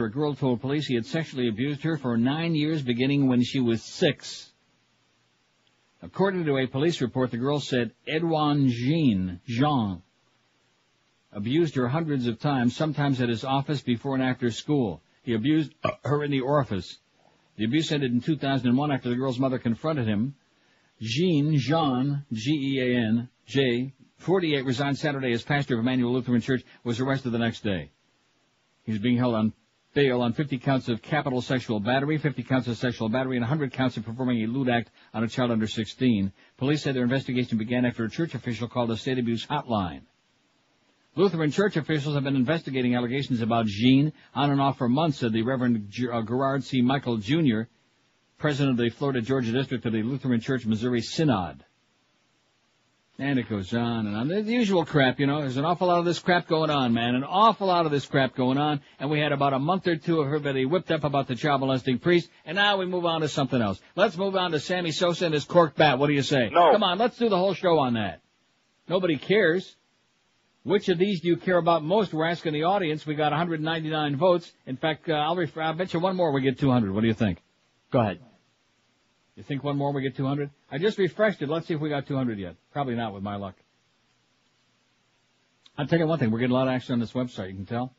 A girl told police he had sexually abused her for 9 years, beginning when she was 6. According to a police report, the girl said Edouard Jean abused her hundreds of times, sometimes at his office before and after school. He abused her in the orifice. The abuse ended in 2001 after the girl's mother confronted him. Jean, Gean, J, 48, resigned Saturday as pastor of Emmanuel Lutheran Church, was arrested the next day. He's being held on bail on 50 counts of capital sexual battery, 50 counts of sexual battery, and 100 counts of performing a lewd act on a child under 16. Police said their investigation began after a church official called a state abuse hotline. Lutheran church officials have been investigating allegations about Jean on and off for months, said the Reverend Gerard C. Michael, Jr., president of the Florida-Georgia District of the Lutheran Church Missouri Synod. And it goes on and on. The usual crap, you know. There's an awful lot of this crap going on, man. An awful lot of this crap going on. And we had about a month or two of everybody whipped up about the child molesting priest. And now we move on to something else. Let's move on to Sammy Sosa and his corked bat. What do you say? No. Come on, let's do the whole show on that. Nobody cares. Which of these do you care about most? We're asking the audience. We got 199 votes. In fact, I'll bet you one more we get 200. What do you think? Go ahead. You think one more we get 200? I just refreshed it. Let's see if we got 200 yet. Probably not with my luck. I'll tell you one thing. We're getting a lot of action on this website. You can tell.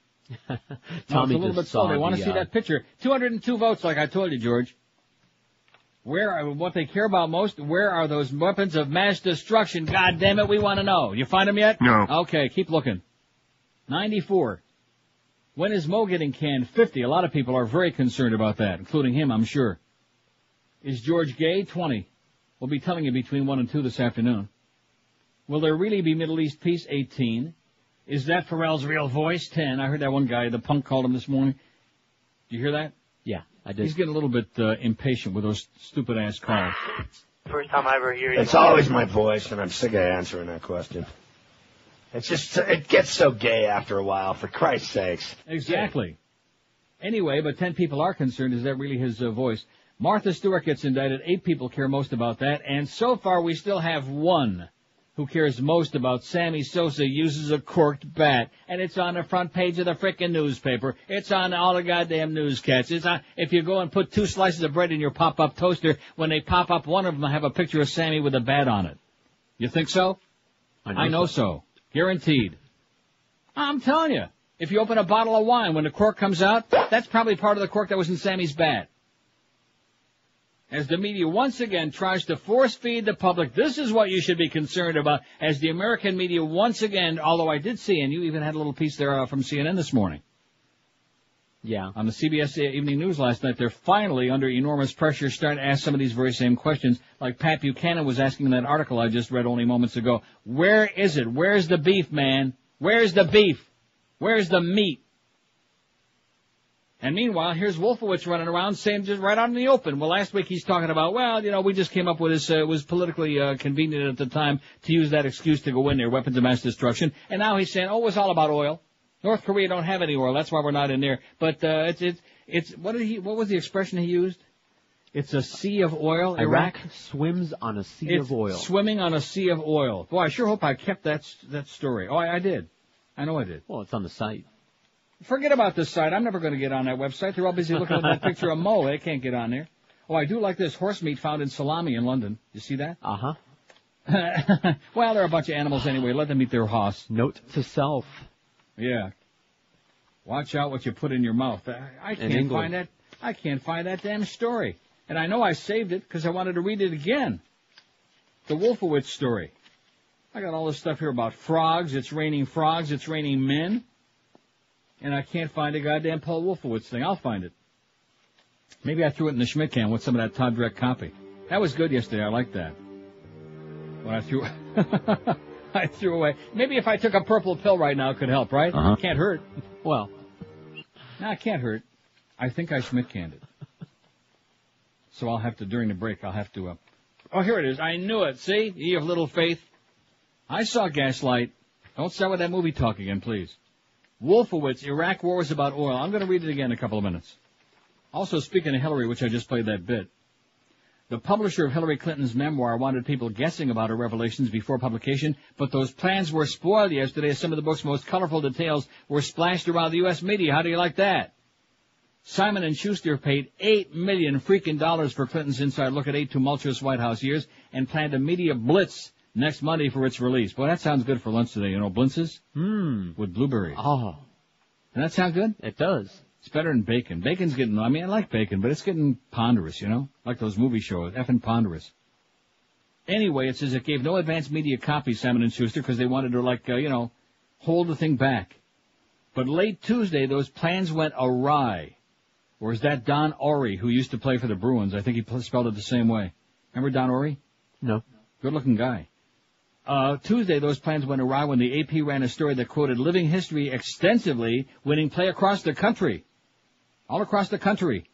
It's a little bit slow. They want to see that picture. 202 votes, like I told you, George. What they care about most, where are those weapons of mass destruction? God damn it, we want to know. You find them yet? No. Okay, keep looking. 94. When is Mo getting canned? 50. A lot of people are very concerned about that, including him, I'm sure. Is George gay? 20. We'll be telling you between 1 and 2 this afternoon. Will there really be Middle East peace? 18. Is that Pharrell's real voice? 10. I heard that one guy, the punk, called him this morning. Did you hear that? Yeah, I did. He's getting a little bit impatient with those stupid-ass calls. First time I ever hear you. It's always my voice, and I'm sick of answering that question. It's just, it gets so gay after a while, for Christ's sakes. Exactly. Anyway, but 10 people are concerned. Is that really his voice? Martha Stewart gets indicted. 8 people care most about that. And so far, we still have 1 who cares most about Sammy Sosa uses a corked bat. And it's on the front page of the frickin' newspaper. It's on all the goddamn newscasts. It's on, if you go and put 2 slices of bread in your pop-up toaster, when they pop up, one of them will have a picture of Sammy with a bat on it. You think so? I know so. Guaranteed. I'm telling you. If you open a bottle of wine, when the cork comes out, that's probably part of the cork that was in Sammy's bat. As the media once again tries to force-feed the public, this is what you should be concerned about, as the American media once again, although I did see, and you even had a little piece there from CNN this morning. Yeah. On the CBS Evening News last night, they're finally under enormous pressure starting to ask some of these very same questions, like Pat Buchanan was asking in that article I just read only moments ago. Where is it? Where's the beef, man? Where's the beef? Where's the meat? And meanwhile, here's Wolfowitz running around saying just right out in the open. Well, last week he's talking about, well, you know, we just came up with this, it was politically convenient at the time to use that excuse to go in there, weapons of mass destruction. And now he's saying, oh, it's all about oil. North Korea don't have any oil, that's why we're not in there. But what was the expression he used? It's a sea of oil. Iraq swims on a sea of oil. Swimming on a sea of oil. Boy, I sure hope I kept that story. Oh, I did. I know I did. Well, it's on the site. Forget about this site. I'm never going to get on that website. They're all busy looking at that picture of Mo. They can't get on there. Oh, I do like this horse meat found in salami in London. You see that? Uh-huh. Well, they're a bunch of animals anyway. Let them eat their horse. Note to self. Yeah. Watch out what you put in your mouth. I can't find that. I can't find that damn story. And I know I saved it because I wanted to read it again. The Wolfowitz story. I got all this stuff here about frogs. It's raining frogs. It's raining men. And I can't find a goddamn Paul Wolfowitz thing. I'll find it. Maybe I threw it in the Schmidt can with some of that Todd Direct copy. That was good yesterday. I liked that. When I threw I threw away. Maybe if I took a purple pill right now, it could help, right? Uh-huh. Can't hurt. Well. No, it can't hurt. I think I Schmidt canned it. So I'll have to, during the break, I'll have to, oh, here it is. I knew it. See? Ye of little faith. I saw Gaslight. Don't start with that movie talk again, please. Wolfowitz, Iraq War was about oil. I'm going to read it again in a couple of minutes. Also, speaking of Hillary, which I just played that bit, the publisher of Hillary Clinton's memoir wanted people guessing about her revelations before publication, but those plans were spoiled yesterday as some of the book's most colorful details were splashed around the U.S. media. How do you like that? Simon & Schuster paid $8 million freaking dollars for Clinton's inside look at 8 tumultuous White House years and planned a media blitz next Monday for its release. Boy, that sounds good for lunch today. You know, blintzes? With blueberries. Oh. Doesn't that sound good? It does. It's better than bacon. Bacon's getting, I mean, I like bacon, but it's getting ponderous, you know? Like those movie shows, effing ponderous. Anyway, it says it gave no advance media copy, Simon & Schuster, because they wanted to, hold the thing back. But late Tuesday, those plans went awry. Or is that Don Ory, who used to play for the Bruins? I think he spelled it the same way. Remember Don Ory? No. Good-looking guy. Tuesday, those plans went awry when the AP ran a story that quoted living history extensively, winning play across the country. All across the country.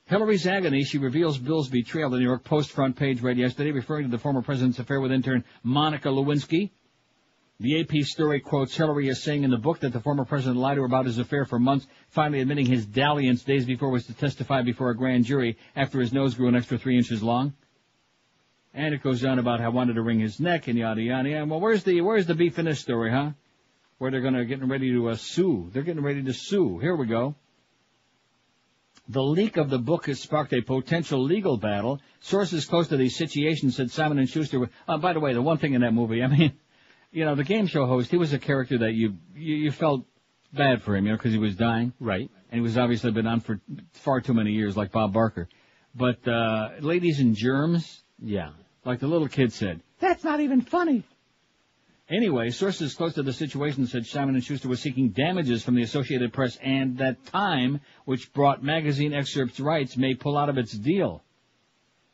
Hillary's agony, she reveals Bill's betrayal. The New York Post front page read yesterday, referring to the former president's affair with intern Monica Lewinsky. The AP story quotes Hillary as saying in the book that the former president lied to her about his affair for months, finally admitting his dalliance days before was to testify before a grand jury after his nose grew an extra 3 inches long. And it goes on about how I wanted to wring his neck and yada yada yada. Well, where's the beef in this story, huh? Where they're getting ready to sue. They're getting ready to sue. Here we go. The leak of the book has sparked a potential legal battle. Sources close to the situation said Simon & Schuster. By the way, the one thing in that movie, I mean, the game show host, he was a character that you felt bad for him, because he was dying. Right. And he was obviously been on for far too many years, like Bob Barker. But Ladies and Germs. Yeah. Like the little kid said, that's not even funny. Anyway, sources close to the situation said Simon & Schuster was seeking damages from the Associated Press and that Time, which brought magazine excerpts rights, may pull out of its deal.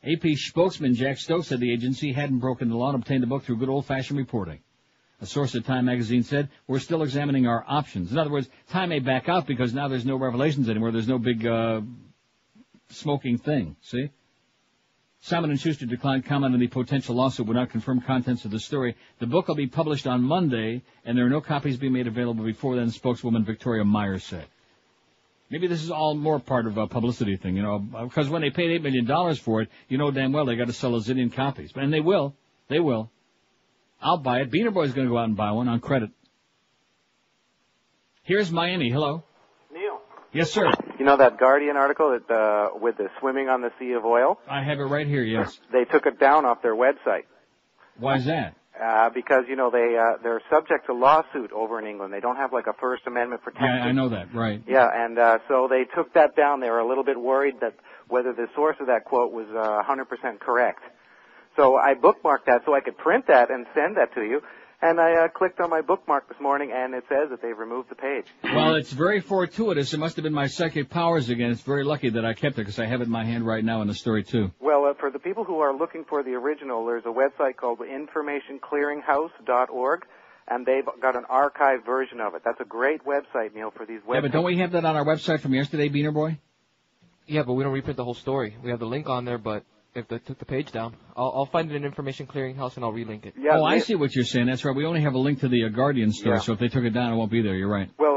AP spokesman Jack Stokes said the agency hadn't broken the law and obtained the book through good old-fashioned reporting. A source at Time magazine said, we're still examining our options. In other words, Time may back out because now there's no revelations anymore. There's no big smoking thing, see? Simon & Schuster declined comment on the potential lawsuit, would not confirm contents of the story. The book will be published on Monday, and there are no copies being made available before then, spokeswoman Victoria Myers said. Maybe this is all more part of a publicity thing, because when they paid $8 million for it, damn well they got to sell a zillion copies. And they will. They will. I'll buy it. Beaner Boy's going to go out and buy one on credit. Here's Miami. Hello. Neil. Yes, sir. You know that Guardian article with the swimming on the Sea of Oil? I have it right here, yes. They took it down off their website. Why is that? Because, they're subject to lawsuit over in England. They don't have like a First Amendment protection. Yeah, I know that, right. Yeah, and so they took that down. They were a little bit worried that whether the source of that quote was 100% correct. So I bookmarked that so I could print that and send that to you. And I clicked on my bookmark this morning, and it says that they've removed the page. Well, it's very fortuitous. It must have been my psychic powers again. It's very lucky that I kept it, because I have it in my hand right now in the story, too. Well, for the people who are looking for the original, there's a website called informationclearinghouse.org, and they've got an archived version of it. That's a great website, Neil, for these websites. Yeah, but don't we have that on our website from yesterday, Beaner Boy? Yeah, but we don't reprint the whole story. We have the link on there, but if they took the page down, I'll find it in Information Clearinghouse and I'll relink it. Yeah, I see what you're saying. That's right. We only have a link to the Guardian story, so if they took it down, it won't be there. You're right. Well,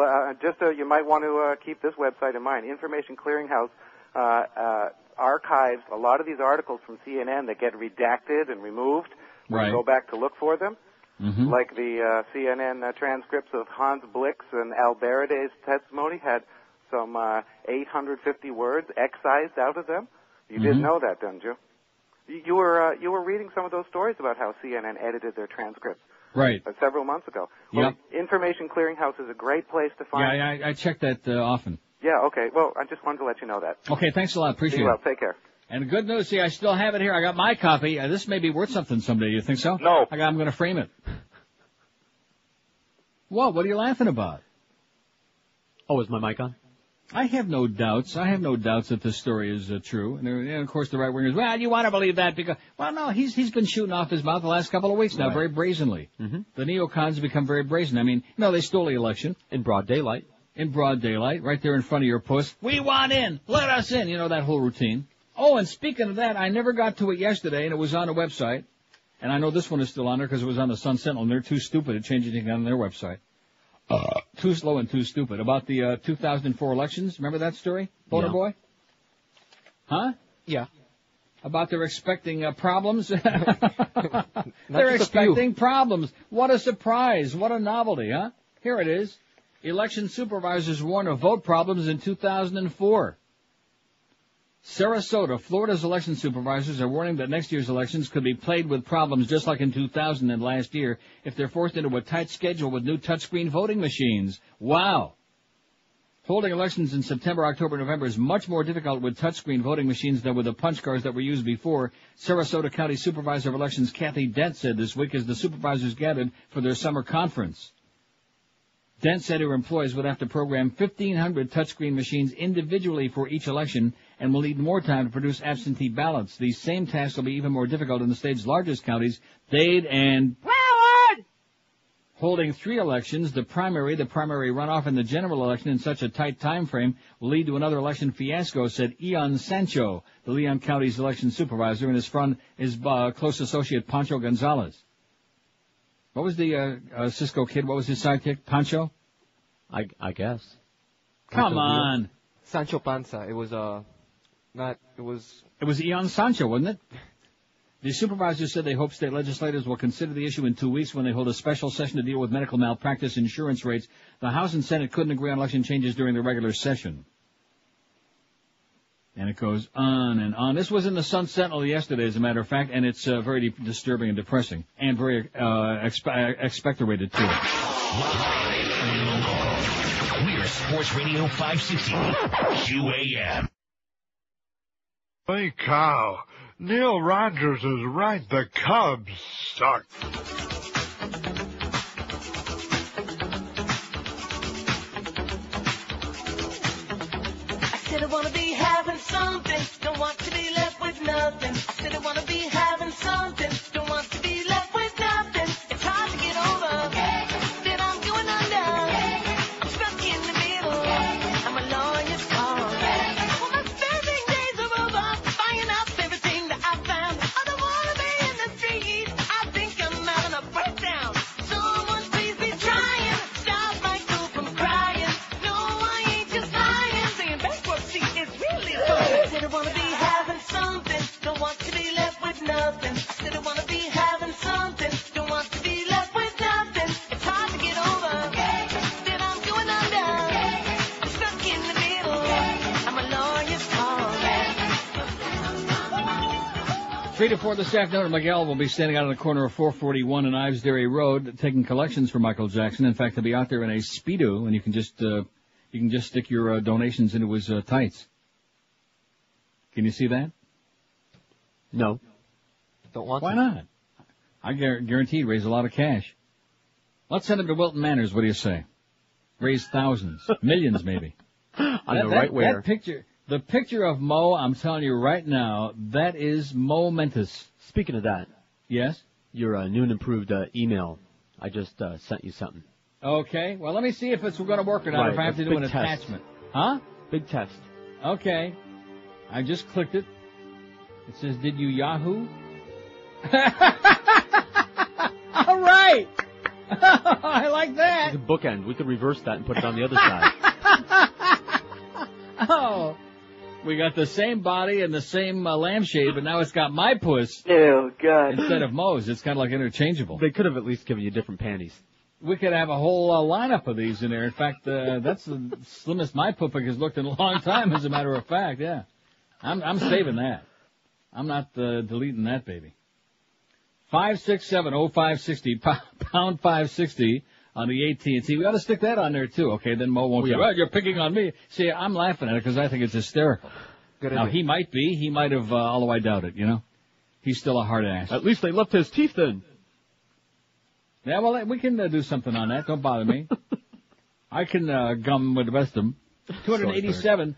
you might want to keep this website in mind. Information Clearinghouse archives a lot of these articles from CNN that get redacted and removed. Right. Go back to look for them. Mm-hmm. Like the CNN transcripts of Hans Blix and Al Baraday's testimony had some 850 words excised out of them. You didn't know that, didn't you? You were reading some of those stories about how CNN edited their transcripts. Right. Several months ago. Well, Information Clearinghouse is a great place to find. Yeah, I check that often. Yeah, okay. Well, I just wanted to let you know that. Okay, thanks a lot. Appreciate it. Well, take care. And the good news, see, I still have it here. I got my copy. This may be worth something someday. You think so? No. I'm going to frame it. What are you laughing about? Oh, is my mic on? I have no doubts. I have no doubts that this story is true. And of course, the right-wingers, well, you want to believe that because, well, no, he's been shooting off his mouth the last couple of weeks now, very brazenly. Mm-hmm. The neocons have become very brazen. I mean, they stole the election. In broad daylight. In broad daylight, right there in front of your puss. We want in! Let us in! That whole routine. Oh, and speaking of that, I never got to it yesterday, and it was on the website. And I know this one is still on there because it was on the Sun Sentinel, and they're too stupid to change anything on their website. Too slow and too stupid. About the 2004 elections. Remember that story, Boner Boy? Huh? Yeah. About they're expecting problems? They're expecting problems. What a surprise. What a novelty, huh? Here it is. Election supervisors warn of vote problems in 2004. Sarasota, Florida's election supervisors are warning that next year's elections could be plagued with problems just like in 2000 and last year if they're forced into a tight schedule with new touchscreen voting machines. Wow. Holding elections in September, October, November is much more difficult with touchscreen voting machines than with the punch cards that were used before, Sarasota County Supervisor of Elections Kathy Dent said this week as the supervisors gathered for their summer conference. Dent said her employees would have to program 1,500 touchscreen machines individually for each election and will need more time to produce absentee ballots. These same tasks will be even more difficult in the state's largest counties, Dade and Broward. Holding 3 elections, the primary runoff, and the general election in such a tight time frame will lead to another election fiasco, said Ian Sancho, the Leon County's election supervisor, and his friend, his close associate, Pancho Gonzalez. What was the Cisco kid? What was his sidekick? Pancho? I guess. Come on. Sancho Panza. It was It was Ian Sancho, wasn't it? The supervisors said they hope state legislators will consider the issue in 2 weeks when they hold a special session to deal with medical malpractice insurance rates. The House and Senate couldn't agree on election changes during the regular session. And it goes on and on. This was in the Sun Sentinel yesterday, as a matter of fact, and it's very disturbing and depressing, and very expectorated, too. We're Sports Radio 560, QAM. Holy cow. Neil Rogers is right. The Cubs suck. I said I want to be having something, don't want to be left with nothing. I said I want to be having something, don't want to be left with nothing. It's hard to get over that I'm going under. I'm stuck in the middle, I'm a lawyer's call. Well, my spending days are over, buying up everything that I found. I don't want to be in the street, I think I'm having a breakdown. Someone please be trying, stop my girl from crying. No, I ain't just lying, saying bankruptcy is really something. I said I want to be having something, don't want to be left with nothing. I said I want to be having something, don't want to be left with nothing. It's hard to get over that I'm going under. I'm stuck in the middle, I'm a lawyer's call. 3 to 4 this afternoon, Miguel will be standing out on the corner of 441 and Ives Dairy Road taking collections for Michael Jackson. In fact, he'll be out there in a Speedo, and you can just stick your donations into his tights. Can you see that? No. don't want Why to. not? I guarantee he'd raise a lot of cash. Let's send him to Wilton Manors. What do you say? Raise thousands, millions maybe. I know right where. The picture of Mo, I'm telling you right now, that is momentous. Speaking of that. Yes? Your new and improved email. I just sent you something. Okay. Well, let me see if it's going to work or not, Right, if I have to a do an big test. attachment. Huh? Big test. Okay. I just clicked it. It says, did you Yahoo? All right. I like that. It's a bookend. We could reverse that and put it on the other side. Oh. We got the same body and the same lampshade, but now it's got my puss Ew, God. instead of Mo's. It's kind of like interchangeable. They could have at least given you different panties. We could have a whole lineup of these in there. In fact, that's the slimmest my puppet has looked in a long time, as a matter of fact, yeah. I'm saving that. I'm not deleting that baby. 567-0560, pound 560 on the AT&T. We ought to stick that on there, too. Okay, then Mo won't say, well, you're picking on me. See, I'm laughing at it because I think it's hysterical. Good Now, idea. he might be. He might have, although I doubt it, you know. He's still a hard ass. At least they left his teeth in. Yeah, well, we can do something on that. Don't bother me. I can gum with the rest of them. 287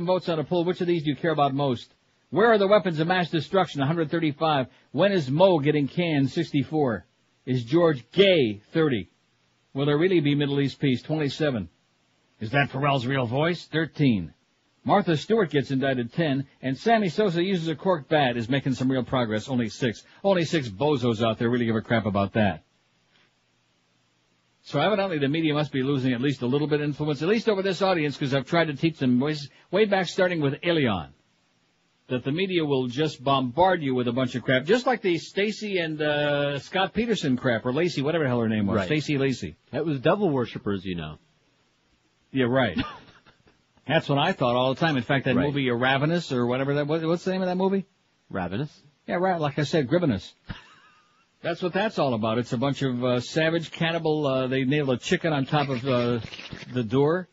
votes on a poll. Which of these do you care about most? Where are the weapons of mass destruction? 135. When is Mo getting canned? 64. Is George gay? 30. Will there really be Middle East peace? 27. Is that Pharrell's real voice? 13. Martha Stewart gets indicted. 10. And Sammy Sosa uses a corked bat, is making some real progress. Only 6. Only 6 bozos out there really give a crap about that. So evidently the media must be losing at least a little bit of influence, at least over this audience, because I've tried to teach them way back starting with Elion, that the media will just bombard you with a bunch of crap, just like the Stacy and Scott Peterson crap, or Lacey, whatever the hell her name was, Right. Stacy Lacey. That was devil worshippers, you know. Yeah, right. That's what I thought all the time. In fact, that Right. movie Ravenous or whatever that was, what's the name of that movie? Ravenous? Yeah, right. Like I said, Grivenous. That's what that's all about. It's a bunch of savage cannibal. They nailed a chicken on top of the door.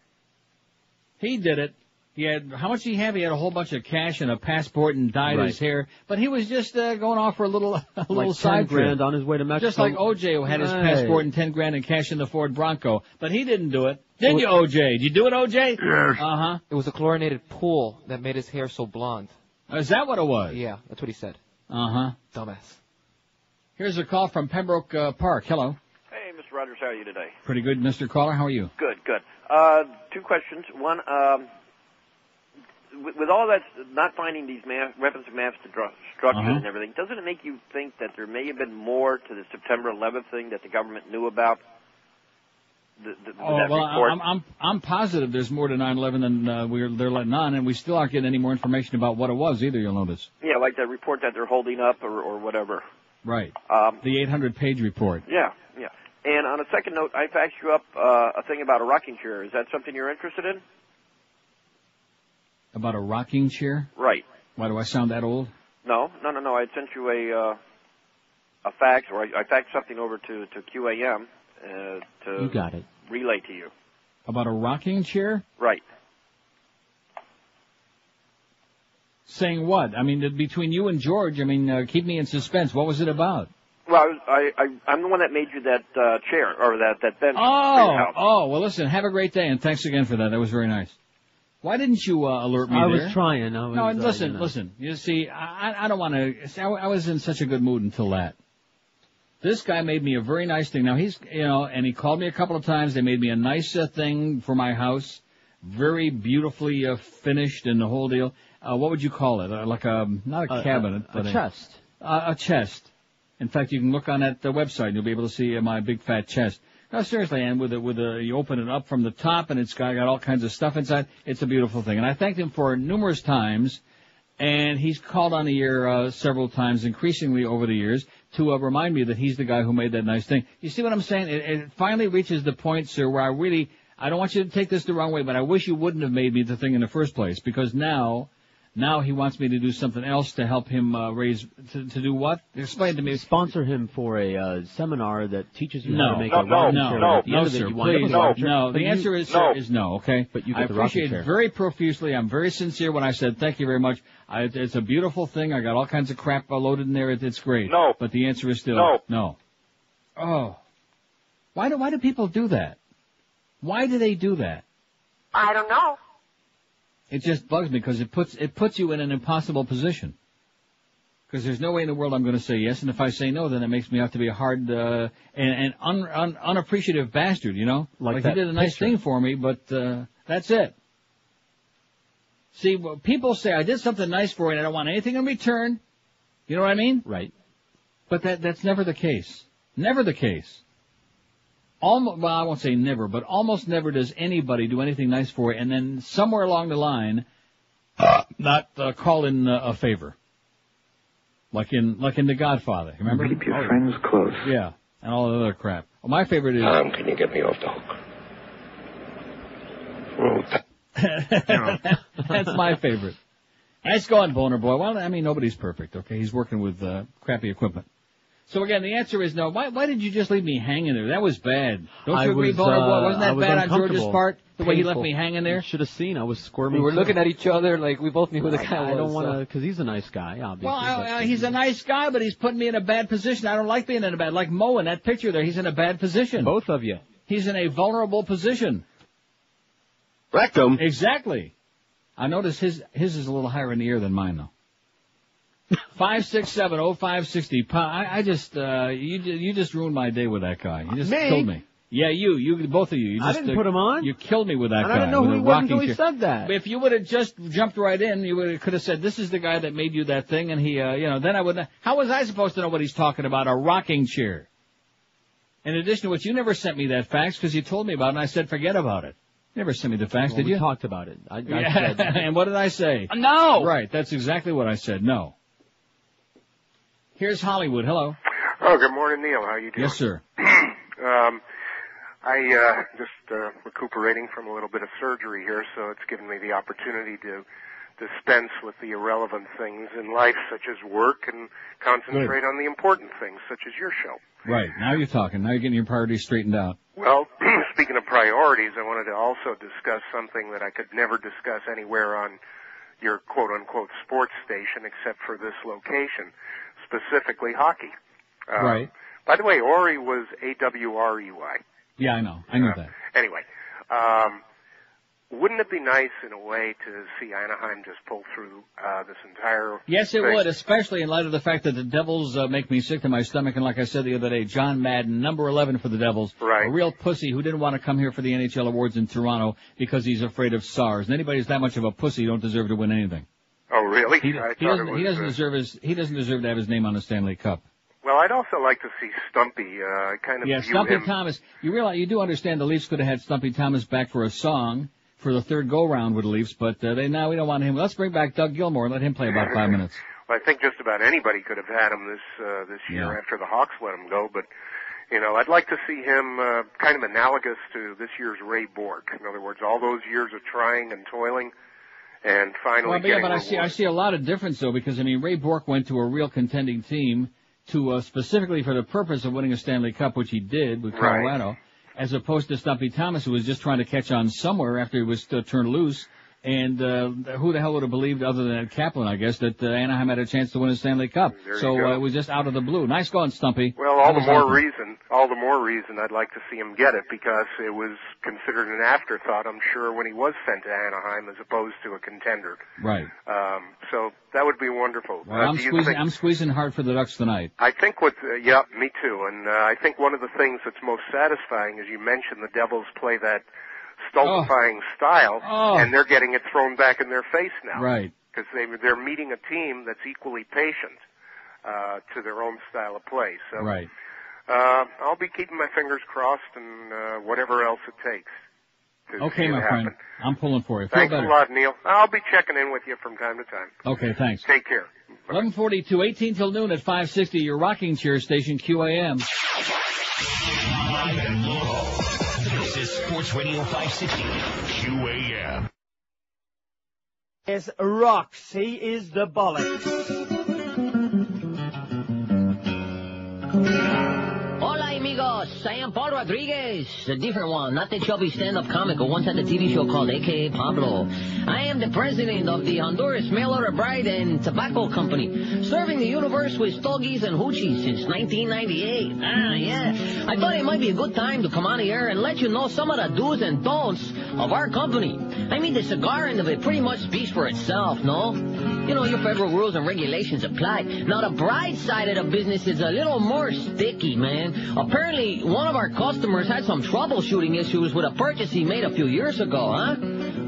He did it. He had, how much did he have? He had a whole bunch of cash and a passport and dyed his hair. But he was just going off for a little Like side 10 grand trip. on his way to Mexico. Just like OJ who had his Right. passport and 10 grand in cash in the Ford Bronco. But he didn't do it. Did you, OJ? Did you do it, OJ? Yes. Uh-huh. It was a chlorinated pool that made his hair so blonde. Is that what it was? Yeah, that's what he said. Uh-huh. Dumbass. Here's a call from Pembroke Park. Hello. Hey, Mr. Rogers, how are you today? Pretty good, Mr. Caller. How are you? Good, good. Two questions. One, with all that, not finding these weapons of mass destruction and everything, doesn't it make you think that there may have been more to the September 11th thing that the government knew about? That report? I'm positive there's more to 9/11 than they're letting on, and we still aren't getting any more information about what it was either. You'll notice. Yeah, like that report that they're holding up or whatever. Right. The 800-page report. Yeah, yeah. And on a second note, I faxed you up a thing about a rocking chair. Is that something you're interested in? About a rocking chair? Right. Why do I sound that old? No. I had sent you a fax, or I faxed something over to QAM to You got it. relay to you. About a rocking chair? Right. Saying what? I mean, between you and George, I mean, keep me in suspense. What was it about? Well, I'm the one that made you that chair, or that bench for your house. Well, listen, have a great day, and thanks again for that. That was very nice. Why didn't you alert me I there? was trying. No, listen. You see, I don't want to. I was in such a good mood until that. This guy made me a very nice thing. Now he's, and he called me a couple of times. They made me a nice thing for my house, very beautifully finished and the whole deal. What would you call it? Like not a cabinet, but a chest. A chest. In fact, you can look on that website and you'll be able to see my big fat chest. No, seriously, and you open it up from the top and it's got all kinds of stuff inside. It's a beautiful thing. And I thanked him for it numerous times, and he's called on the air several times, increasingly over the years, to remind me that he's the guy who made that nice thing. You see what I'm saying? It finally reaches the point, sir, where I don't want you to take this the wrong way, but I wish you wouldn't have made me the thing in the first place, because now he wants me to do something else to help him to do what? Explain to me. Sponsor him for a seminar that teaches you how to make no, a rocking chair. At the end of it, sir, you wind up please, with a rocking chair. no. The answer is, sir, is no, okay? But you I get the rocking appreciate chair. it very profusely. I'm very sincere when I said thank you very much. It's a beautiful thing. I got all kinds of crap loaded in there. It's great. No. But the answer is still no. Oh. Why do people do that? Why do they do that? I don't know. It just bugs me because it puts you in an impossible position. Because there's no way in the world I'm going to say yes, and if I say no, then it makes me have to be a hard and unappreciative bastard, Like he did a nice thing for me, but that's it. See, people say I did something nice for you and I don't want anything in return. You know what I mean? Right. But that's never the case. Never the case. Well, I won't say never, but almost never does anybody do anything nice for you, and then somewhere along the line, not call in a favor, like in The Godfather. Remember? Keep your friends close. Yeah, and all the other crap. Well, my favorite is. Tom, can you get me off the hook? That's my favorite. Nice going, Boner Boy. Well, I mean, nobody's perfect. Okay, he's working with crappy equipment. So again, the answer is no. Why did you just leave me hanging there? That was bad. Don't you agree, Boner Boy? Wasn't that bad on George's part? The way he left me hanging there? You should have seen. I was squirming. We were looking at each other like we both knew who the guy was. I don't want to, because he's a nice guy, obviously. Well, he's a nice guy, but he's putting me in a bad position. I don't like being in a bad. Like Mo in that picture there, he's in a bad position. Both of you. He's in a vulnerable position. Rectum. Exactly. I notice his is a little higher in the air than mine, though. 5670560. I just you just ruined my day with that guy. You just killed me. Yeah, you both of you. You just, I didn't put him on. You killed me with that guy. I didn't know who he was until he chair. said that. But if you would have just jumped right in, you could have said, "This is the guy that made you that thing," and he, then I would. How was I supposed to know what he's talking about? A rocking chair. In addition to which, you never sent me that fax because you told me about it, and I said, "Forget about it." You never sent me the fax, did you? We talked about it. I said, and what did I say? No. Right. That's exactly what I said. No. Here's Hollywood. Hello. Oh, good morning, Neil. How you doing? Yes, sir. I I just recuperating from a little bit of surgery here, so it's given me the opportunity to dispense with the irrelevant things in life, such as work, and concentrate on the important things, such as your show. Right. Now you're talking. Now you're getting your priorities straightened out. Well, speaking of priorities, I wanted to also discuss something that I could never discuss anywhere on your quote-unquote sports station except for this location, specifically hockey. Right. By the way, Ori was A-W-R-E-Y. Yeah, I know. I knew that. Anyway, wouldn't it be nice in a way to see Anaheim just pull through this entire Yes, it thing? would, especially in light of the fact that the Devils make me sick to my stomach. And like I said the other day, John Madden, number 11 for the Devils, right. A real pussy who didn't want to come here for the NHL awards in Toronto because he's afraid of SARS. And anybody who's that much of a pussy don't deserve to win anything. Oh, really? He doesn't deserve to have his name on the Stanley Cup. Well, I'd also like to see Stumpy kind of Yeah, view Stumpy him. Thomas. You do understand the Leafs could have had Stumpy Thomas back for a song for the third go-round with the Leafs, but we don't want him. Let's bring back Doug Gilmour and let him play about 5 minutes. Well, I think just about anybody could have had him this year after the Hawks let him go, but I'd like to see him kind of analogous to this year's Ray Bork. In other words, all those years of trying and toiling, and finally getting I see a lot of difference though, because Ray Bork went to a real contending team to specifically for the purpose of winning a Stanley Cup, which he did with Colorado. Right. As opposed to Stumpy Thomas, who was just trying to catch on somewhere after he was turned loose. And who the hell would have believed, other than Ed Kaplan, I guess, that Anaheim had a chance to win a Stanley Cup? So it was just out of the blue. Nice going, Stumpy. Well, all the more reason I'd like to see him get it, because it was considered an afterthought, I'm sure, when he was sent to Anaheim as opposed to a contender. Right. So that would be wonderful. Well, I'm squeezing hard for the Ducks tonight. I think me too. And I think one of the things that's most satisfying is you mentioned the Devils play that stultifying style, and they're getting it thrown back in their face now. Right. Because they're meeting a team that's equally patient to their own style of play. So right. I'll be keeping my fingers crossed and whatever else it takes. Okay, my friend. I'm pulling for you. Thanks a lot, Neil. I'll be checking in with you from time to time. Okay, thanks. Take care. 11:42, 18 till noon at 560, your rocking chair station, QAM. Live and local. This is Sports Radio 560, QAM. Yes, rocks. He is the bollocks. Hola, amigos. I am Paul Rodriguez, a different one, not the chubby stand-up comic who once had a TV show called A.K.A. Pablo. I am the president of the Honduras Mail Order Bride and Tobacco Company, serving the universe with stogies and hoochies since 1998. Yeah. I thought it might be a good time to come on the air and let you know some of the do's and don'ts of our company. I mean, the cigar end of it pretty much speaks for itself, no? Your federal rules and regulations apply. Now, the bride side of the business is a little more sticky, man. Apparently, one of our customers had some troubleshooting issues with a purchase he made a few years ago, huh?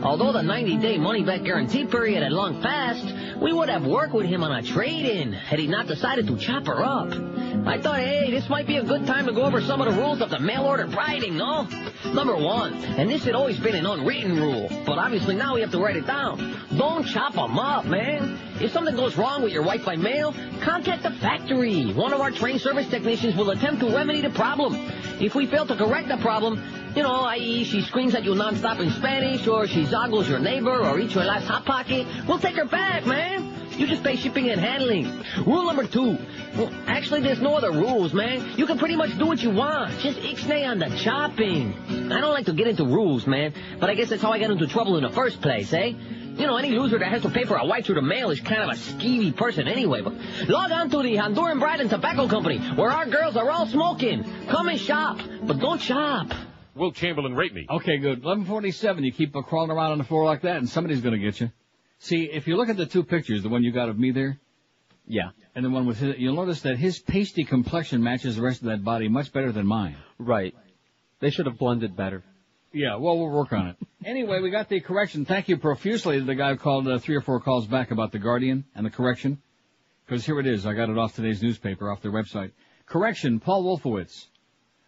Although the 90-day money-back guarantee period had long passed, we would have worked with him on a trade-in had he not decided to chop her up. I thought, hey, this might be a good time to go over some of the rules of the mail-order briding, no? Number one, and this had always been an unwritten rule, but obviously now we have to write it down. Don't chop them up, man. If something goes wrong with your wife by mail, contact the factory. One of our trained service technicians will attempt to remedy the problem. If we fail to correct the problem, i.e. she screams at you nonstop in Spanish, or she zoggles your neighbor, or eats your last Hot Pocket, we'll take her back, man. You just pay shipping and handling. Rule number 2. Well, actually, there's no other rules, man. You can pretty much do what you want. Just ixnay on the chopping. I don't like to get into rules, man, but I guess that's how I got into trouble in the first place, eh? Any loser that has to pay for a wife through the mail is kind of a skeevy person anyway, but log on to the Honduran Bride and Tobacco Company, where our girls are all smoking. Come and shop, but don't chop. Will Chamberlain rate me? Okay, good. 11:47, you keep crawling around on the floor like that, and somebody's going to get you. See, if you look at the two pictures, the one you got of me there, yeah, and the one with his, you'll notice that his pasty complexion matches the rest of that body much better than mine. Right. They should have blended better. Yeah, well, we'll work on it. Anyway, we got the correction. Thank you profusely to the guy who called 3 or 4 calls back about the Guardian and the correction. Because here it is. I got it off today's newspaper, off their website. Correction, Paul Wolfowitz.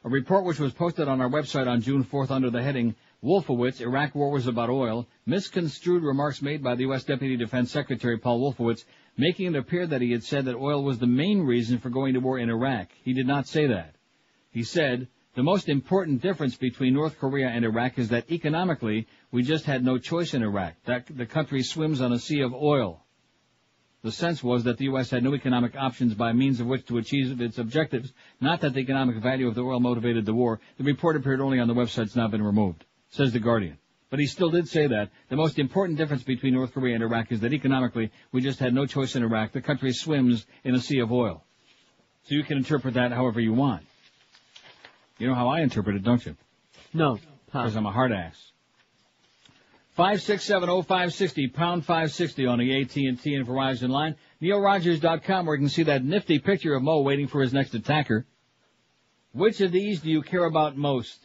A report which was posted on our website on June 4th under the heading, Wolfowitz, Iraq War was about oil, misconstrued remarks made by the U.S. Deputy Defense Secretary Paul Wolfowitz, making it appear that he had said that oil was the main reason for going to war in Iraq. He did not say that. He said The most important difference between North Korea and Iraq is that economically, we just had no choice in Iraq. The country swims on a sea of oil. The sense was that the U.S. had no economic options by means of which to achieve its objectives, not that the economic value of the oil motivated the war. The report appeared only on the website. It's now been removed, says The Guardian. But he still did say that. The most important difference between North Korea and Iraq is that economically, we just had no choice in Iraq. The country swims in a sea of oil. So you can interpret that however you want. You know how I interpret it, don't you? No. Because I'm a hard ass. 5670560, pound 560 on the AT&T and Verizon line. NeilRogers.com, where you can see that nifty picture of Mo waiting for his next attacker. Which of these do you care about most?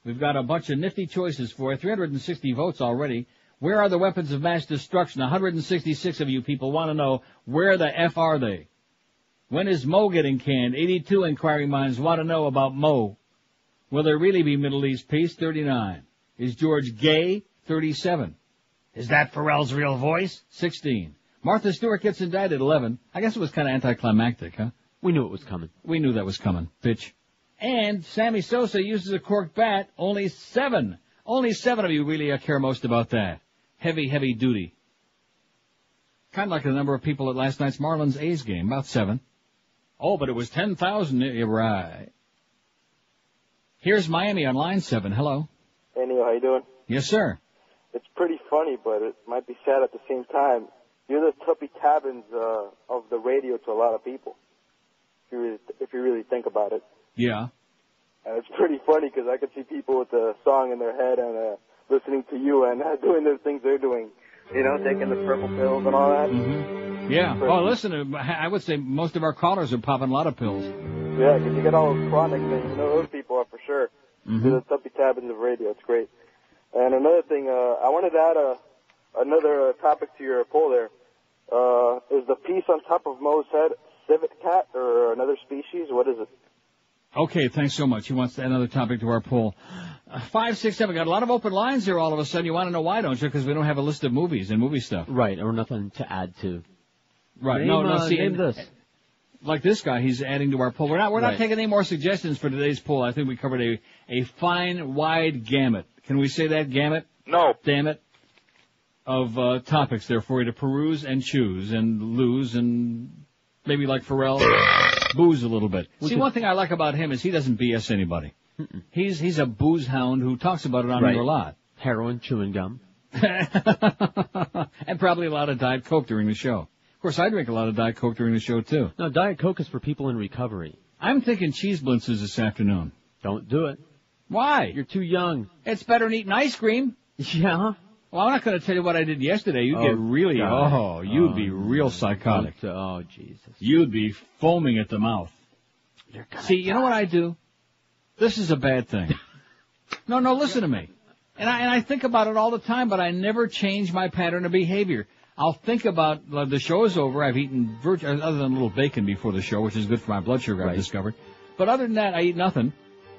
We've got a bunch of nifty choices for you. 360 votes already. Where are the weapons of mass destruction? 166 of you people want to know, where the F are they? When is Mo getting canned? 82 inquiring minds want to know about Mo. Will there really be Middle East peace? 39. Is George gay? 37. Is that Pharrell's real voice? 16. Martha Stewart gets indicted. 11. I guess it was kind of anticlimactic, huh? We knew it was coming. We knew that was coming, bitch. And Sammy Sosa uses a corked bat. Only 7. Only 7 of you really care most about that. Heavy, heavy duty. Kind of like the number of people at last night's Marlins A's game. About 7. Oh, but it was 10,000. You're right. Here's Miami on line 7. Hello. Hey, Neil, how you doing? Yes, sir. It's pretty funny, but it might be sad at the same time. You're the Tuppy Tabbins of the radio to a lot of people, if you really think about it. Yeah. And it's pretty funny because I could see people with a song in their head and listening to you and doing the things they're doing, you know, taking the purple pills and all that. Mm-hmm. Yeah. Oh, listen, I would say most of our callers are popping a lot of pills. Yeah, because you get all those chronic things. You know, those people are for sure. Mm-hmm. You're the Tuppy Tabbins of radio. It's great. And another thing, I wanted to add another topic to your poll there. Is the piece on top of Mo's head civet cat or another species? What is it? Okay, thanks so much. He wants to add another topic to our poll. 567, got a lot of open lines here all of a sudden. You want to know why, don't you? Because we don't have a list of movies and movie stuff. Right, or nothing to add to. Right, see, name this. Like this guy, he's adding to our poll. We're not taking any more suggestions for today's poll. I think we covered a fine, wide gamut. Can we say that, gamut? No. Damn it. Of topics there for you to peruse and choose and lose and maybe like Pharrell, booze a little bit. See, one thing I like about him is he doesn't BS anybody. He's a booze hound who talks about it on here a lot. Heroin, chewing gum. And probably a lot of Diet Coke during the show. Of course, I drink a lot of Diet Coke during the show, too. No, Diet Coke is for people in recovery. I'm thinking cheese blintzes this afternoon. Don't do it. Why? You're too young. It's better than eating ice cream. Yeah. Well, I'm not going to tell you what I did yesterday. You'd get really, you'd be real psychotic. Oh, Jesus. You'd be foaming at the mouth. See, you know what I do? This is a bad thing. No, listen to me. And I think about it all the time, but I never change my pattern of behavior. I'll think about, the show's over, I've eaten, other than a little bacon before the show, which is good for my blood sugar, I've discovered. But other than that, I eat nothing.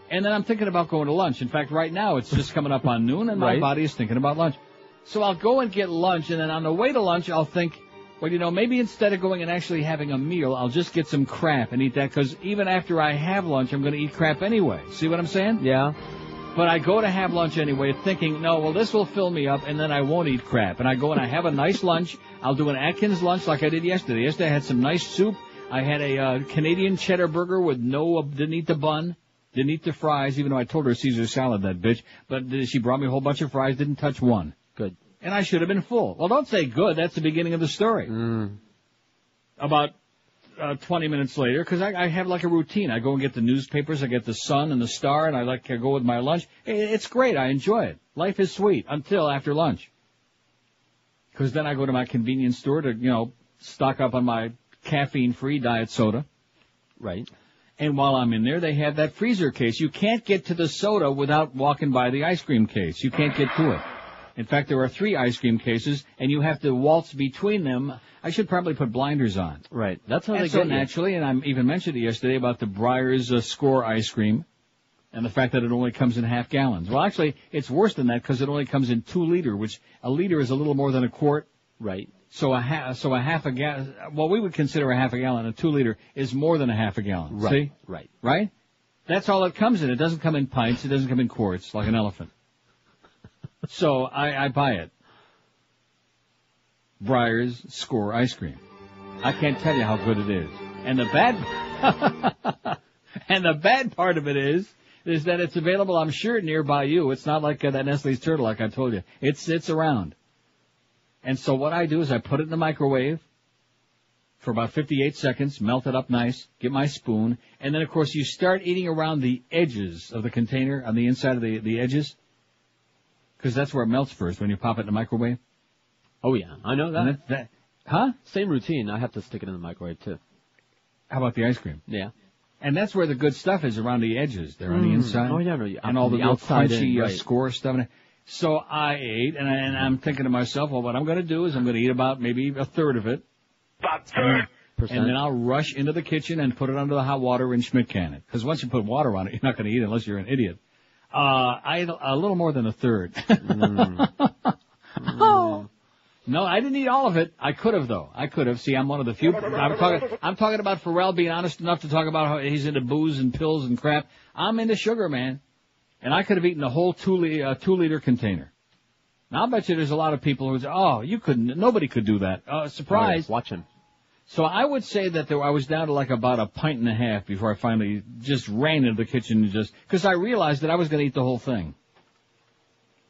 And then I'm thinking about going to lunch. In fact, right now, it's just coming up on noon, and my body is thinking about lunch. So I'll go and get lunch, and then on the way to lunch, I'll think, well, you know, maybe instead of going and actually having a meal, I'll just get some crap and eat that, because even after I have lunch, I'm going to eat crap anyway. See what I'm saying? Yeah. But I go to have lunch anyway, thinking, no, well, this will fill me up, and then I won't eat crap. And I go and I have a nice lunch. I'll do an Atkins lunch like I did yesterday. Yesterday I had some nice soup. I had a Canadian cheddar burger with didn't eat the bun, didn't eat the fries, even though I told her Caesar salad, that bitch. But she brought me a whole bunch of fries, didn't touch one. Good. And I should have been full. Well, don't say good. That's the beginning of the story. About 20 minutes later, because I have like a routine. I go and get the newspapers, I get the Sun and the Star, and I go with my lunch. It's great. I enjoy it. Life is sweet until after lunch. Because then I go to my convenience store to, stock up on my caffeine-free diet soda. Right. And while I'm in there, they have that freezer case. You can't get to the soda without walking by the ice cream case. You can't get to it. In fact, there are 3 ice cream cases, and you have to waltz between them. I should probably put blinders on. Right. That's how they get so naturally, and I even mentioned it yesterday about the Breyer's Score ice cream and the fact that it only comes in half gallons. Well, actually, it's worse than that because it only comes in 2 liter, which a liter is a little more than a quart. Right. So a half a gallon, what we would consider a half a gallon, a 2 liter is more than a half a gallon. Right. See? Right. Right? That's all it comes in. It doesn't come in pints. It doesn't come in quarts like an elephant. So I buy it. Breyer's Score ice cream. I can't tell you how good it is. And the bad part of it is that it's available, I'm sure, nearby you. It's not like that Nestle's turtle, like I told you. It's around. And so what I do is I put it in the microwave for about 58 seconds, melt it up nice, get my spoon, and then, of course, you start eating around the edges of the container, on the inside of the edges, because that's where it melts first when you pop it in the microwave. Oh, yeah, I know that. Huh? Same routine. I have to stick it in the microwave, too. How about the ice cream? Yeah. And that's where the good stuff is, around the edges. They're on the inside. Oh, yeah, no, and all the real crunchy right. Score stuff. So I ate, and I'm thinking to myself, well, what I'm going to do is I'm going to eat about maybe a third of it. About 30%. And then I'll rush into the kitchen and put it under the hot water and Schmidt can it. Because once you put water on it, you're not going to eat it unless you're an idiot. I ate a little more than a third. Oh. No, I didn't eat all of it. I could have, though. I could have. See, I'm one of the few. I'm talking about Pharrell being honest enough to talk about how he's into booze and pills and crap. I'm into sugar, man. And I could have eaten the whole 2-liter container. Now, I'll bet you there's a lot of people who say, oh, you couldn't. Nobody could do that. Surprise. Watch him. So I would say that I was down to like about a pint and a half before I finally just ran into the kitchen and because I realized that I was going to eat the whole thing.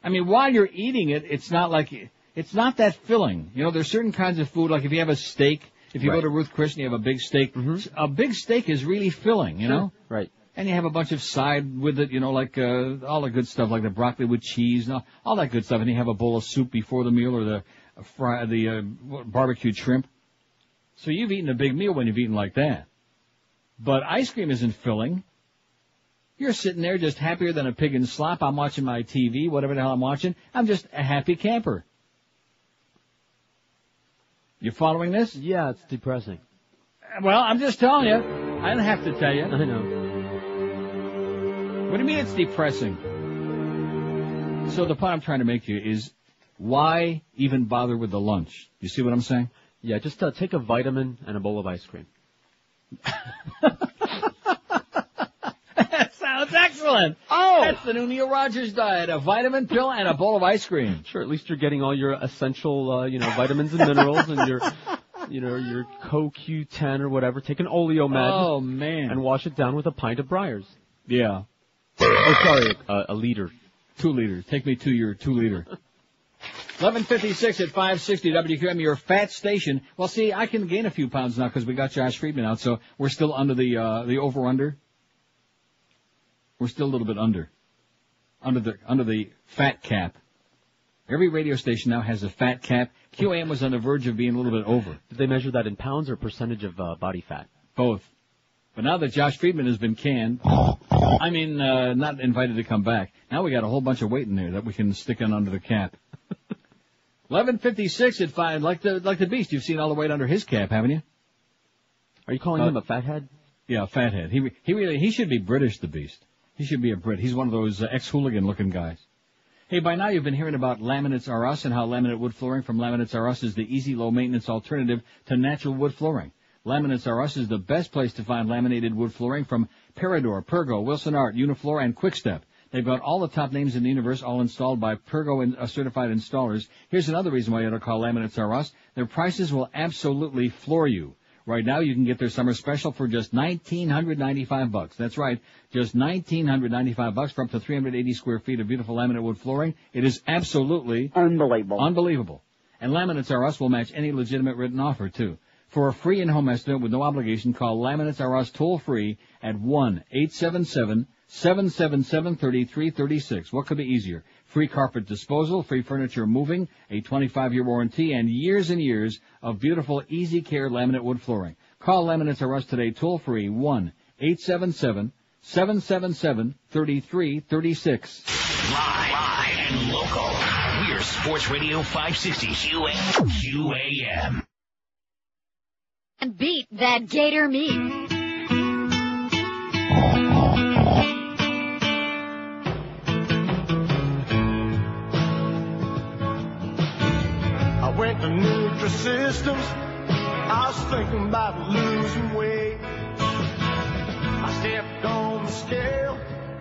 I mean, while you're eating it, it's not that filling. You know, there's certain kinds of food, like if you have a steak, if you go to Ruth Chris and you have a big steak, a big steak is really filling, you know? Right. And you have a bunch of side with it, you know, like all the good stuff, like the broccoli with cheese, and all that good stuff. And you have a bowl of soup before the meal, or the barbecued shrimp. So you've eaten a big meal when you've eaten like that. But ice cream isn't filling. You're sitting there just happier than a pig in slop. I'm watching my TV, whatever the hell I'm watching. I'm just a happy camper. You following this? Yeah, it's depressing. Well, I'm just telling you. I don't have to tell you. I know. What do you mean it's depressing? So the point I'm trying to make you is, why even bother with the lunch? You see what I'm saying? Yeah, just take a vitamin and a bowl of ice cream. That sounds excellent. Oh! That's the new Neil Rogers diet, a vitamin pill and a bowl of ice cream. Sure, at least you're getting all your essential, vitamins and minerals and your CoQ10 or whatever. Take an Oleomed. Oh, man. And wash it down with a pint of Breyers. Yeah. Oh, sorry, a liter. 2 liters. Take me to your 2 liter. 11:56 at 560 WQM, your fat station. Well, see, I can gain a few pounds now because we got Josh Friedman out, so we're still under the over-under. We're still a little bit under the fat cap. Every radio station now has a fat cap. QAM was on the verge of being a little bit over. Did they measure that in pounds or percentage of body fat? Both. But now that Josh Friedman has been canned, not invited to come back, now we got a whole bunch of weight in there that we can stick in under the cap. 11:56 at 5, like the Beast. You've seen all the weight under his cap, haven't you? Are you calling him a fathead? Yeah, a fathead. He should be British, the Beast. He should be a Brit. He's one of those ex-hooligan looking guys. Hey, by now you've been hearing about Laminates R Us and how laminate wood flooring from Laminates R Us is the easy, low-maintenance alternative to natural wood flooring. Laminates R Us is the best place to find laminated wood flooring from Peridor, Pergo, Wilson Art, Uniflor, and Quickstep. They've got all the top names in the universe, all installed by Pergo certified installers. Here's another reason why you ought to call Laminates R Us. Their prices will absolutely floor you. Right now, you can get their summer special for just $1,995. That's right, just $1,995 for up to 380 square feet of beautiful laminate wood flooring. It is absolutely unbelievable. And Laminates R Us will match any legitimate written offer, too. For a free in-home estimate with no obligation, call Laminates R Us toll-free at 1-877-777-3336. What could be easier? Free carpet disposal, free furniture moving, a 25-year warranty, and years of beautiful, easy care laminate wood flooring. Call Laminates R Us today, toll-free, 1-877-777-3336. Live and local. We're Sports Radio 560 QAM. And beat that gator meat. I went to Nutrisystems. I was thinking about losing weight. I stepped on the scale,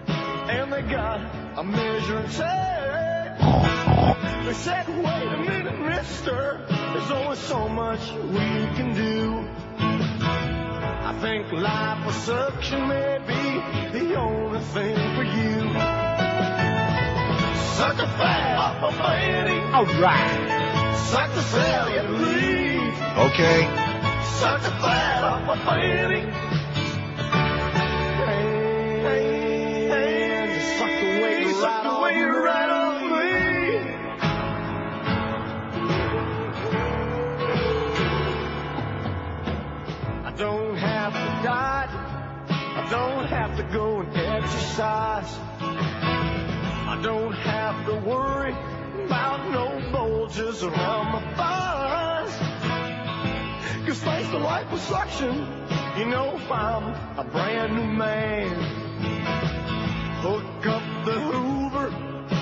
and they got a measuring tape. They said, wait a minute, mister, there's only so much we can do. I think liposuction may be the only thing for you. Suck the fat off a fanny. All right. Suck the cellulite, please. Okay. Suck the fat off a fanny. And just suck the weight right off me. I don't have to diet. I don't have to go and exercise. I don't have to worry about no bulges around my thighs. 'Cause thanks to liposuction, you know I'm a brand new man. Hook up the Hoover,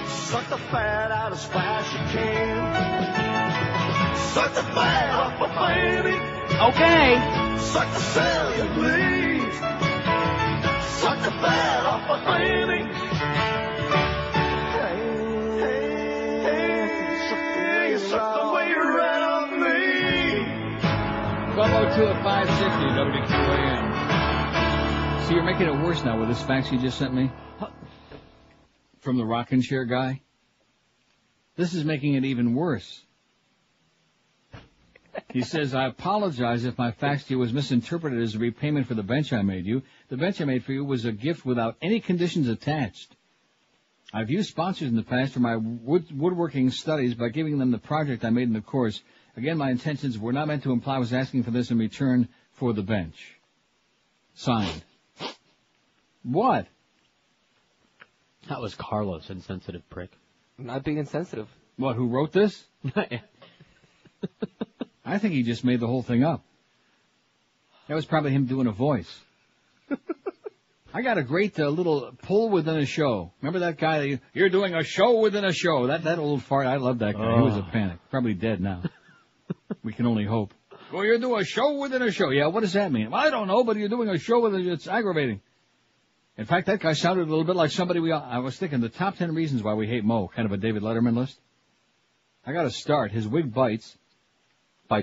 suck the fat out as fast as you can. Suck the fat off my fanny. Okay. Suck the cellulite, please. Suck the fat off my fanny. Suck the weight right off me. 1202 at 560 WQAM. See, you're making it worse now with this fax you just sent me from the rockin' chair guy. This is making it even worse. He says, I apologize if my fax to you was misinterpreted as a repayment for the bench I made you. The bench I made for you was a gift without any conditions attached. I've used sponsors in the past for my woodworking studies by giving them the project I made in the course. Again, my intentions were not meant to imply I was asking for this in return for the bench. Signed. What? That was Carlos, insensitive prick. I'm not being insensitive. What, who wrote this? I think he just made the whole thing up. That was probably him doing a voice. I got a great little pull within a show. Remember that guy? You're doing a show within a show. That old fart. I love that guy. He was a panic. Probably dead now. We can only hope. Well, you're doing a show within a show. Yeah, what does that mean? Well, I don't know, but you're doing a show within it's aggravating. In fact, that guy sounded a little bit like somebody I was thinking the top 10 reasons why we hate Mo. Kind of a David Letterman list. I got to start. His wig bites.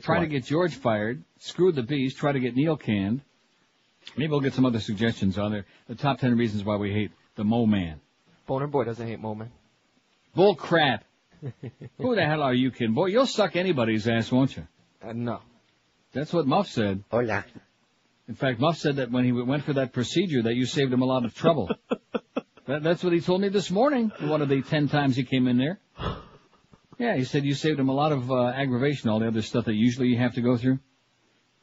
Try to get George fired. Screwed the beast. Try to get Neil canned. Maybe we'll get some other suggestions on there. The top 10 reasons why we hate the Mo Man. Boner Boy doesn't hate Mo Man. Bull crap. Who the hell are you kidding? Boy, you'll suck anybody's ass, won't you? No. That's what Muff said. Hola. In fact, Muff said that when he went for that procedure that you saved him a lot of trouble. That's what he told me this morning, one of the 10 times he came in there. Yeah, he said you saved him a lot of aggravation, all the other stuff that usually you have to go through.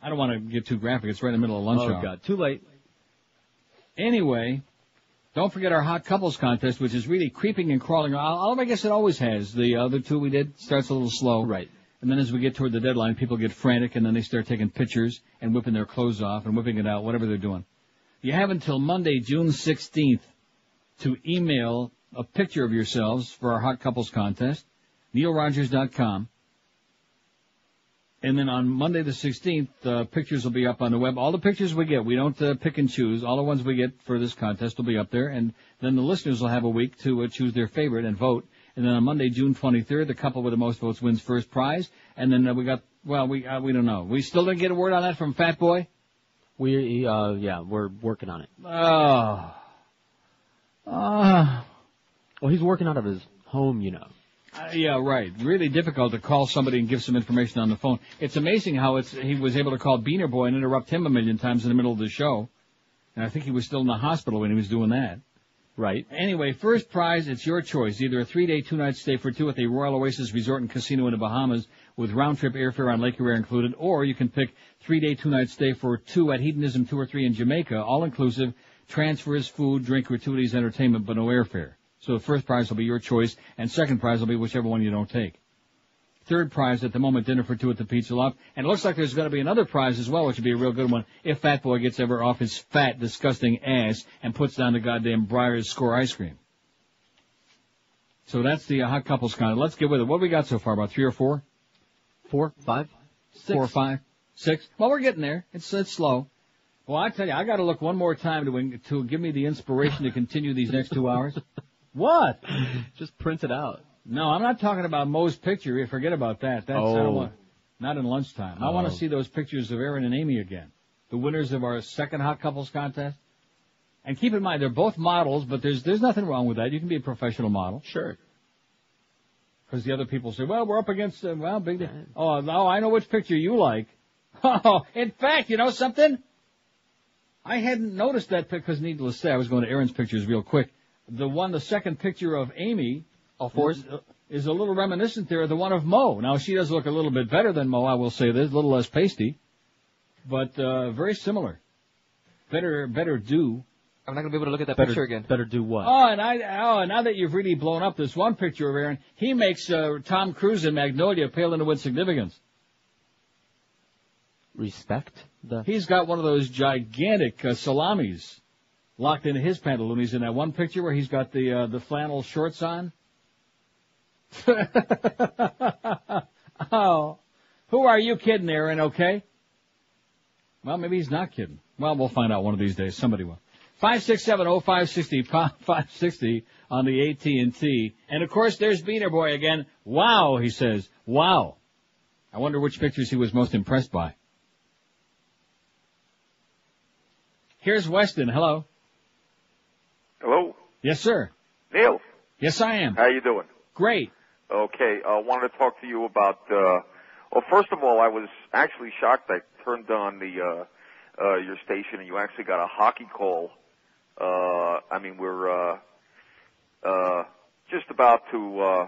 I don't want to get too graphic. It's right in the middle of lunch hour. Oh, God. Too late. Anyway, don't forget our hot couples contest, which is really creeping and crawling. I guess it always has. The other two we did starts a little slow. Right. And then as we get toward the deadline, people get frantic, and then they start taking pictures and whipping their clothes off and whipping it out, whatever they're doing. You have until Monday, June 16th, to email a picture of yourselves for our hot couples contest, neilrogers.com. And then on Monday the 16th, pictures will be up on the web. All the pictures we get, we don't pick and choose. All the ones we get for this contest will be up there. And then the listeners will have a week to choose their favorite and vote. And then on Monday, June 23rd, the couple with the most votes wins first prize. And then we don't know. We still didn't get a word on that from Fat Boy? We're working on it. Well, he's working out of his home, you know. Yeah, right. Really difficult to call somebody and give some information on the phone. It's amazing how he was able to call Beaner Boy and interrupt him a million times in the middle of the show. And I think he was still in the hospital when he was doing that. Right. Anyway, first prize, it's your choice. Either a 3-day, 2-night stay for two at the Royal Oasis Resort and Casino in the Bahamas with round-trip airfare on Lake Erie included, or you can pick 3-day, 2-night stay for two at Hedonism 2 or 3 in Jamaica, all-inclusive, transfers, food, drink, gratuities, entertainment, but no airfare. So the first prize will be your choice, and second prize will be whichever one you don't take. Third prize at the moment, dinner for two at the Pizza Loft. And it looks like there's going to be another prize as well, which would be a real good one, if Fat Boy gets ever off his fat, disgusting ass and puts down the goddamn Breyer's Score ice cream. So that's the hot couples contest. Let's get with it. What have we got so far? About 3 or 4? 4, 5, 6. 4 or 5, 6. Well, we're getting there. It's slow. Well, I tell you, I got to look one more time to give me the inspiration to continue these next 2 hours. What? Just print it out. No, I'm not talking about Mo's picture. Forget about that. That's I don't want, not in lunchtime. I want to see those pictures of Aaron and Amy again, the winners of our second Hot Couples contest. And keep in mind, they're both models, but there's nothing wrong with that. You can be a professional model. Sure. Because the other people say, well, we're up against, big deal. Oh, no, I know which picture you like. Oh, in fact, you know something? I hadn't noticed that because, needless to say, I was going to Aaron's pictures real quick. The second picture of Amy, all fours, is a little reminiscent there of the one of Mo. Now, she does look a little bit better than Mo, I will say this, a little less pasty, but very similar. Better do. I'm not going to be able to look at that picture again. Better do what? Now that you've really blown up this one picture of Aaron, he makes Tom Cruise in Magnolia pale into insignificance. Respect? He's got one of those gigantic salamis locked into his pantaloons in that one picture where he's got the flannel shorts on. Oh, who are you kidding, Aaron, okay? Well, maybe he's not kidding. Well, we'll find out one of these days. Somebody will. 567-0560, 560 on the AT&T. And, of course, there's Beaner Boy again. Wow, he says. Wow. I wonder which pictures he was most impressed by. Here's Weston. Hello. Hello? Yes, sir. Neil? Yes, I am. How you doing? Great. Okay, I wanted to talk to you about, well, first of all, I was actually shocked. I turned on your station and you actually got a hockey call. We're just about to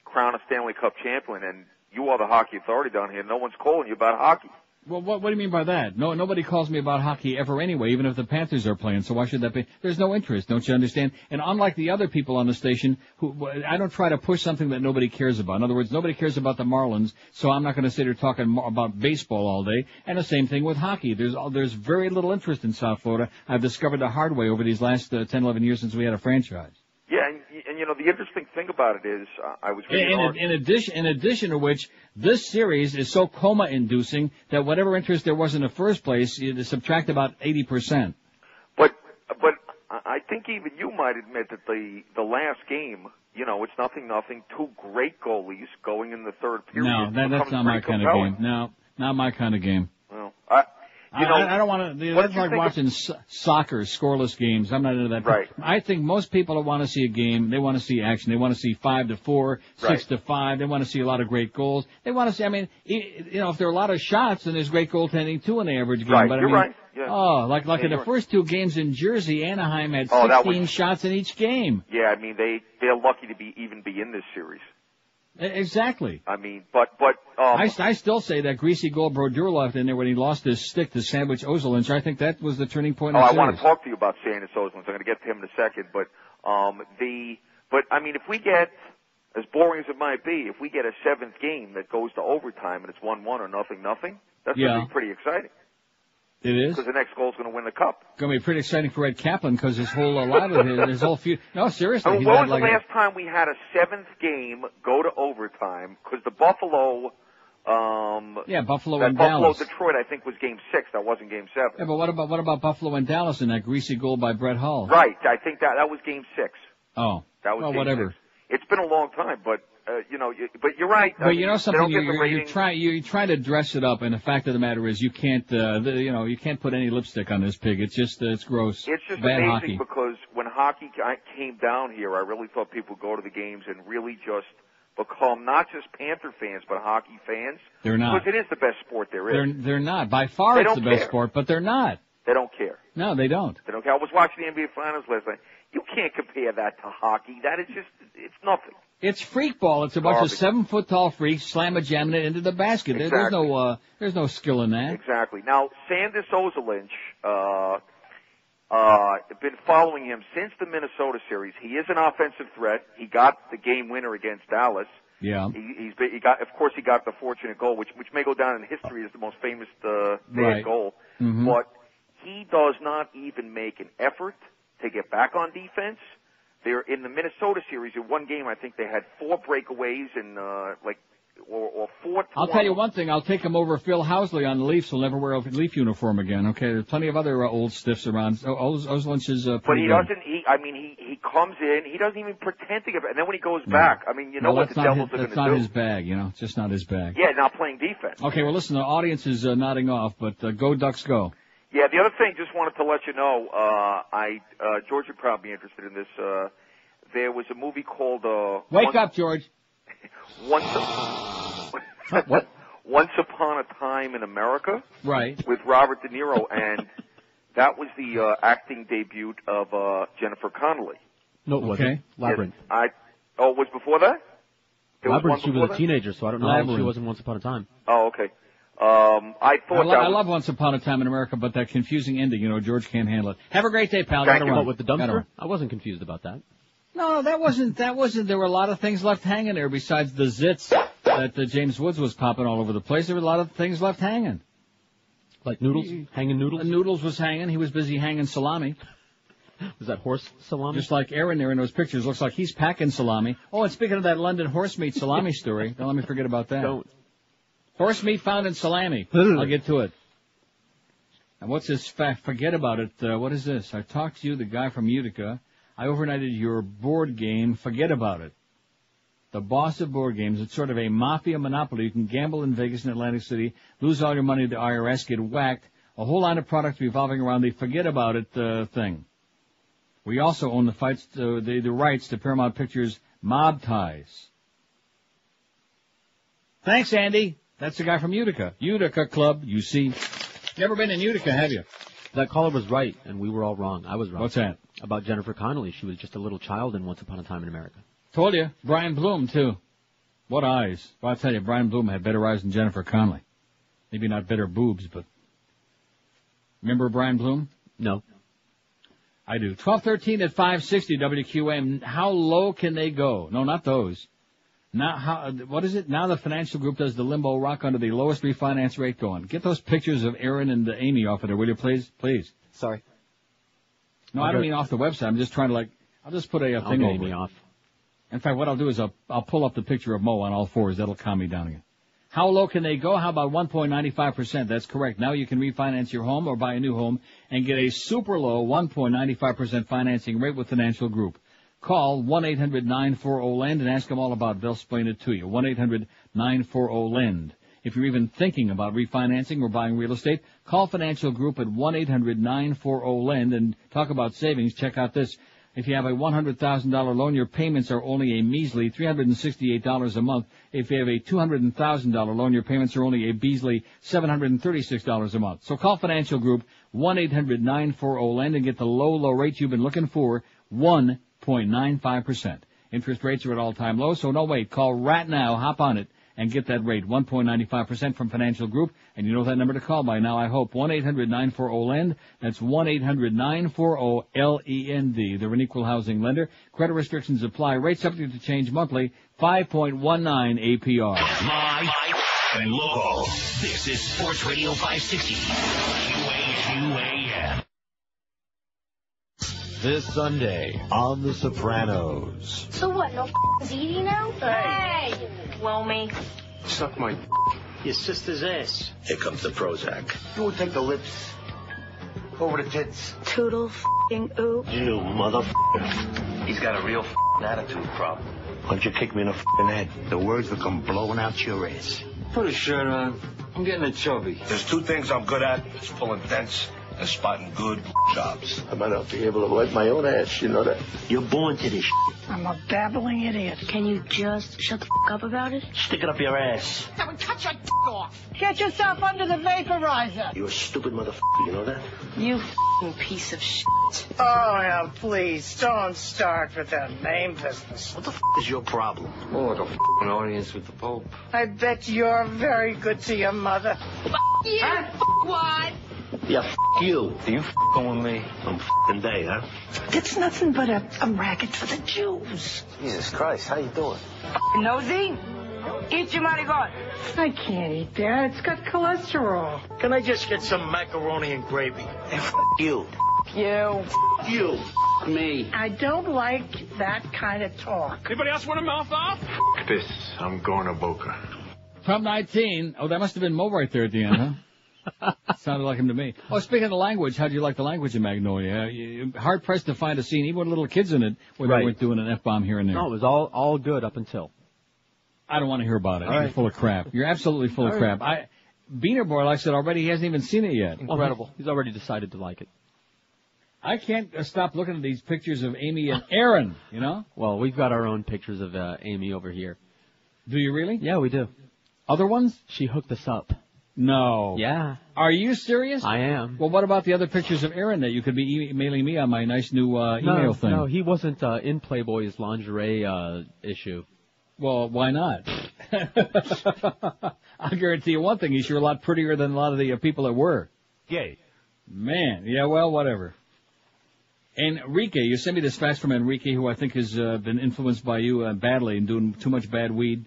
crown a Stanley Cup champion, and you are the hockey authority down here. No one's calling you about hockey. Well, what do you mean by that? No, nobody calls me about hockey ever anyway, even if the Panthers are playing, so why should that be? There's no interest, don't you understand? And unlike the other people on the station, I don't try to push something that nobody cares about. In other words, nobody cares about the Marlins, so I'm not going to sit here talking about baseball all day. And the same thing with hockey. There's very little interest in South Florida. I've discovered the hard way over these last 10, 11 years since we had a franchise. Yeah, and you know, the interesting thing about it is, I was reading in addition to which, this series is so coma-inducing that whatever interest there was in the first place, you subtract about 80%. But I think even you might admit that the last game, you know, it's 0-0, two great goalies going in the third period. No, that's not my kind of game. No, not my kind of game. Well, I don't want to. That's like watching soccer, scoreless games. I'm not into that. Right. I think most people that want to see a game, they want to see action. They want to see 5-4, 6-5. They want to see a lot of great goals. They want to see. I mean, you know, if there are a lot of shots, then there's great goaltending too in the average game. Right. But You're right. Yeah. Oh, like in the first two games in Jersey, Anaheim had 16 shots in each game. Yeah, I mean they're lucky to even be in this series. Exactly. I mean, but I still say that greasy goal Brodeur left in there when he lost his stick to Sandwich Ozolinsh. I think that was the turning point. I want to talk to you about Sandwich Ozolinsh. I'm going to get to him in a second, but I mean, if we get, as boring as it might be, if we get a seventh game that goes to overtime and it's 1-1 or 0-0, that's going to be pretty exciting. It is? Because the next goal is going to win the cup. It's going to be pretty exciting for Ed Kaplan because his whole life, his whole feud. No, seriously. I mean, when was the last time we had a seventh game go to overtime? Because the Buffalo, Buffalo and Dallas. Detroit, I think, was game 6. That wasn't game 7. Yeah, but what about Buffalo and Dallas and that greasy goal by Brett Hull? Right. I think that was game 6. Oh. That was game whatever. 6. It's been a long time, but but you're right. But you know something, you're trying to dress it up, and the fact of the matter is you can't put any lipstick on this pig. It's just it's gross. It's just bad amazing hockey. Because when hockey came down here, I really thought people would go to the games and really just become not just Panther fans but hockey fans. They're not. Because it is the best sport there is. They're not. By far, it's the best sport, but they're not. They don't care. No, they don't. They don't care. I was watching the NBA Finals last night. You can't compare that to hockey. That is just, it's nothing. It's freak ball. It's a bunch of 7-foot-tall freaks slam-a-jamming it into the basket. Exactly. There's no skill in that. Exactly. Now, Sandis Ozolinsh, been following him since the Minnesota series. He is an offensive threat. He got the game winner against Dallas. Yeah. He got the fortunate goal, which may go down in history as the most famous bad goal. Mm-hmm. But he does not even make an effort to get back on defense. They're in the Minnesota series. In one game, I think they had 4 breakaways in or 4-1. I'll tell you one thing. I'll take him over Phil Housley on the Leafs. He'll never wear a Leaf uniform again. Okay, there's plenty of other old stiffs around. Oslunch is But pretty he good. doesn't. He comes in. He doesn't even pretend to get back. And then when he goes back, I mean, you know what the Devils are going to do. That's not his bag. You know, it's just not his bag. Yeah, not playing defense. Okay, well, listen, the audience is nodding off, but go Ducks, go. Yeah, the other thing, just wanted to let you know, George would probably be interested in this. There was a movie called Wake up, George. Once Upon a Time in America. Right. With Robert De Niro, and that was the acting debut of Jennifer Connelly. No, it wasn't. Okay. Labyrinth. It was before that? Labyrinth, she was a teenager, so I don't know how she wasn't Once Upon a Time. Oh, okay. I love Once Upon a Time in America, but that confusing ending, you know, George can't handle it. Have a great day, pal. Thank you. But with the dumpster, I wasn't confused about that. No, that wasn't. There were a lot of things left hanging there besides the zits that James Woods was popping all over the place. There were a lot of things left hanging. Like noodles? Hanging noodles? Noodles was hanging. He was busy hanging salami. Was that horse salami? Just like Aaron there in those pictures. Looks like he's packing salami. Oh, and speaking of that London horse meat salami story, don't let me forget about that. Don't. Horse meat found in salami. I'll get to it. And what's this fact? Forget about it. What is this? I talked to you, the guy from Utica. I overnighted your board game. Forget about it. The boss of board games. It's sort of a mafia monopoly. You can gamble in Vegas and Atlantic City, lose all your money to the IRS, get whacked. A whole line of products revolving around the forget about it thing. We also own the rights to Paramount Pictures' Mob Ties. Thanks, Andy. That's the guy from Utica. Utica Club, you see. Never been in Utica, have you? That caller was right, and we were all wrong. I was wrong. What's that? About Jennifer Connelly. She was just a little child in Once Upon a Time in America. Told you. Brian Bloom, too. What eyes. Well, I'll tell you, Brian Bloom had better eyes than Jennifer Connelly. Maybe not better boobs, but... Remember Brian Bloom? No. I do. 12:13 at 560 WQAM. How low can they go? No, not those. Now, what is it? Now the financial group does the limbo rock under the lowest refinance rate going. Get those pictures of Aaron and Amy off of there, will you, please? Please. Sorry. No, I don't mean off the website. I'm just trying to, I'll just put a thing over Amy it. off. In fact, what I'll do is I'll pull up the picture of Mo on all fours. That'll calm me down again. How low can they go? How about 1.95%? That's correct. Now you can refinance your home or buy a new home and get a super low 1.95% financing rate with Financial Group. Call 1-800-940-LEND and ask them all about it. They'll explain it to you. 1-800-940-LEND. If you're even thinking about refinancing or buying real estate, call Financial Group at 1-800-940-LEND and talk about savings. Check out this. If you have a $100,000 loan, your payments are only a measly $368 a month. If you have a $200,000 loan, your payments are only a measly $736 a month. So call Financial Group, 1-800-940-LEND, and get the low rate you've been looking for, 1.95%. Interest rates are at all-time low, so no wait. Call right now, hop on it, and get that rate, 1.95% from Financial Group. And you know that number to call by now, I hope. 1-800-940-LEND. That's 1-800-940-LEND. They're an equal housing lender. Credit restrictions apply. Rates subject to change monthly. 5.19 APR. Live and local. This is Sports Radio 560. QAM. This Sunday on The Sopranos. So what, no eating now? Hey! Blow me. Suck my Your sister's ass. Here comes the Prozac. You would take the lips over the tits. Toodle f***ing ooh. You motherfucker. He's got a real attitude problem. Why don't you kick me in the head? The words will come blowing out your ass. Put a shirt on. I'm getting a chubby. There's two things I'm good at. It's pulling dents and spotting good jobs. I might not be able to wipe my own ass, you know that? You're born to this shit. I'm a babbling idiot. Can you just shut the f*** up about it? Stick it up your ass. That would cut your d*** off. Get yourself under the vaporizer. You're a stupid motherfucker, you know that? You f***ing piece of shit. Oh, now, please, don't start with that name business. What the is your problem? Oh, the f***ing audience with the Pope. I bet you're very good to your mother. You what? Yeah, you. Are you f***ing with me? I'm f***ing day, huh? It's nothing but a racket for the Jews. Jesus Christ, how you doing? Nosy? Eat your money gone. I can't eat that. It's got cholesterol. Can I just get some macaroni and gravy? Hey, you. You. You. Me. I don't like that kind of talk. Anybody else want a mouth off? This, I'm going to Boca. From 19. Oh, that must have been Mo right there at the end, huh? Sounded like him to me. Oh, speaking of language, how do you like the language in Magnolia? Hard pressed to find a scene, even with little kids in it, where they weren't doing an F-bomb here and there. No, it was all good up until. I don't want to hear about it. All You're right. full of crap. You're absolutely full of crap. Beaner Boy likes it already. He hasn't even seen it yet. Incredible. He's already decided to like it. I can't stop looking at these pictures of Amy and Aaron, you know? Well, we've got our own pictures of Amy over here. Do you really? Yeah, we do. Other ones? She hooked us up. No. Yeah. Are you serious? I am. Well, what about the other pictures of Aaron that you could be emailing me on my nice new email thing? No, he wasn't in Playboy's lingerie issue. Well, why not? I'll guarantee you one thing, he's sure a lot prettier than a lot of the people that were. Yay. Man, yeah, well, whatever. Enrique, you sent me this fax from Enrique, who I think has been influenced by you badly and doing too much bad weed.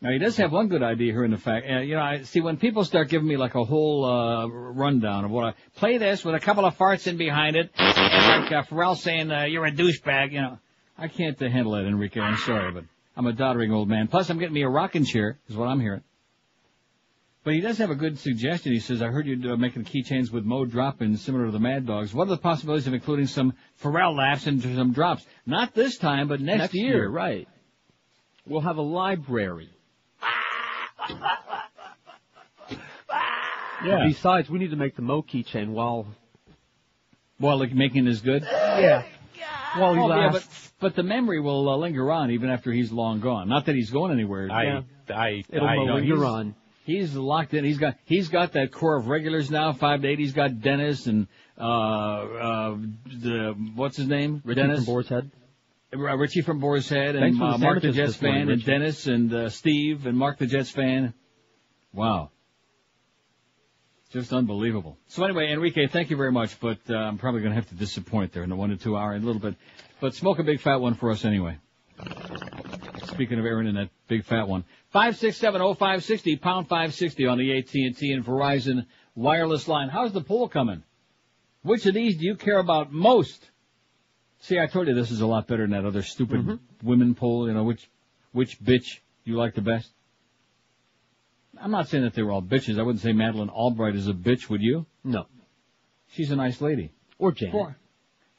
Now, he does have one good idea here in the fact. I see when people start giving me like a whole rundown of what I play this with a couple of farts in behind it, and like Pharrell saying you're a douchebag, I can't handle it, Enrique. I'm sorry, but I'm a doddering old man. Plus, I'm getting me a rocking chair, is what I'm hearing. But he does have a good suggestion. He says, I heard you making keychains with Mo drop-ins similar to the Mad Dogs. What are the possibilities of including some Pharrell laughs into some drops? Not this time, but next year. Right. We'll have a library. Yeah. Besides, we need to make the Mo keychain while like making is good? Yeah. While he laughs. Yeah, but the memory will linger on even after he's long gone. Not that he's going anywhere. It'll linger on. He's locked in. He's got that core of regulars now, 5 to 8. He's got Dennis and what's his name? Richie Dennis? from Boar's Head. Richie from Boar's Head and Mark the Jets fan and Dennis and Steve and Mark the Jets fan. Wow. Just unbelievable. So anyway, Enrique, thank you very much, but I'm probably going to have to disappoint there in the 1 to 2 hour in a little bit. But smoke a big fat one for us anyway. Speaking of Aaron and that big fat one. 5670560, pound 560 on the AT&T and Verizon wireless line. How's the poll coming? Which of these do you care about most? See, I told you this is a lot better than that other stupid women poll, which bitch you like the best. I'm not saying that they were all bitches. I wouldn't say Madeleine Albright is a bitch, would you? No. She's a nice lady. Or Janet.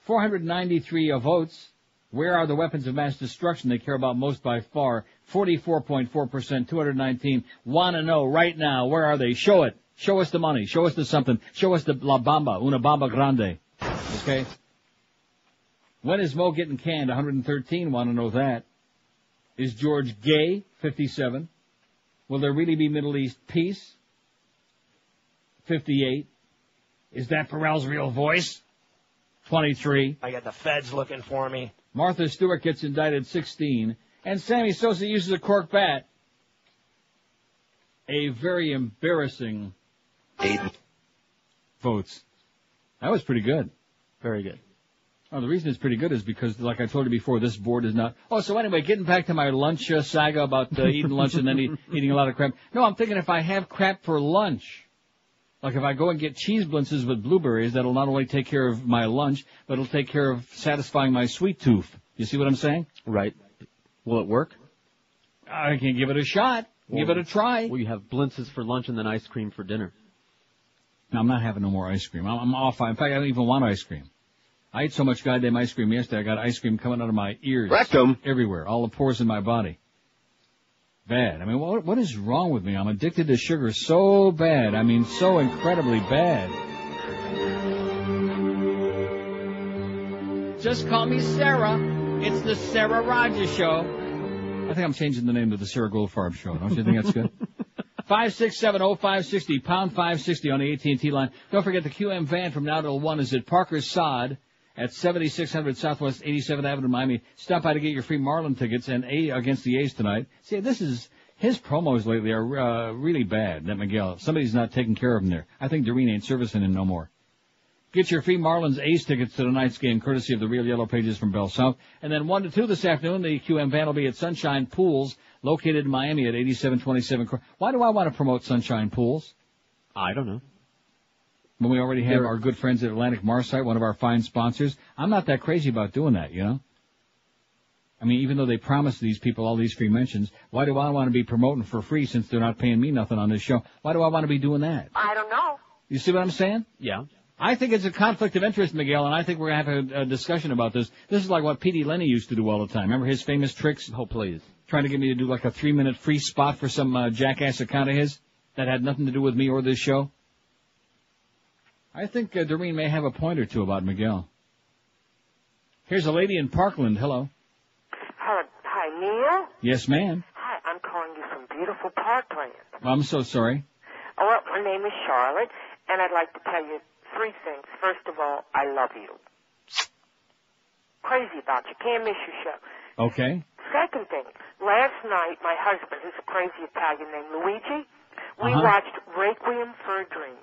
493 votes. Where are the weapons of mass destruction they care about most by far? 44.4%, 219. Want to know right now, where are they? Show it. Show us the money. Show us the something. Show us the La Bamba, una Bamba Grande. Okay? When is Mo getting canned? 113. Want to know that. Is George gay? 57. Will there really be Middle East peace? 58. Is that Pharrell's real voice? 23. I got the feds looking for me. Martha Stewart gets indicted, 16. And Sammy Sosa uses a cork bat. A very embarrassing 8 votes. That was pretty good. Very good. Oh, the reason it's pretty good is because, like I told you before, this board is not... Oh, so anyway, getting back to my lunch saga about eating lunch and then eating a lot of crap. No, I'm thinking if I have crap for lunch, like if I go and get cheese blintzes with blueberries, that'll not only take care of my lunch, but it'll take care of satisfying my sweet tooth. You see what I'm saying? Right. Will it work? I can give it a shot. Give it a try. Well, you have blintzes for lunch and then ice cream for dinner. No, I'm not having no more ice cream. I'm off. In fact, I don't even want ice cream. I ate so much goddamn ice cream yesterday, I got ice cream coming out of my ears. Rectum. Everywhere. All the pores in my body. Bad. I mean, what is wrong with me? I'm addicted to sugar so bad. I mean, so incredibly bad. Just call me Sarah. It's the Sarah Rogers Show. I think I'm changing the name to the Sarah Goldfarb Show. Don't you think that's good? 5670560, pound 560 on the AT&T line. Don't forget the QM van from now till 1 is at Parker's Sod at 7600 Southwest 87th Avenue, Miami. Stop by to get your free Marlin tickets and against the A's tonight. See, his promos lately are really bad, that Miguel. Somebody's not taking care of him there. I think Doreen ain't servicing him no more. Get your free Marlins A's tickets to tonight's game, courtesy of the Real Yellow Pages from Bell South. And then 1 to 2 this afternoon, the QM van will be at Sunshine Pools, located in Miami at 8727. Why do I want to promote Sunshine Pools? I don't know. When we already have our good friends at Atlantic Marsite, one of our fine sponsors. I'm not that crazy about doing that, you know. I mean, even though they promised these people all these free mentions, why do I want to be promoting for free since they're not paying me nothing on this show? Why do I want to be doing that? I don't know. You see what I'm saying? Yeah. I think it's a conflict of interest, Miguel, and I think we're going to have a discussion about this. This is like what Petey Lenny used to do all the time. Remember his famous tricks? Oh, please. Trying to get me to do like a 3-minute free spot for some jackass account of his that had nothing to do with me or this show. I think Doreen may have a point or two about Miguel. Here's a lady in Parkland. Hello. Hi, Neil? Yes, ma'am. Hi, I'm calling you from beautiful Parkland. I'm so sorry. Oh, well, my name is Charlotte, and I'd like to tell you 3 things. First of all, I love you. Crazy about you. Can't miss your show. Okay. Second thing, last night, my husband, who's a crazy Italian named Luigi, we watched Requiem for a Dream.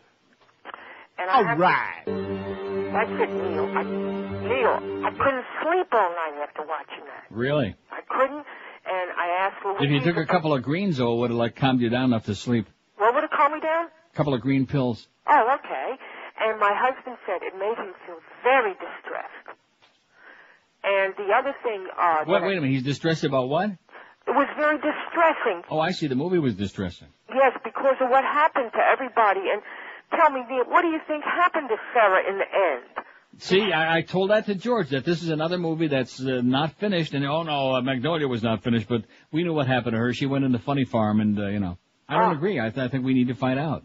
And all right. That's it, Neil. I couldn't sleep all night after watching that. Really? I couldn't, and I asked Luigi. If you took a couple of greens, though, it would have like calmed you down enough to sleep. What would it calm me down? A couple of green pills. Oh, okay. And my husband said it made him feel very distressed. And the other thing... Wait a minute. He's distressed about what? It was very distressing. Oh, I see. The movie was distressing. Yes, because of what happened to everybody. And tell me, Neil, what do you think happened to Sarah in the end? See, I told that to George, that this is another movie that's not finished. And, oh, no, Magnolia was not finished, but we knew what happened to her. She went into Funny Farm, and, I don't agree. I think we need to find out.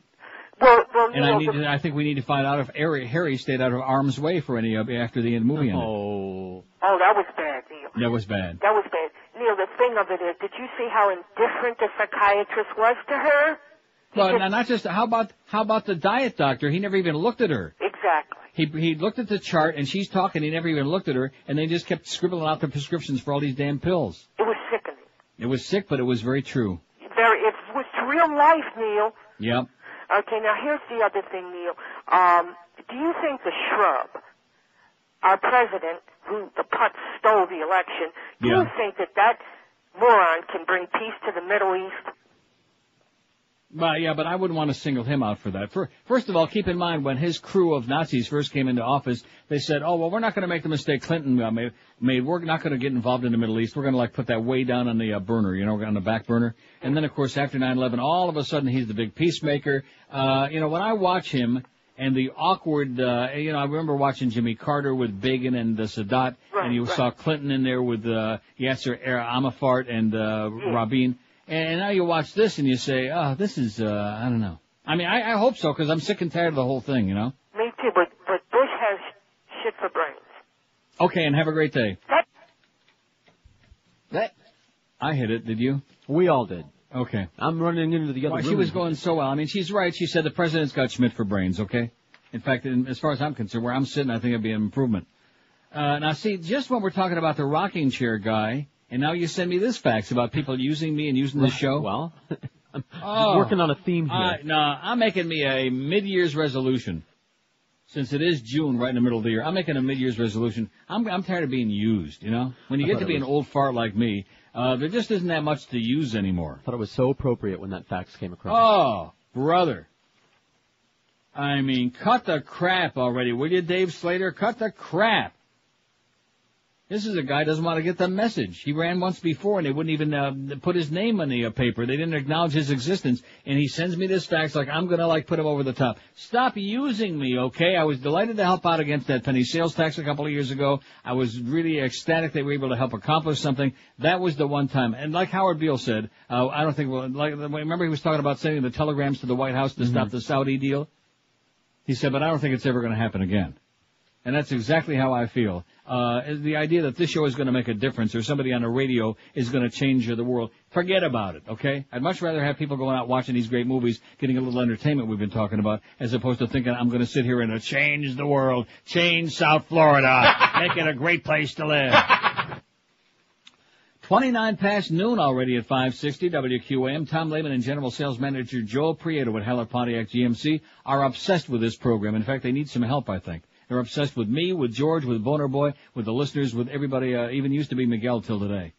Well, and I think we need to find out if Harry stayed out of harm's way for any after the movie ended. Oh, that was bad, Neil. That was bad. That was bad. Neil, the thing of it is, did you see how indifferent the psychiatrist was to her? Well, not just, how about the diet doctor? He never even looked at her. Exactly. He looked at the chart, and she's talking, he never even looked at her, and they just kept scribbling out the prescriptions for all these damn pills. It was sickening. It was sick, but it was very true. It was real life, Neil. Yep. Okay, now here's the other thing, Neil. Do you think the Shrub, our president, who the putt stole the election, do you think that moron can bring peace to the Middle East? But I wouldn't want to single him out for that. First of all, keep in mind, when his crew of Nazis first came into office, they said, oh, well, we're not going to make the mistake Clinton made. We're not going to get involved in the Middle East. We're going to, put that way down on the burner, on the back burner. And then, of course, after 9/11, all of a sudden, he's the big peacemaker. When I watch him and the awkward, I remember watching Jimmy Carter with Begin and Sadat, and you saw Clinton in there with Yasser Arafat and Rabin. And now you watch this and you say, oh, this is, I don't know. I mean, I hope so, because I'm sick and tired of the whole thing, Me too, but Bush has shit for brains. Okay, and have a great day. I hit it, did you? We all did. Okay. I'm running into the other room. She was going so well. I mean, she's right. She said the president's got Schmidt for brains, okay? In fact, as far as I'm concerned, where I'm sitting, I think it'd be an improvement. Now, see, just when we're talking about the rocking chair guy, and now you send me this fax about people using me and using the show. Well, I'm working on a theme here. No, I'm making me a mid-year's resolution. Since it is June, right in the middle of the year, I'm making a mid-year's resolution. I'm tired of being used, When you get to be an old fart like me, there just isn't that much to use anymore. I thought it was so appropriate when that fax came across. Oh, brother. I mean, cut the crap already, will you, Dave Slater? Cut the crap. This is a guy who doesn't want to get the message. He ran once before, and they wouldn't even put his name on the paper. They didn't acknowledge his existence. And he sends me this fax like I'm going to, put him over the top. Stop using me, okay? I was delighted to help out against that penny sales tax a couple of years ago. I was really ecstatic they were able to help accomplish something. That was the one time. And like Howard Beale said, I don't think, remember he was talking about sending the telegrams to the White House to stop the Saudi deal? He said, but I don't think it's ever going to happen again. And that's exactly how I feel. The idea that this show is going to make a difference or somebody on the radio is going to change the world, forget about it, okay? I'd much rather have people going out watching these great movies, getting a little entertainment we've been talking about, as opposed to thinking I'm going to sit here and change the world, change South Florida, make it a great place to live. 29 past noon already at 560 WQAM. Tom Lehman and General Sales Manager Joel Prieto at Hallett Pontiac GMC are obsessed with this program. In fact, they need some help, I think. They're obsessed with me, with George, with Boner Boy, with the listeners, with everybody, even used to be Miguel till today.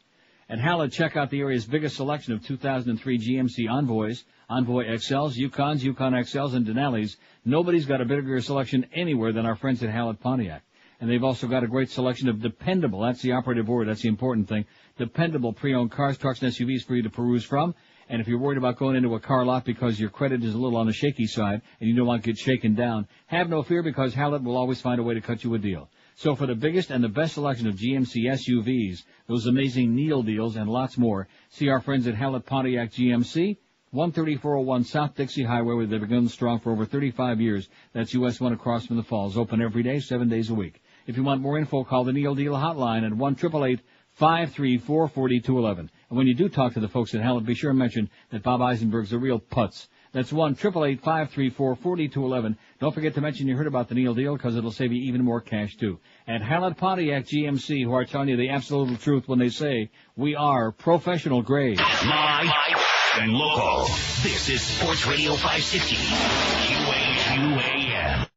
At Hallett, check out the area's biggest selection of 2003 GMC Envoys, Envoy XLs, Yukons, Yukon XLs, and Denali's. Nobody's got a bigger selection anywhere than our friends at Hallett Pontiac. And they've also got a great selection of dependable, that's the operative word, that's the important thing, dependable pre-owned cars, trucks, and SUVs for you to peruse from. And if you're worried about going into a car lot because your credit is a little on the shaky side and you don't want to get shaken down, have no fear because Hallett will always find a way to cut you a deal. So for the biggest and the best selection of GMC SUVs, those amazing Neal deals and lots more, see our friends at Hallett Pontiac GMC, 13401 South Dixie Highway, where they've been going strong for over 35 years. That's US 1 across from the Falls. Open every day, 7 days a week. If you want more info, call the Neal Deal hotline at 1-888-534-4211. And when you do talk to the folks at Hallett, be sure and mention that Bob Eisenberg's a real putz. That's 1-888-534-4211. Don't forget to mention you heard about the Neal Deal because it'll save you even more cash, too. At Hallett Pontiac GMC, who are telling you the absolute truth when they say, we are professional grade. Live and local. This is Sports Radio 560. QAQAM.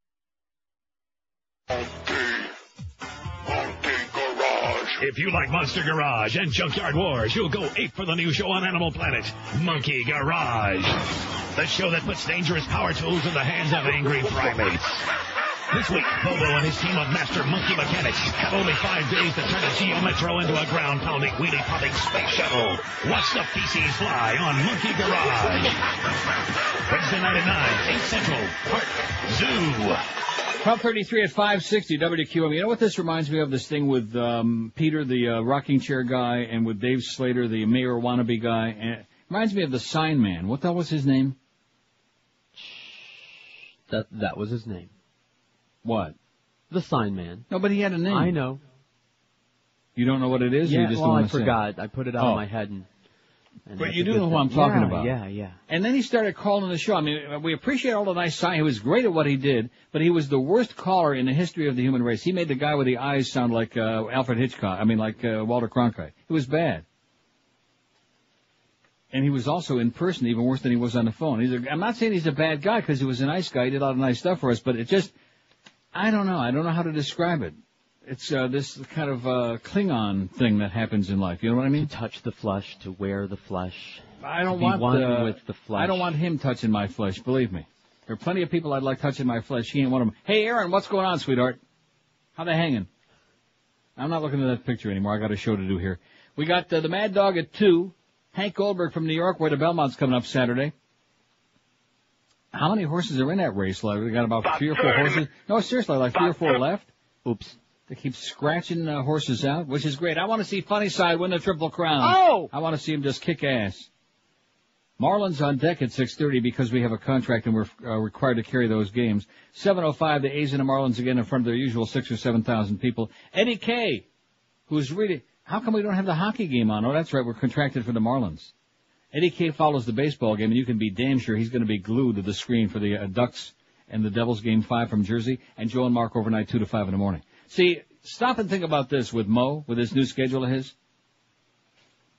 If you like Monster Garage and Junkyard Wars, you'll go ape for the new show on Animal Planet, Monkey Garage. The show that puts dangerous power tools in the hands of angry primates. This week, Bobo and his team of master monkey mechanics have only 5 days to turn a Geo Metro into a ground-pounding, wheelie-popping space shuttle. Watch the feces fly on Monkey Garage. Wednesday night at 9, 8 Central, Park Zoo. 12:33 at 560 WQM. You know what this reminds me of? This thing with Peter, the rocking chair guy, and with Dave Slater, the mayor wannabe guy. And it reminds me of the sign man. What the hell was his name? That was his name. What? The sign man. No, but he had a name. I know. You don't know what it is? Yeah, or you just well, don't I want to forgot. Say? I put it out of my head. But you do know who I'm talking about. Yeah. And then he started calling the show. I mean, we appreciate all the nice sign. He was great at what he did, but he was the worst caller in the history of the human race. He made the guy with the eyes sound like Alfred Hitchcock. I mean, like Walter Cronkite. It was bad. And he was also in person even worse than he was on the phone. I'm not saying he's a bad guy because he was a nice guy. He did a lot of nice stuff for us, but it just, I don't know. I don't know how to describe it. It's this kind of Klingon thing that happens in life. You know what I mean? To touch the flesh, to wear the flesh. I don't to be want one with the flesh. I don't want him touching my flesh. Believe me, there are plenty of people I'd like touching my flesh. He ain't one of them. Hey, Aaron, what's going on, sweetheart? How they hanging? I'm not looking at that picture anymore. I got a show to do here. We got the Mad Dog at 2. Hank Goldberg from New York, where the Belmont's coming up Saturday. How many horses are in that race? Like, we got about 3 or 4 horses. No, seriously, like 3 or 4 left. Oops. They keep scratching horses out, which is great. I want to see Funny Side win the Triple Crown. Oh! I want to see him just kick ass. Marlins on deck at 6:30 because we have a contract and we're required to carry those games. 7:05, the A's and the Marlins again in front of their usual 6,000 or 7,000 people. Eddie K, who's really, how come we don't have the hockey game on? Oh, that's right, we're contracted for the Marlins. Eddie K follows the baseball game, and you can be damn sure he's going to be glued to the screen for the Ducks and the Devils game 5 from Jersey, and Joe and Mark overnight 2 to 5 in the morning. See, stop and think about this with Mo, with his new schedule of his.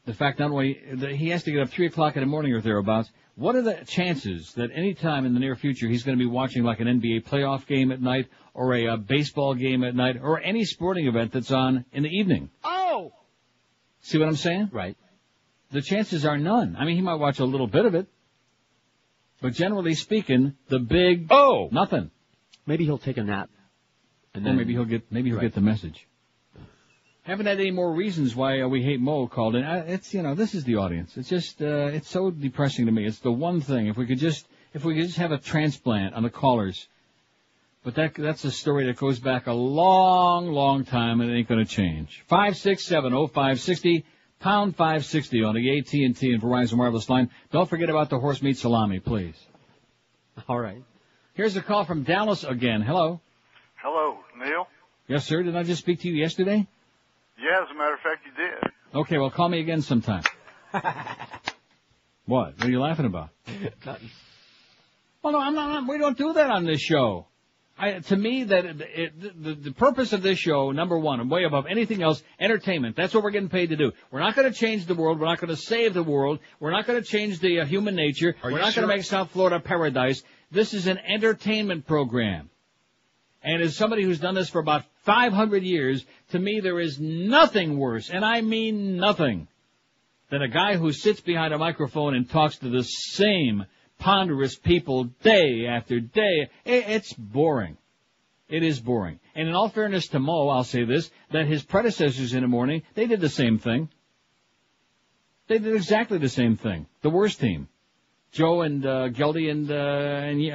The fact not only that he has to get up 3 o'clock in the morning or thereabouts, what are the chances that any time in the near future he's going to be watching like an NBA playoff game at night or a baseball game at night or any sporting event that's on in the evening? Oh! See what I'm saying? Right. The chances are none. I mean, he might watch a little bit of it, but generally speaking, the big nothing. Maybe he'll take a nap. And then, or maybe he'll get the message. Haven't had any more reasons why we hate Mo called in. It's, this is the audience. It's just, it's so depressing to me. It's the one thing. If we could just have a transplant on the callers. But that's a story that goes back a long, long time and it ain't gonna change. 567-0560, pound 560 on the AT&T and Verizon wireless line. Don't forget about the horse meat salami, please. All right. Here's a call from Dallas again. Hello. Hello, Neil? Yes, sir. Did I just speak to you yesterday? Yeah, as a matter of fact, you did. Okay, well, call me again sometime. What? What are you laughing about? Nothing. Well, no, I'm not. We don't do that on this show. To me, the purpose of this show, number one, and way above anything else, entertainment. That's what we're getting paid to do. We're not going to change the world. We're not going to save the world. We're not going to change the human nature. We're not going to make South Florida paradise. This is an entertainment program. And as somebody who's done this for about 500 years, to me there is nothing worse, and I mean nothing, than a guy who sits behind a microphone and talks to the same ponderous people day after day. It's boring. It is boring. And in all fairness to Mo, I'll say this, that his predecessors in the morning, they did the same thing. They did exactly the same thing. The worst team. Joe and Geldy and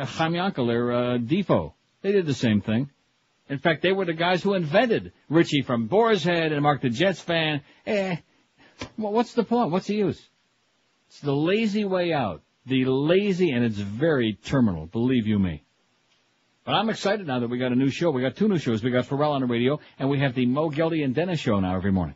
Chaim Yankel, or Defo. They did the same thing. In fact, they were the guys who invented Richie from Boar's Head and Mark the Jets fan. Well, what's the point? What's the use? It's the lazy way out. The lazy, and it's very terminal, believe you me. But I'm excited now that we got a new show. We got two new shows. We got Pharrell on the radio, and we have the Mo, Geldy, and Dennis show now every morning.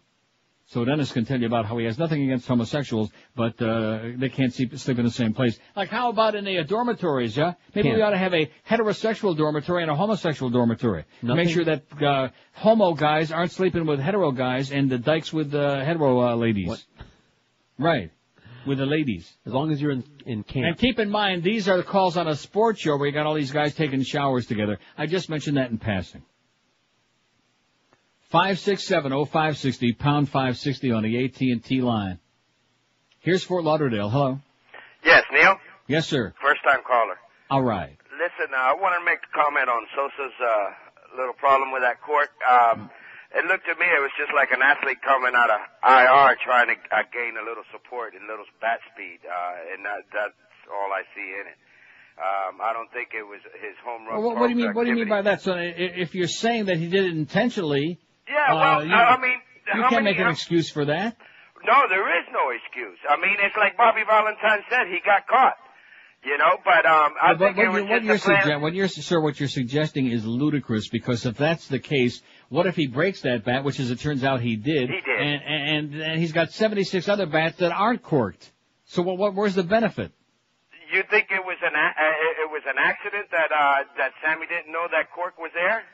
So Dennis can tell you about how he has nothing against homosexuals, but they can't sleep in the same place. Like, how about in the dormitories, yeah? Maybe we ought to have a heterosexual dormitory and a homosexual dormitory. Make sure that homo guys aren't sleeping with hetero guys and the dykes with hetero ladies. What? Right. With the ladies. As long as you're in camp. And keep in mind, these are the calls on a sports show where you got all these guys taking showers together. I just mentioned that in passing. 567-0560, pound 560 on the AT&T line. Here's Fort Lauderdale. Hello. Yes, Neil? Yes, sir. First-time caller. All right. Listen, I want to make a comment on Sosa's little problem with that court. It looked to me, it was just like an athlete coming out of IR trying to gain a little support and a little bat speed, and that's all I see in it. I don't think it was his home run. Well, what do you mean? What do you mean by that? So, if you're saying that he did it intentionally, yeah, well, I mean, you can't make an excuse for that. No, there is no excuse. I mean, it's like Bobby Valentine said, he got caught. You know, but I think it was what you're suggesting is ludicrous, because if that's the case, what if he breaks that bat, which as it turns out he did, and he's got 76 other bats that aren't corked. So where's the benefit? You think it was an accident that Sammy didn't know that cork was there?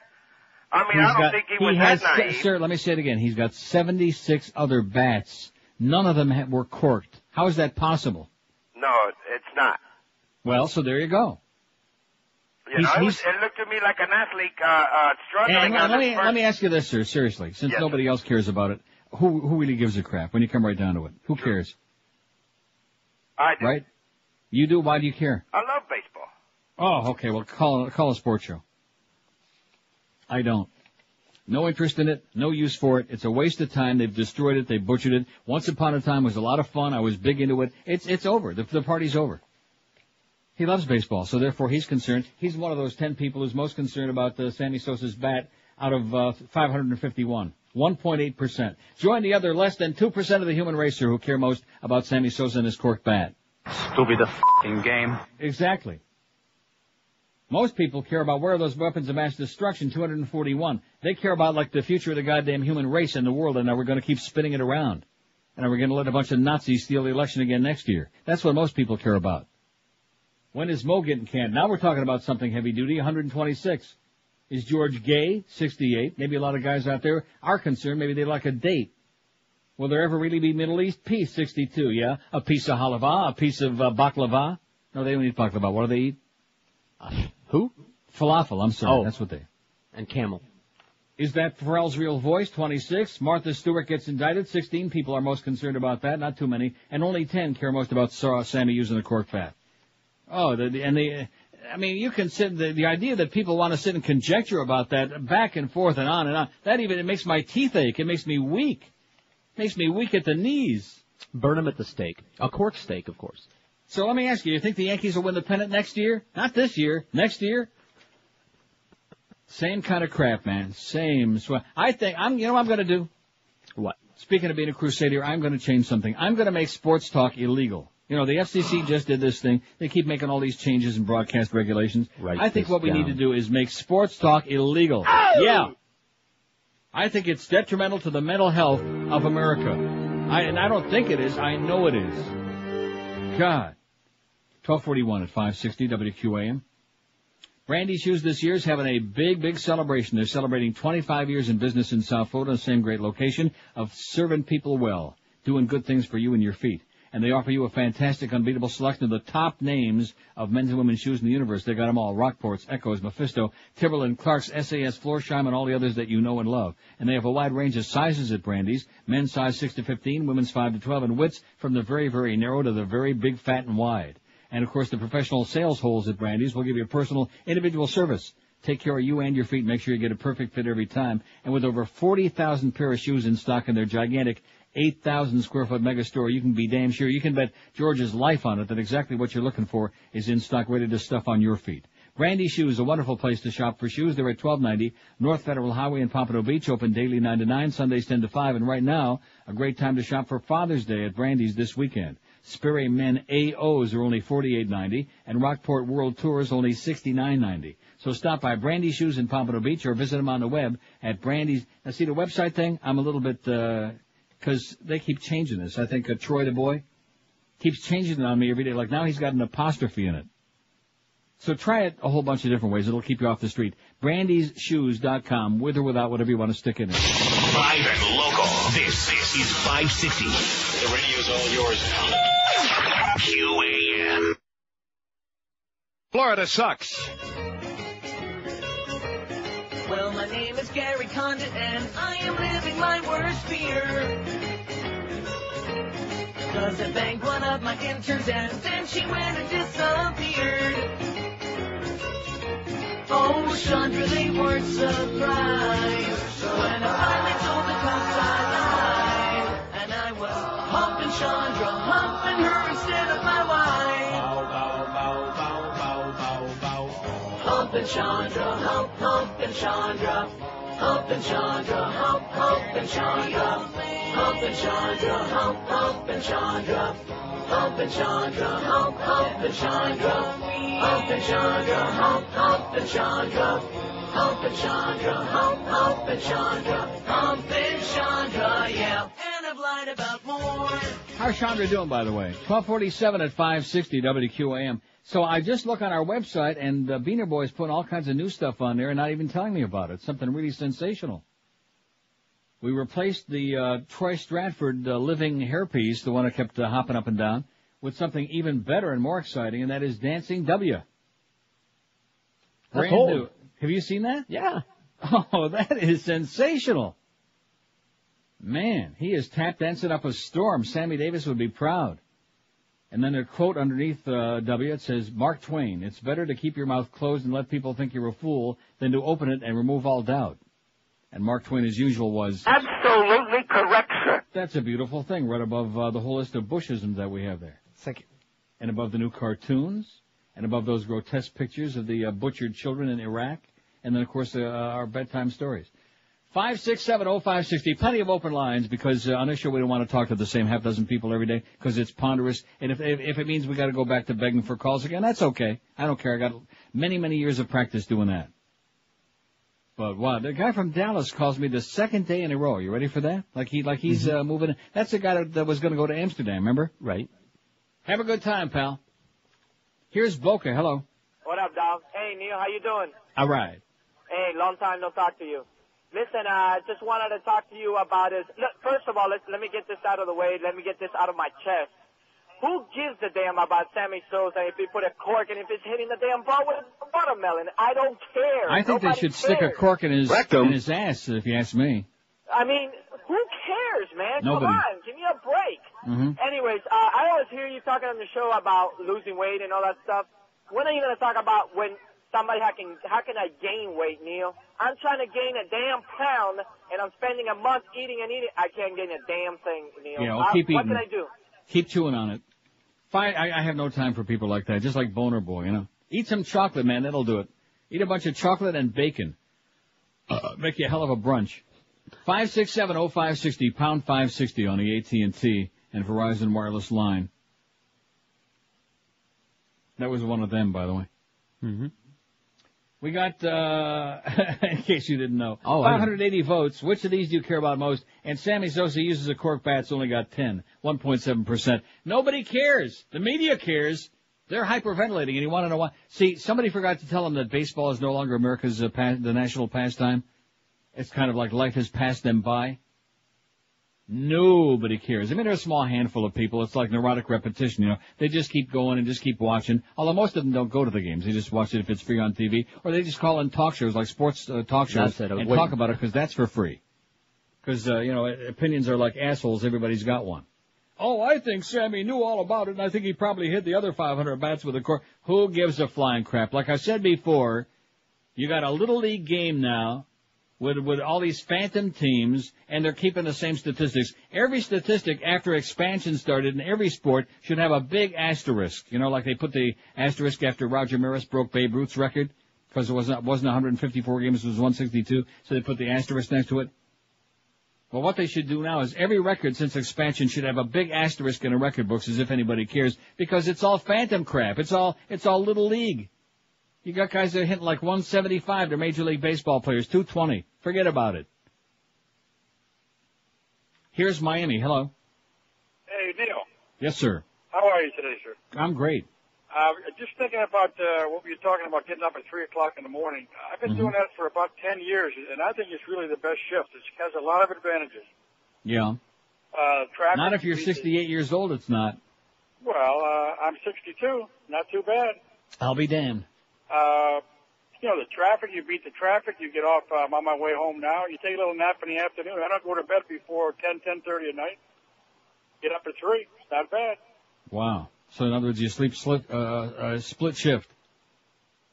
I mean, I don't think he was that naive. Sir, let me say it again. He's got 76 other bats. None of them were corked. How is that possible? No, it's not. Well, so there you go. You know, it looked to me like an athlete struggling. And let me ask you this, sir, seriously, since nobody else cares about it. Who really gives a crap when you come right down to it? Who cares? I do. Right? You do? Why do you care? I love baseball. Oh, okay. Well, call a sports show. I don't. No interest in it. No use for it. It's a waste of time. They've destroyed it. They butchered it. Once upon a time, it was a lot of fun. I was big into it. It's over. The party's over. He loves baseball, so therefore he's concerned. He's one of those 10 people who's most concerned about Sammy Sosa's bat out of 551. 1.8%. Join the other less than 2% of the human race who care most about Sammy Sosa and his corked bat. Stupid f***ing game. Exactly. Most people care about where are those weapons of mass destruction, 241. They care about like the future of the goddamn human race in the world, and are we going to keep spinning it around? And are we going to let a bunch of Nazis steal the election again next year? That's what most people care about. When is Mo getting canned? Now we're talking about something heavy duty, 126. Is George gay? 68. Maybe a lot of guys out there are concerned. Maybe they like a date. Will there ever really be Middle East peace? 62, yeah? A piece of halava, a piece of baklava. No, they don't eat baklava. What do they eat? Who? Falafel, I'm sorry. That's what they... And camel. Is that Pharrell's real voice? 26. Martha Stewart gets indicted. 16 people are most concerned about that. Not too many. And only 10 care most about Sammy using the cork bat. Oh, I mean, you can sit, the idea that people want to sit and conjecture about that back and forth and on, that even, it makes my teeth ache. It makes me weak. It makes me weak at the knees. Burn them at the stake. A cork stake, of course. So let me ask you think the Yankees will win the pennant next year? Not this year. Next year? Same kind of crap, man. Same. I think, you know what I'm going to do? What? Speaking of being a crusader, I'm going to change something. I'm going to make sports talk illegal. You know, the FCC just did this thing. They keep making all these changes in broadcast regulations. I think what we need to do is make sports talk illegal. Oh! Yeah. I think it's detrimental to the mental health of America. And I don't think it is. I know it is. God. 1241 at 560 WQAM. Brandy Shoes this year is having a big celebration. They're celebrating 25 years in business in South Florida, the same great location of serving people well, doing good things for you and your feet. And they offer you a fantastic, unbeatable selection of the top names of men's and women's shoes in the universe. They got them all. Rockports, Echoes, Mephisto, Timberland, Clark's, SAS, Florsheim, and all the others that you know and love. And they have a wide range of sizes at Brandy's. Men's size 6 to 15, women's 5 to 12, and widths from the very, very narrow to the very big, fat, and wide. And, of course, the professional sales holes at Brandy's will give you personal, individual service. take care of you and your feet. Make sure you get a perfect fit every time. And with over 40,000 pair of shoes in stock in their gigantic 8,000 square foot mega store, you can be damn sure. You can bet George's life on it that exactly what you're looking for is in stock, ready to stuff on your feet. Brandy Shoes, a wonderful place to shop for shoes. They're at 1290 North Federal Highway in Pompano Beach, open daily 9 to 9, Sundays 10 to 5. And right now, a great time to shop for Father's Day at Brandy's this weekend. Sperry Men AOs are only $48.90, and Rockport World Tours only $69.90. So stop by Brandy Shoes in Pompano Beach or visit them on the web at Brandy's. Now, see, the website thing, I'm a little bit, because they keep changing this. I think Troy the boy keeps changing it on me every day. Like now he's got an apostrophe in it. So try it a whole bunch of different ways. It'll keep you off the street. Brandy'sShoes.com, with or without whatever you want to stick in it. Live and local. This is 560. The radio's all yours now. QAM. Florida sucks. Well, my name is Gary Condit, and I am living my worst fear. 'Cause I banged one of my interns, and then she went and disappeared. Oh, Chandra, they weren't surprised when I finally told the cops I lied. And I was humping Chandra, humping her instead of my wife. Humping Chandra, humping Chandra. Humping Chandra, humping Chandra. Humping Chandra, humping Chandra. Humping Chandra, humping Chandra. Humping Chandra, humping Chandra. Humping Chandra, humping Chandra. Humping Chandra, yeah. And I've lied about more. How's Chandra doing, by the way? 1247 at 560 WQAM. So I just look on our website, and Beaner Boy's putting all kinds of new stuff on there and not even telling me about it. Something really sensational. We replaced the Troy Stratford living hairpiece, the one that kept hopping up and down, with something even better and more exciting, and that is Dancing W. That's Brand old. new. Have you seen that? Yeah. Oh, that is sensational. Man, he is tap dancing up a storm. Sammy Davis would be proud. And then a quote underneath W, it says, Mark Twain, it's better to keep your mouth closed and let people think you're a fool than to open it and remove all doubt. And Mark Twain, as usual, was... Absolutely correct, sir. That's a beautiful thing, right above the whole list of Bushisms that we have there. Thank you. And above the new cartoons, and above those grotesque pictures of the butchered children in Iraq, and then, of course, our bedtime stories. 5670560, plenty of open lines, because on this show we don't want to talk to the same half dozen people every day, because it's ponderous, and if it means we got to go back to begging for calls again, that's okay. I don't care. I got many, many years of practice doing that. But wow, the guy from Dallas calls me the second day in a row. You ready for that? Like he's moving. That's the guy that was going to go to Amsterdam, remember? Right. Have a good time, pal. Here's Boca. Hello. What up, dog? Hey, Neil, how you doing? All right. Hey, long time no talk to you. Listen, just wanted to talk to you about this. Look, first of all, let me get this out of the way. Let me get this out of my chest. Who gives a damn about Sammy Sosa if he put a cork and if it's hitting the damn ball with a watermelon? I don't care. I think Nobody they should cares. stick a cork in his ass, if you ask me. I mean, who cares, man? Nobody. Come on, give me a break. Mm-hmm. Anyways, I always hear you talking on the show about losing weight and all that stuff. When are you going to talk about when somebody, how can I gain weight, Neil? I'm trying to gain a damn pound, and I'm spending a month eating and eating. I can't gain a damn thing, Neil. Yeah, well, keep what eating. can I do? Keep chewing on it. Fine, I have no time for people like that, just like Boner Boy, you know. Eat some chocolate, man, that'll do it. Eat a bunch of chocolate and bacon. Make you a hell of a brunch. 5670560, pound 560 on the AT&T and Verizon wireless line. That was one of them, by the way. Mm-hmm. We got, in case you didn't know, Oh, 580 votes. Which of these do you care about most? And Sammy Sosa uses a cork bat, only got 10, 1.7%. Nobody cares. The media cares. They're hyperventilating, and you want to know why. See, somebody forgot to tell them that baseball is no longer America's the national pastime. It's kind of like life has passed them by. Nobody cares. I mean, there are a small handful of people. It's like neurotic repetition, you know. They just keep going and just keep watching. Although most of them don't go to the games. They just watch it if it's free on TV. Or they just call in talk shows, like sports talk shows, and talk about it because that's for free. Because, you know, opinions are like assholes. Everybody's got one. Oh, I think Sammy knew all about it, and I think he probably hit the other 500 bats with a cork. Who gives a flying crap? Like I said before, You got a Little League game now with all these phantom teams, and they're keeping the same statistics. Every statistic after expansion started in every sport should have a big asterisk. You know, like they put the asterisk after Roger Maris broke Babe Ruth's record, because it wasn't 154 games, it was 162, so they put the asterisk next to it. Well, what they should do now is every record since expansion should have a big asterisk in the record books, as if anybody cares, because it's all phantom crap. It's all Little League. You got guys that are hitting like 175. They're Major League Baseball players, 220. Forget about it. Here's Miami. Hello. Hey, Neil. Yes, sir. How are you today, sir? I'm great. Just thinking about what we were talking about, getting up at 3 o'clock in the morning. I've been doing that for about 10 years, and I think it's really the best shift. It has a lot of advantages. Yeah. Traffic. Not if you're 68 years old, it's not. Well, I'm 62. Not too bad. I'll be damned. You know, the traffic, you beat the traffic, you get off, I'm on my way home now, you take a little nap in the afternoon. I don't go to bed before 10:30 at night. Get up at 3. It's not bad. Wow. So in other words, you sleep split shift.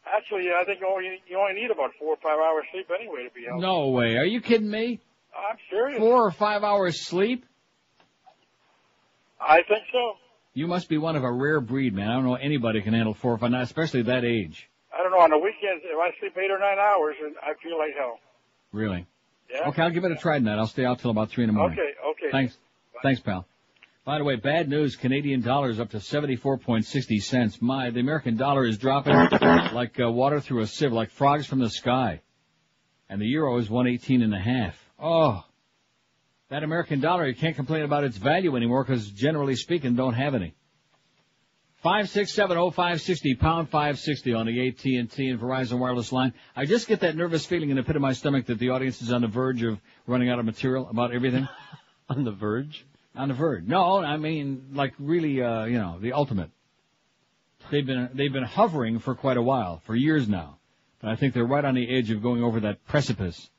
Actually, I think you only need about 4 or 5 hours sleep anyway to be healthy. No way. Are you kidding me? I'm serious. 4 or 5 hours sleep? I think so. You must be one of a rare breed, man. I don't know anybody can handle 4 or 5, especially at that age. I don't know, on the weekends, if I sleep 8 or 9 hours, I feel like hell. Really? Yeah. Okay, I'll give it a try tonight. I'll stay out till about 3 in the morning. Okay. Thanks. Bye. Thanks, pal. By the way, bad news, Canadian dollar's up to 74.60 cents. The American dollar is dropping like water through a sieve, like frogs from the sky. And the euro is 118.5. Oh, that American dollar, you can't complain about its value anymore because generally speaking, don't have any. 5670560, pound 560 on the AT&T and Verizon wireless line. I just get that nervous feeling in the pit of my stomach that the audience is on the verge of running out of material about everything. On the verge? On the verge. No, I mean, like really, the ultimate. They've been hovering for quite a while, for years now. But I think they're right on the edge of going over that precipice.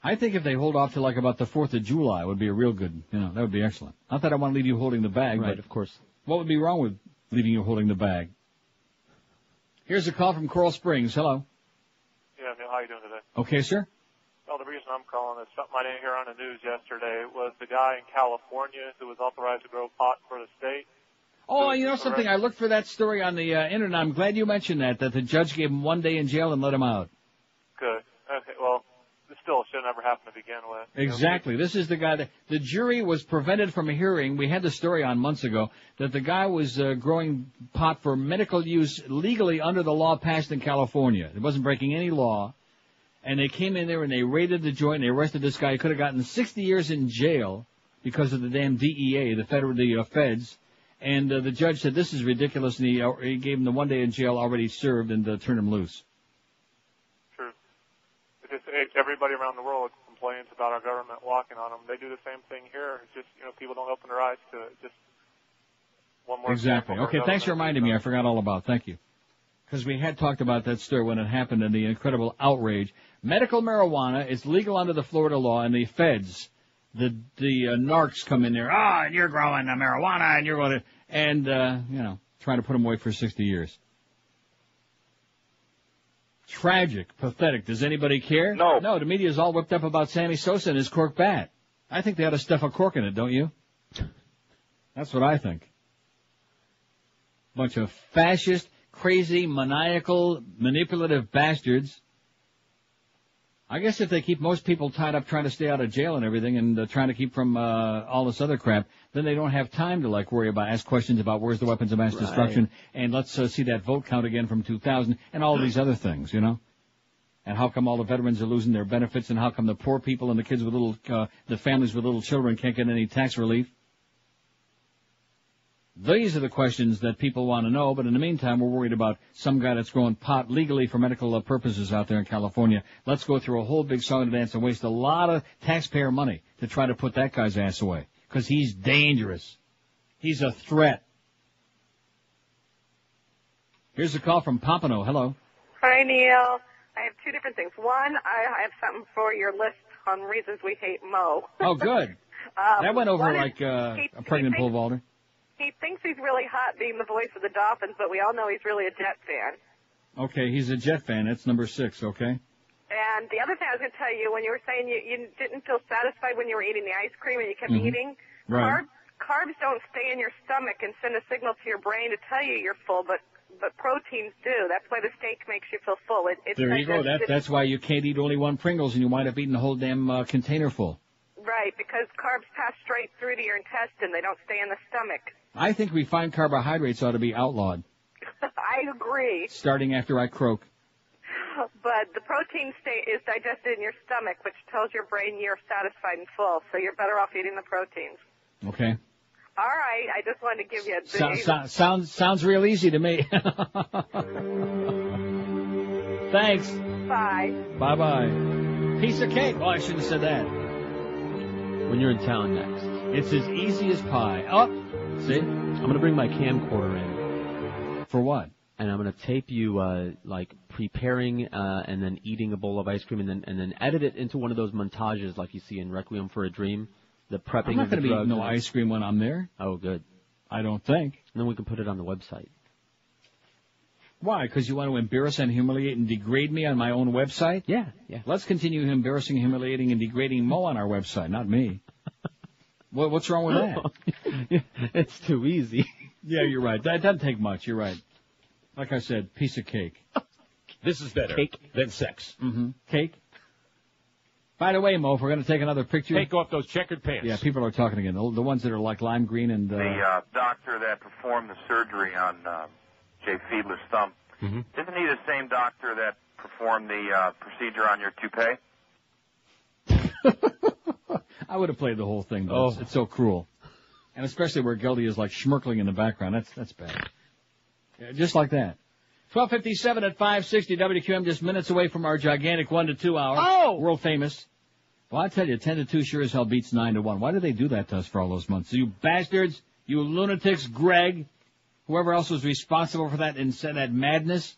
I think if they hold off to like about the 4th of July would be a real good, that would be excellent. Not that I want to leave you holding the bag, right, but of course. What would be wrong with leaving you holding the bag? Here's a call from Coral Springs. Hello. Yeah, Neil, how you doing today? Okay, sir. Well, the reason I'm calling is something I didn't hear on the news yesterday was the guy in California who was authorized to grow pot for the state. Oh, you know something? I looked for that story on the internet. I'm glad you mentioned that the judge gave him 1 day in jail and let him out. Good. Okay, well, this still should never happen to begin with. Exactly. This is the guy that the jury was prevented from hearing. We had the story on months ago that the guy was growing pot for medical use legally under the law passed in California. It wasn't breaking any law. And they came in there and they raided the joint and they arrested this guy. He could have gotten 60 years in jail because of the damn DEA, the feds. And the judge said, this is ridiculous, and he gave him the 1 day in jail already served and turned him loose. True. Because everybody around the world complains about our government walking on them. They do the same thing here. It's just, people don't open their eyes to it. Just one more Exactly. Okay, thanks for reminding me. I forgot all about it. Thank you. Because we had talked about that story when it happened and the incredible outrage. Medical marijuana is legal under the Florida law, and the feds, the narcs come in there, and you're growing the marijuana, and you're going to, and, trying to put them away for 60 years. Tragic, pathetic. Does anybody care? No. No, the media's all whipped up about Sammy Sosa and his cork bat. I think they ought to stuff a cork in it, don't you? That's what I think. Bunch of fascist, crazy, maniacal, manipulative bastards. I guess if they keep most people tied up trying to stay out of jail and everything and trying to keep from all this other crap, then they don't have time to worry about, ask questions about where's the weapons of mass destruction and let's see that vote count again from 2000 and all these other things, And how come all the veterans are losing their benefits and how come the poor people and the kids with the families with little children can't get any tax relief? These are the questions that people want to know, but in the meantime, we're worried about some guy that's growing pot legally for medical purposes out there in California. Let's go through a whole big song and dance and waste a lot of taxpayer money to try to put that guy's ass away, because he's dangerous. He's a threat. Here's a call from Pompano. Hello. Hi, Neil. I have two different things. One, I have something for your list on reasons we hate Mo. Oh, good. That went over like a pregnant pole vaulter. He thinks he's really hot being the voice of the Dolphins, but we all know he's really a Jet fan. Okay, he's a Jet fan. That's number 6, okay? And the other thing I was going to tell you, when you were saying you didn't feel satisfied when you were eating the ice cream and you kept eating, Right. carbs don't stay in your stomach and send a signal to your brain to tell you you're full, but proteins do. That's why the steak makes you feel full. There you go. That's why you can't eat only one Pringles and you wind up eating the whole damn container full. Right, because carbs pass straight through to your intestine. They don't stay in the stomach. I think refined carbohydrates ought to be outlawed, I agree. starting after I croak. But the protein is digested in your stomach, which tells your brain you're satisfied and full. So you're better off eating the proteins. Okay. All right, I just wanted to give you a Sounds real easy to me. Thanks. Bye. Bye-bye. Piece of cake. Oh, I shouldn't have said that. When you're in town next. It's as easy as pie. Oh, see? I'm going to bring my camcorder in. For what? And I'm going to tape you, like, preparing and then eating a bowl of ice cream and then edit it into one of those montages like you see in Requiem for a Dream. The prepping I'm not of the going to be drugs. eating no ice cream when I'm there. Oh, good. I don't think. And then we can put it on the website. Why? Because you want to embarrass and humiliate and degrade me on my own website? Yeah. Let's continue embarrassing, humiliating, and degrading Mo on our website, not me. What's wrong with that? It's too easy. Yeah, you're right. That doesn't take much. You're right. Like I said, piece of cake. This is better than sex. Mm-hmm. Cake. By the way, Mo, if we're going to take another picture. Take off those checkered pants. Yeah, people are talking again. The ones that are like lime green and. The doctor that performed the surgery on Jay Fiedler's thumb, isn't he the same doctor that performed the procedure on your toupee? I would have played the whole thing, though. It's so cruel. And especially where Geldy is like schmirkling in the background. That's bad. Yeah, just like that. 12:57 at 560 WQM, just minutes away from our gigantic 1 to 2 hour. Oh! World famous. Well, I tell you, 10 to 2 sure as hell beats 9 to 1. Why did they do that to us for all those months? You bastards, you lunatics, Greg, whoever else was responsible for that and said that madness.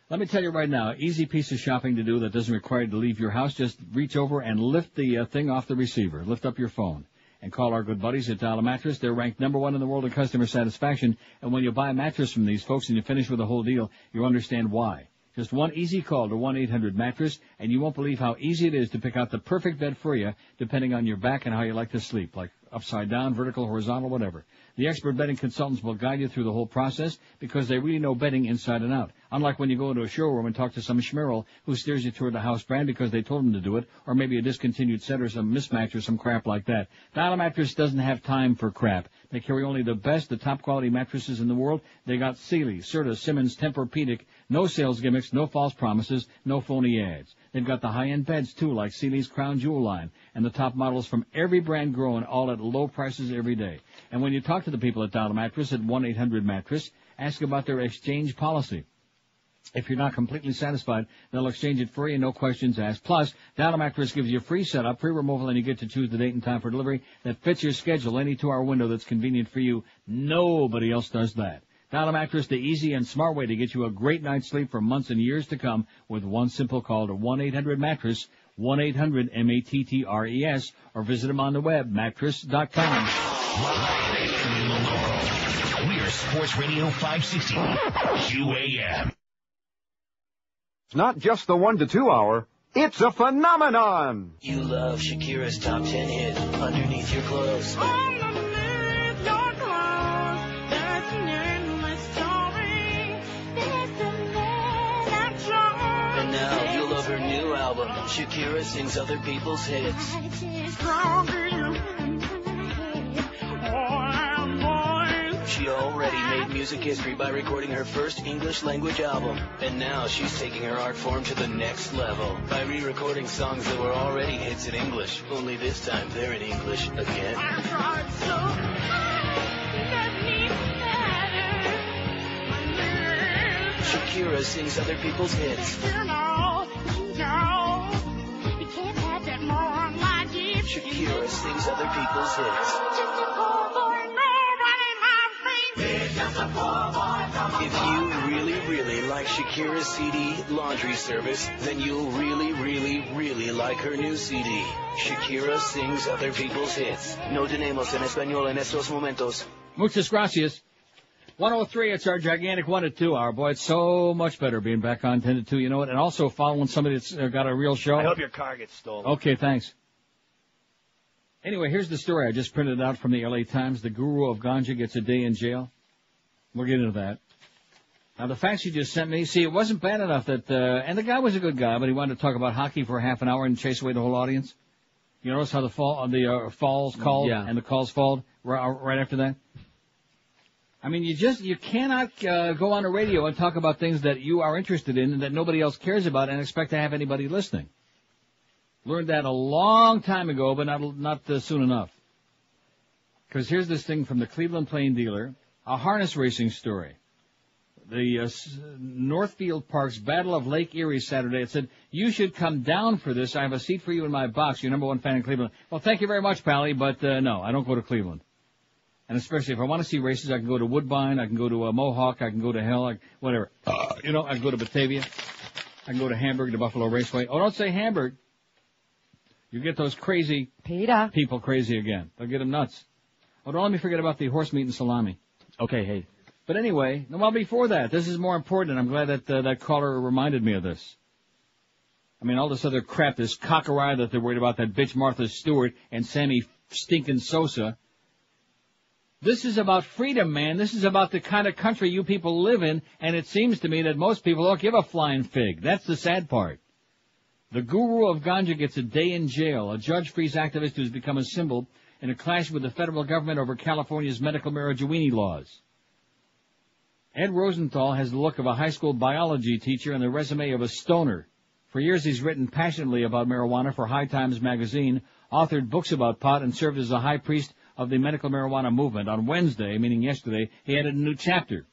Let me tell you right now, easy piece of shopping to do that doesn't require you to leave your house. Just reach over and lift the thing off the receiver. Lift up your phone and call our good buddies at Dial Mattress. They're ranked number 1 in the world in customer satisfaction. And when you buy a mattress from these folks and you finish with a whole deal, you understand why. Just one easy call to 1-800-MATTRESS, and you won't believe how easy it is to pick out the perfect bed for you, depending on your back and how you like to sleep, like upside down, vertical, horizontal, whatever. The expert bedding consultants will guide you through the whole process because they really know bedding inside and out. Unlike when you go into a showroom and talk to some schmirl who steers you toward the house brand because they told them to do it, or maybe a discontinued set or some mismatch or some crap like that. Dial Mattress doesn't have time for crap. They carry only the best, the top quality mattresses in the world. They got Sealy, Serta, Simmons, Tempur-Pedic. No sales gimmicks, no false promises, no phony ads. They've got the high-end beds, too, like Sealy's Crown Jewel line, and the top models from every brand growing, all at low prices every day. And when you talk to the people at Dial Mattress at 1-800-MATTRESS, ask about their exchange policy. If you're not completely satisfied, they'll exchange it for you, no questions asked. Plus, Dial Mattress gives you a free setup, free removal, and you get to choose the date and time for delivery that fits your schedule, any 2-hour window that's convenient for you. Nobody else does that. Dial Mattress, the easy and smart way to get you a great night's sleep for months and years to come with one simple call to 1-800-MATTRESS, 1-800-MATTRES, or visit them on the web, mattress.com. We are Sports Radio 560, QAM. It's not just the 1 to 2 hour, it's a phenomenon. You love Shakira's top 10 hit, Underneath Your Clothes. And now you'll love her new album, Shakira Sings Other People's Hits. She already made music history by recording her first English-language album, and now she's taking her art form to the next level by re-recording songs that were already hits in English, only this time they're in English again. Shakira Sings Other People's Hits. Shakira Sings Other People's Hits. If you really, really like Shakira's CD laundry service, then you'll really, really, really like her new CD. Shakira Sings Other People's Hits. No tenemos en español en estos momentos. Muchas gracias. 103, it's our gigantic 1 to 2 hour. Boy, it's so much better being back on 10 to 2, you know what? And also following somebody that's got a real show. I hope your car gets stolen. Okay, thanks. Anyway, here's the story I just printed out from the LA Times. The guru of ganja gets a day in jail. We'll get into that. Now, the facts you just sent me, see, it wasn't bad enough that, and the guy was a good guy, but he wanted to talk about hockey for half an hour and chase away the whole audience. You notice how the falls called and the calls followed right after that? I mean, you cannot go on the radio and talk about things that you are interested in and that nobody else cares about and expect to have anybody listening. Learned that a long time ago, but not soon enough. Because here's this thing from the Cleveland Plain Dealer, a harness racing story. The Northfield Park's Battle of Lake Erie Saturday. It said, you should come down for this. I have a seat for you in my box. Your number one fan in Cleveland. Well, thank you very much, Pally, but no, I don't go to Cleveland. And especially if I want to see races, I can go to Woodbine, I can go to Mohawk, I can go to Hell, whatever. I can go to Batavia. I can go to Hamburg, the Buffalo Raceway. Oh, don't say Hamburg. You get those crazy people crazy again. They'll get them nuts. Oh, don't let me forget about the horse meat and salami. Okay, hey. But anyway, well, before that, this is more important, and I'm glad that that caller reminded me of this. I mean, all this other crap, this cockawry that they're worried about, that bitch Martha Stewart and Sammy stinking Sosa. This is about freedom, man. This is about the kind of country you people live in, and it seems to me that most people don't give a flying fig. That's the sad part. The guru of ganja gets a day in jail. A judge-freeze activist who's become a symbol in a clash with the federal government over California's medical marijuana laws. Ed Rosenthal has the look of a high school biology teacher and the resume of a stoner. For years he's written passionately about marijuana for High Times magazine, authored books about pot, and served as a high priest of the medical marijuana movement. On Wednesday, meaning yesterday, he added a new chapter.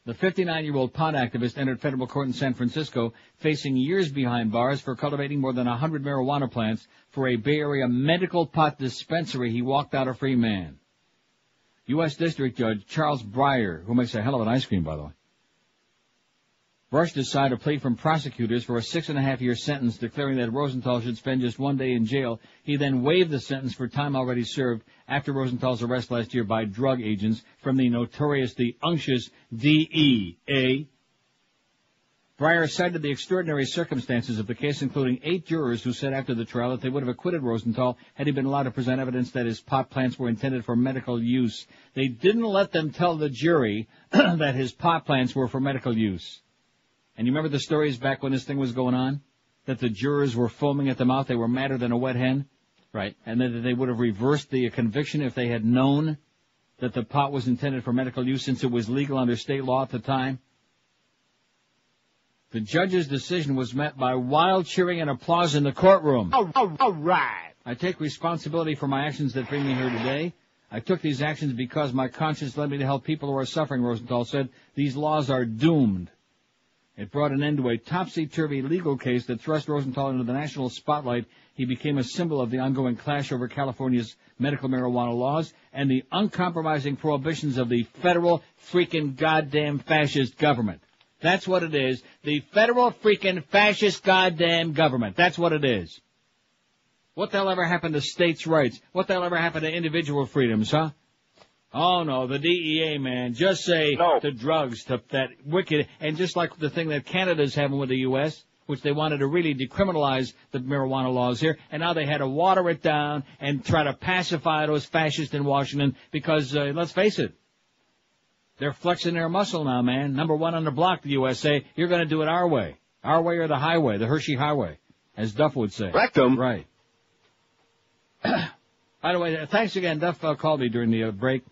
The 59-year-old pot activist entered federal court in San Francisco, facing years behind bars for cultivating more than 100 marijuana plants for a Bay Area medical pot dispensary. He walked out a free man. U.S. District Judge Charles Breyer, who makes a hell of an ice cream, by the way, brushed aside a plea from prosecutors for a 6.5-year sentence, declaring that Rosenthal should spend just 1 day in jail. He then waived the sentence for time already served after Rosenthal's arrest last year by drug agents from the notoriously unctuous DEA. Breyer cited the extraordinary circumstances of the case, including 8 jurors who said after the trial that they would have acquitted Rosenthal had he been allowed to present evidence that his pot plants were intended for medical use. They didn't let them tell the jury that his pot plants were for medical use. And you remember the stories back when this thing was going on? That the jurors were foaming at the mouth, they were madder than a wet hen? Right. And that they would have reversed the conviction if they had known that the pot was intended for medical use since it was legal under state law at the time? The judge's decision was met by wild cheering and applause in the courtroom. All right. I take responsibility for my actions that bring me here today. I took these actions because my conscience led me to help people who are suffering, Rosenthal said. These laws are doomed. It brought an end to a topsy-turvy legal case that thrust Rosenthal into the national spotlight. He became a symbol of the ongoing clash over California's medical marijuana laws and the uncompromising prohibitions of the federal freaking goddamn fascist government. That's what it is. The federal freaking fascist goddamn government. That's what it is. What the hell ever happened to states' rights? What the hell ever happened to individual freedoms, huh? Oh, no, the DEA, man. Just say to drugs, to that wicked, and just like the thing that Canada's having with the U.S., which they wanted to really decriminalize the marijuana laws here, and now they had to water it down and try to pacify those fascists in Washington because, let's face it, they're flexing their muscle now, man. Number one on the block, the USA. You're going to do it our way. Our way or the highway, the Hershey Highway, as Duff would say. Rectum. Right. By the way, thanks again. Duff called me during the break.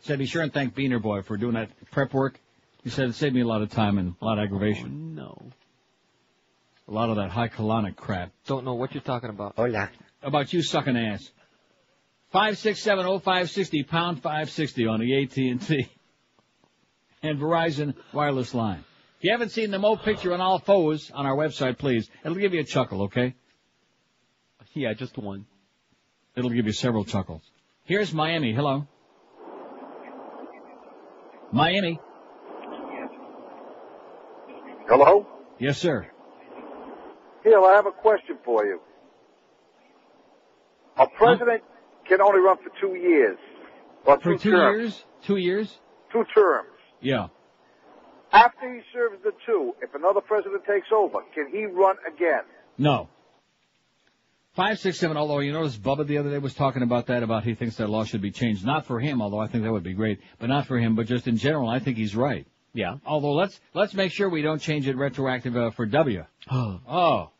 Said be sure and thank Beaner Boy for doing that prep work. He said it saved me a lot of time and a lot of aggravation. Oh, no. A lot of that high colonic crap. Don't know what you're talking about. Hola. About you sucking ass. 567-0560, pound 560 on the AT&T and Verizon wireless line. If you haven't seen the Mo picture on all fours on our website, please. It'll give you a chuckle, okay? Yeah, just one. It'll give you several chuckles. Here's Miami. Hello. Miami. Hello? Yes, sir. Hill, I have a question for you. A president can only run for 2 years. Well, For 2 terms. years? 2 years? 2 terms. Yeah. After he serves the 2, if another president takes over, can he run again? No. 567, although you notice Bubba the other day was talking about that, about he thinks that law should be changed. Not for him, although I think that would be great, but not for him, but just in general, I think he's right. Yeah. Although let's make sure we don't change it retroactive for W. Oh.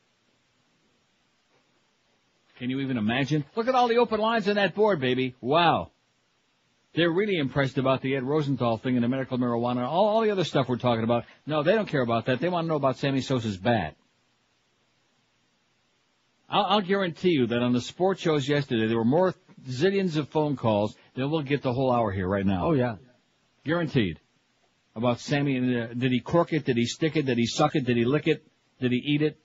Can you even imagine? Look at all the open lines on that board, baby. Wow. They're really impressed about the Ed Rosenthal thing and the medical marijuana, all the other stuff we're talking about. No, they don't care about that. They want to know about Sammy Sosa's bat. I'll guarantee you that on the sports shows yesterday, there were more zillions of phone calls than we'll get the whole hour here right now. Oh, yeah. Guaranteed. About Sammy, did he cork it? Did he stick it? Did he suck it? Did he lick it? Did he eat it?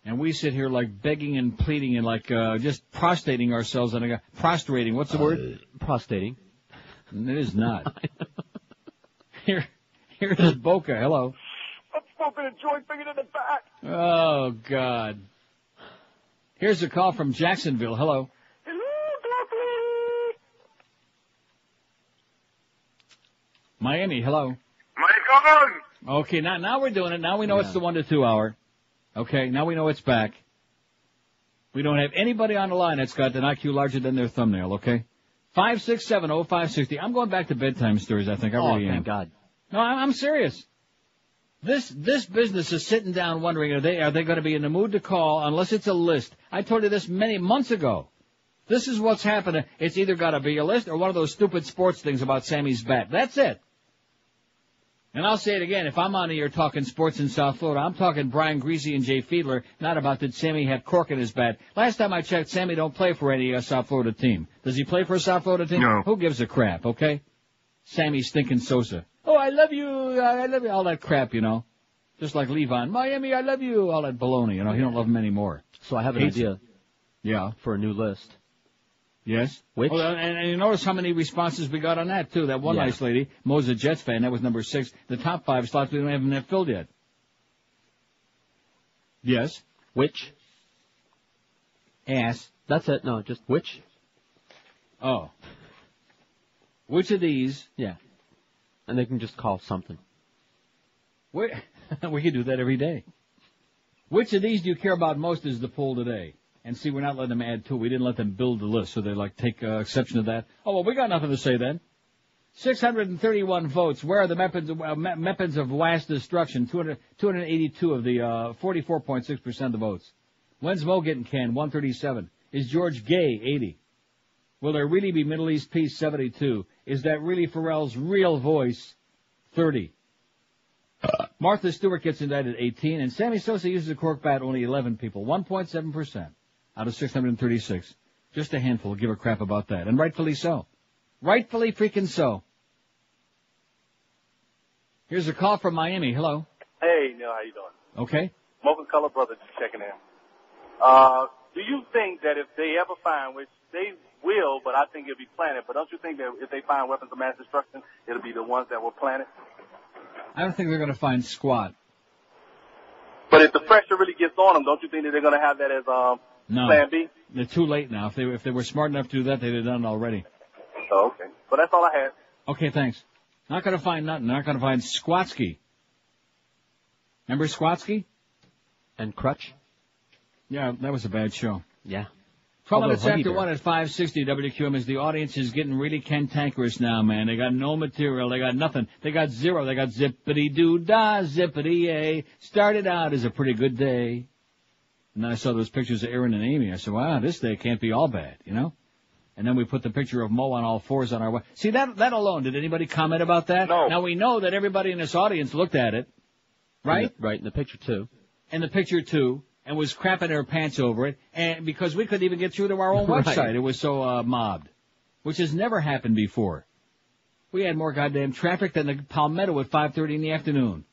And we sit here like begging and pleading and like just prostrating ourselves on a prostrating. What's the word? Prostrating. It is not. Here's Boca. Hello. I'm smoking a joint finger in the back. Oh God. Here's a call from Jacksonville. Hello. Miami. Hello. Okay, now we're doing it. Now we know it's the 1 to 2 hour. Okay, now we know it's back. We don't have anybody on the line that's got an IQ larger than their thumbnail, okay? 5670560. I'm going back to bedtime stories, I think. I really am. Thank God. No, I'm serious. This business is sitting down wondering, are they going to be in the mood to call unless it's a list? I told you this many months ago. This is what's happening. It's either got to be a list or one of those stupid sports things about Sammy's bat. That's it. And I'll say it again, if I'm on here talking sports in South Florida, I'm talking Brian Greasy and Jay Fiedler, not about did Sammy have cork in his bat. Last time I checked, Sammy don't play for any South Florida team. Does he play for a South Florida team? No. Who gives a crap, okay? Sammy stinking Sosa. Oh, I love you, all that crap, you know. Just like Levon. Miami, I love you, all that baloney, you know. He don't love him anymore. So I have an idea. Yeah. For a new list. Yes. Which? Oh, and you notice how many responses we got on that, too. That one nice lady, Mo's a Jets fan, that was number 6. The top 5 slots we don't have filled yet. Yes. Which? Ass. That's it. No, just which? Oh. Which of these? Yeah. And they can just call something. We could do that every day. Which of these do you care about most is the poll today? And see, we're not letting them add to it. We didn't let them build the list, so they take exception to that. Oh, well, we got nothing to say then. 631 votes. Where are the weapons of mass destruction? 282 of the 44.6% of the votes. When's Mo getting canned? 137. Is George gay? 80. Will there really be Middle East peace? 72. Is that really Pharrell's real voice? 30. Martha Stewart gets indicted, 18. And Sammy Sosa uses a cork bat, only 11 people. 1.7%. Out of 636. Just a handful give a crap about that. And rightfully so. Rightfully freaking so. Here's a call from Miami. Hello. Hey, Neil, how you doing? Okay. Mocha Color Brother just checking in. Do you think that if they ever find, which they will, but I think it'll be planted, but don't you think that if they find weapons of mass destruction, it'll be the ones that were planted? I don't think they're going to find squat. But if the pressure really gets on them, don't you think that they're going to have that as No. Plan B? They're too late now. If they were smart enough to do that, they'd have done it already. Oh, okay. But that's all I had. Okay, thanks. Not going to find nothing. Not going to find Squatsky. Remember Squatsky? And Crutch? Yeah, that was a bad show. Yeah. 12 minutes after 1 at 560 WQM is the audience is getting really cantankerous now, man. They got no material. They got nothing. They got zero. They got zippity-doo-dah, zippity-yay. Started out as a pretty good day. And then I saw those pictures of Aaron and Amy. I said, wow, this day can't be all bad, you know? And then we put the picture of Mo on all fours on our way. See, that alone, did anybody comment about that? No. Now, we know that everybody in this audience looked at it, right? Right, in the picture, too. In the picture, too. And was crapping their pants over it, and because we couldn't even get through to our own Right. website. It was so mobbed, which has never happened before. We had more goddamn traffic than the Palmetto at 5:30 in the afternoon.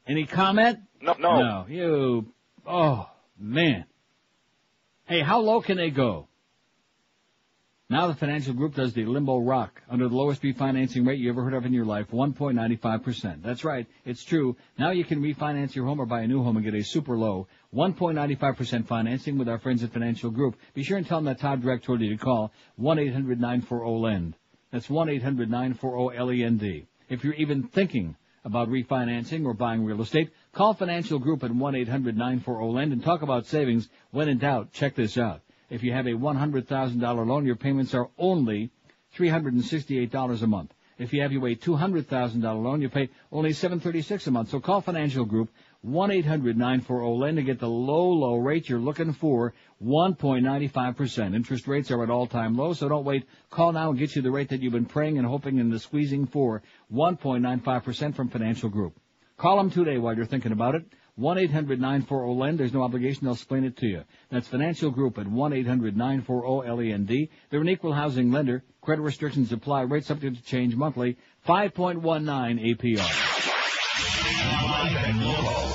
Any comment? No. No. You. Oh man. Hey, how low can they go? Now the financial group does the limbo rock under the lowest refinancing rate you ever heard of in your life, 1.95%. That's right. It's true. Now you can refinance your home or buy a new home and get a super low 1.95% financing with our friends at Financial Group. Be sure and tell them that Todd Direct told you to call 1-800-940-LEND. That's 1-800-940-LEND. If you're even thinking about refinancing or buying real estate, call Financial Group at 1-800-940-LEND and talk about savings. When in doubt, check this out. If you have a $100,000 loan, your payments are only $368 a month. If you have a $200,000 loan, you pay only $736 a month. So call Financial Group, 1-800-940-LEND to get the low rate you're looking for, 1.95%. Interest rates are at all-time lows, so don't wait. Call now and get you the rate that you've been praying and hoping and squeezing for, 1.95% from Financial Group. Call them today while you're thinking about it. 1-800-940-LEND. There's no obligation. They'll explain it to you. That's Financial Group at 1-800-940-LEND. They're an equal housing lender. Credit restrictions apply. Rates subject to change monthly. 5.19 APR. Live and local.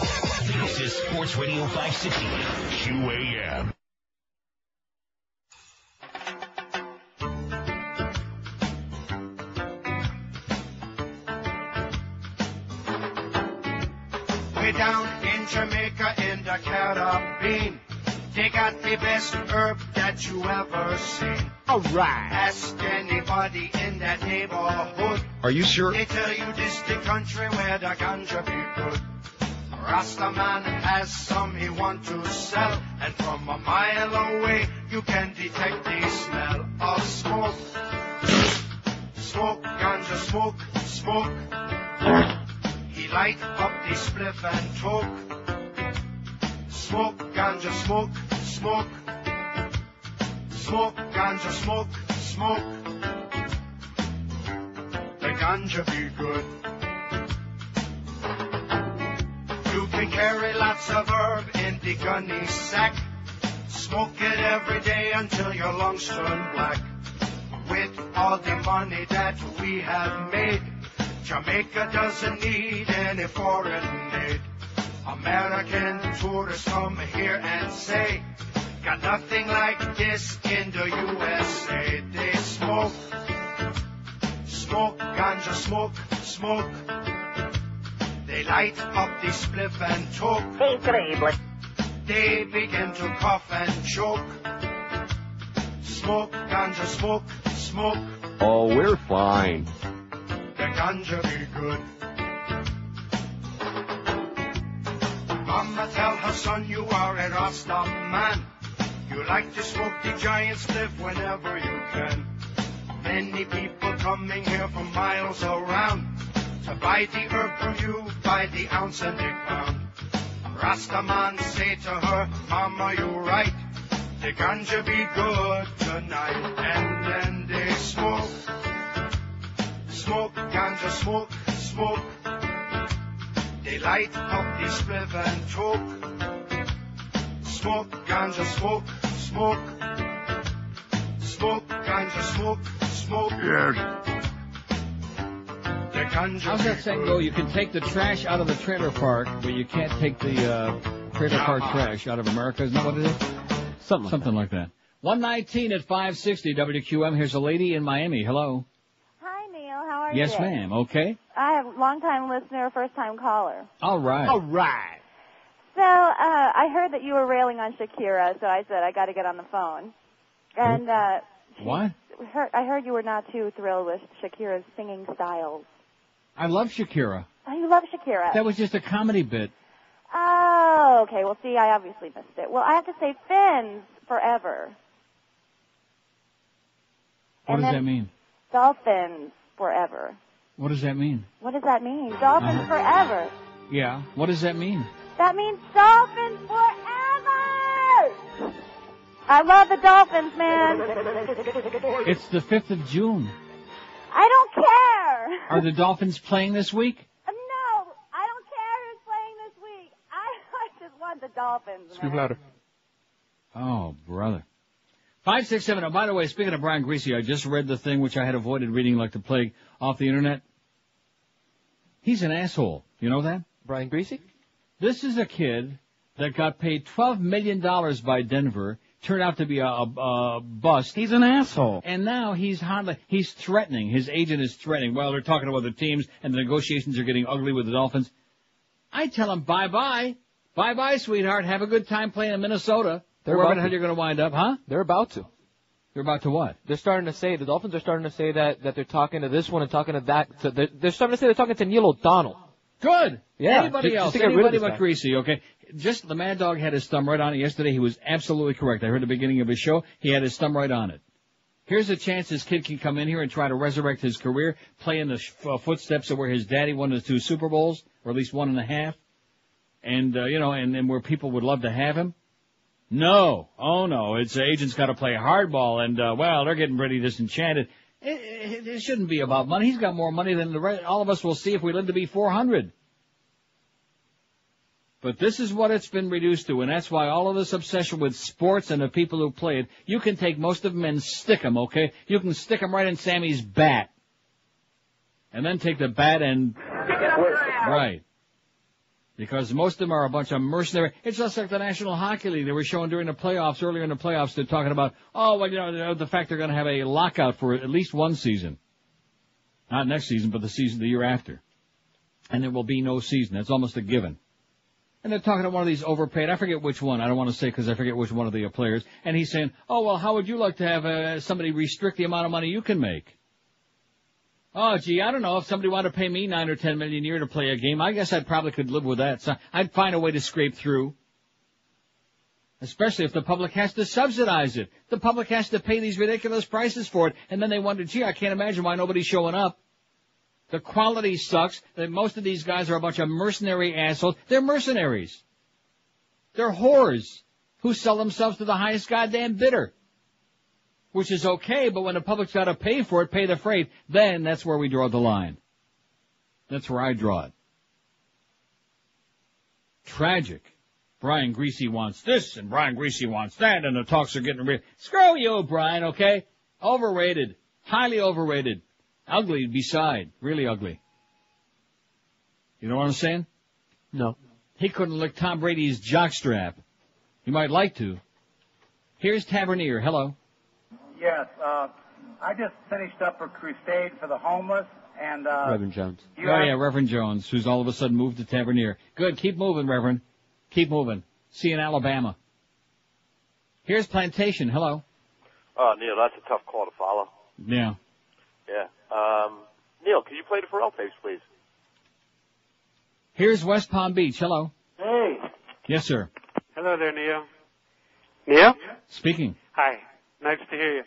This is Sports Radio 560 QAM. Way down in Jamaica in the Caribbean, they got the best herb that you ever seen. All right. Ask anybody in that neighborhood. Are you sure? They tell you this the country where the ganja be good. Rastaman has some he want to sell, and from a mile away you can detect the smell of smoke. Smoke, ganja smoke, smoke. He light up the spliff and toke. Smoke, ganja smoke, smoke. Smoke, ganja smoke, smoke. The ganja be good. You can carry lots of herb in the gunny sack. Smoke it every day until your lungs turn black. With all the money that we have made, Jamaica doesn't need any foreign aid. American tourists come here and say, got nothing like this in the USA. They smoke, smoke, ganja smoke, smoke. They light up the spliff and toke. Incredible. They begin to cough and choke. Smoke, ganja smoke, smoke. Oh, we're fine. The ganja be good. Mama tell her son you are a Rasta man. You like to smoke the giant spliff whenever you can. Many people coming here from miles around to buy the herb from you by the ounce and the pound. Rasta man say to her, Mama, you right. The ganja be good tonight. And then they smoke. Smoke, ganja smoke, smoke. They light up the spliff and choke. Smoke, ganja smoke, smoke. Smoke, ganja smoke, smoke. Yes. The ganja. How's that saying go? You can take the trash out of the trailer park, but you can't take the trailer park trash out of America. Isn't that what it is? Something like that. 119 at 560 WQM. Here's a lady in Miami. Hello. Hi, Neil. How are you? Yes, ma'am. Okay. I have a long-time listener, first-time caller. All right. All right. So, I heard that you were railing on Shakira, so I said I got to get on the phone. And What? I heard you were not too thrilled with Shakira's singing styles. I love Shakira. Oh, you love Shakira. That was just a comedy bit. Oh, okay. Well, see, I obviously missed it. Well, I have to say fins forever. What does that mean? Dolphins forever. What does that mean? What does that mean? Dolphins forever. Yeah. What does that mean? That means dolphins forever! I love the Dolphins, man. It's the 5th of June. I don't care. Are the Dolphins playing this week? No, I don't care who's playing this week. I just want the Dolphins, man. Speak louder. Oh, brother. 567. Oh, by the way, speaking of Brian Greasy, I just read the thing which I had avoided reading like the plague off the internet. He's an asshole. You know that? Brian Greasy? This is a kid that got paid $12 million by Denver turned out to be a bust. He's an asshole. And now he's threatening. His agent is threatening. Well, they're talking to other teams, and the negotiations are getting ugly with the Dolphins. I tell him, bye-bye. Bye-bye, sweetheart. Have a good time playing in Minnesota. Wherever the hell you're going to wind up, huh? They're about to. They're about to what? They're starting to say, the Dolphins are starting to say that they're talking to this one and talking to that. So they're starting to say they're talking to Neil O'Donnell. Good. Yeah. Anybody else? Just to get rid of Anybody this but guy. Greasy, okay? Just the Mad Dog had his thumb right on it yesterday. He was absolutely correct. I heard the beginning of his show. He had his thumb right on it. Here's a chance this kid can come in here and try to resurrect his career, play in the footsteps of where his daddy won his 2 Super Bowls, or at least 1.5. And, and where people would love to have him. No. Oh, no. It's agent's got to play hardball, and, they're getting pretty disenchanted. It shouldn't be about money. He's got more money than the rest. All of us will see if we live to be 400. But this is what it's been reduced to, and that's why all of this obsession with sports and the people who play it, you can take most of them and stick them, okay? You can stick them right in Sammy's bat. And then take the bat and... Right. Because most of them are a bunch of mercenary. It's just like the National Hockey League. They were showing during the playoffs, earlier in the playoffs, they're talking about, the fact they're going to have a lockout for at least one season. Not next season, but the year after. And there will be no season. That's almost a given. And they're talking to one of these overpaid, I forget which one, I don't want to say because I forget which one of the players, and he's saying, how would you like to have somebody restrict the amount of money you can make? Oh, gee, I don't know. If somebody wanted to pay me $9 or $10 million a year to play a game, I guess I probably could live with that. So I'd find a way to scrape through. Especially if the public has to subsidize it. The public has to pay these ridiculous prices for it. And then they wonder, gee, I can't imagine why nobody's showing up. The quality sucks. Most of these guys are a bunch of mercenary assholes. They're mercenaries. They're whores who sell themselves to the highest goddamn bidder. Which is okay, but when the public's got to pay for it, pay the freight, then that's where we draw the line. That's where I draw it. Tragic. Brian Greasy wants this, and Brian Greasy wants that, and the talks are getting real. Screw you, Brian, okay? Overrated. Highly overrated. Ugly beside. Really ugly. You know what I'm saying? No. He couldn't lick Tom Brady's jockstrap. He might like to. Here's Tavernier. Hello. Yes, I just finished up a crusade for the homeless, and Reverend Jones. Reverend Jones, who's all of a sudden moved to Tavernier. Good, keep moving, Reverend. Keep moving. See you in Alabama. Here's Plantation. Hello. Neil, that's a tough call to follow. Yeah. Yeah. Neil, can you play the Pharrell tapes, please? Here's West Palm Beach. Hello. Hey. Yes, sir. Hello there, Neil. Neil? Speaking. Hi. Nice to hear you.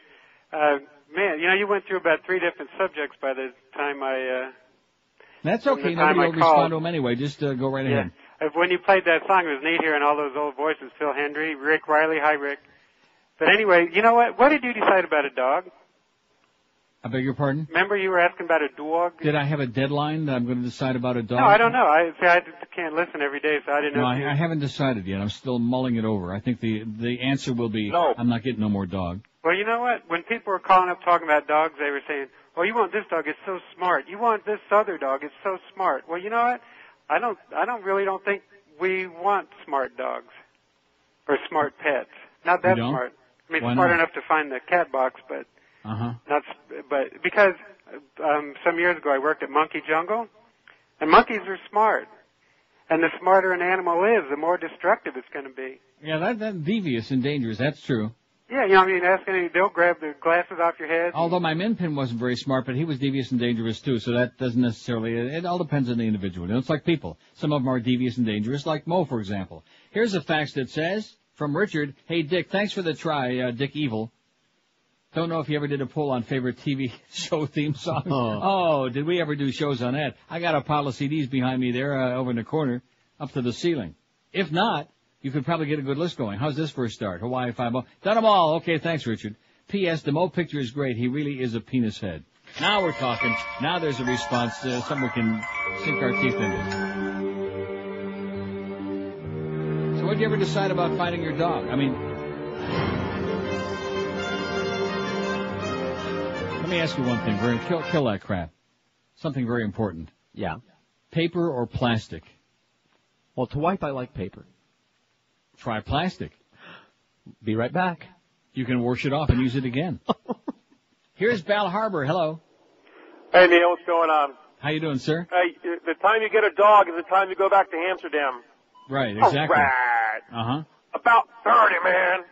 Man, you went through about 3 different subjects by the time That's okay. Nobody will respond to them anyway. Just go right ahead. When you played that song, it was neat hearing all those old voices. Phil Hendry, Rick Riley. Hi, Rick. But anyway, you know what? What did you decide about a dog? I beg your pardon? Remember you were asking about a dog? Did I have a deadline that I'm going to decide about a dog? No, I don't know. I can't listen every day, so I didn't know. No, I haven't decided yet. I'm still mulling it over. I think the answer will be I'm not getting no more dog. Well, you know what? When people were calling up talking about dogs, they were saying, "Oh, you want this dog? It's so smart. You want this other dog? It's so smart." Well, you know what? I don't think we want smart dogs or smart pets. Not that smart. I mean, Why smart not? enough to find the cat box, but but because some years ago I worked at Monkey Jungle, and monkeys are smart, and the smarter an animal is, the more destructive it's going to be. Yeah, that's devious and dangerous. That's true. Yeah, you know, I mean, they'll grab the glasses off your head. Although my min pin wasn't very smart, but he was devious and dangerous too, so that doesn't necessarily, it all depends on the individual. You know, it's like people. Some of them are devious and dangerous, like Mo, for example. Here's a fax that says, from Richard, "Hey Dick, thanks for the try, Dick Evil. Don't know if you ever did a poll on favorite TV show theme songs. Oh, did we ever do shows on that? I got a pile of CDs behind me there, over in the corner, up to the ceiling. If not, you could probably get a good list going. How's this for a start? Hawaii Five-0. Done them all. Okay, thanks, Richard. P.S. The Mo picture is great. He really is a penis head. Now we're talking. Now there's a response, something we can sink our teeth into. So what did you ever decide about finding your dog? I mean, let me ask you one thing. We're going to kill that crap. Something very important. Yeah. Paper or plastic? Well, to wipe, I like paper. Try plastic. Be right back. You can wash it off and use it again. Here's Bal Harbor. Hello. Hey, Neil, what's going on? How you doing, sir? Hey, the time you get a dog is the time you go back to Amsterdam. Right, exactly. All right. Uh-huh. About 30, man.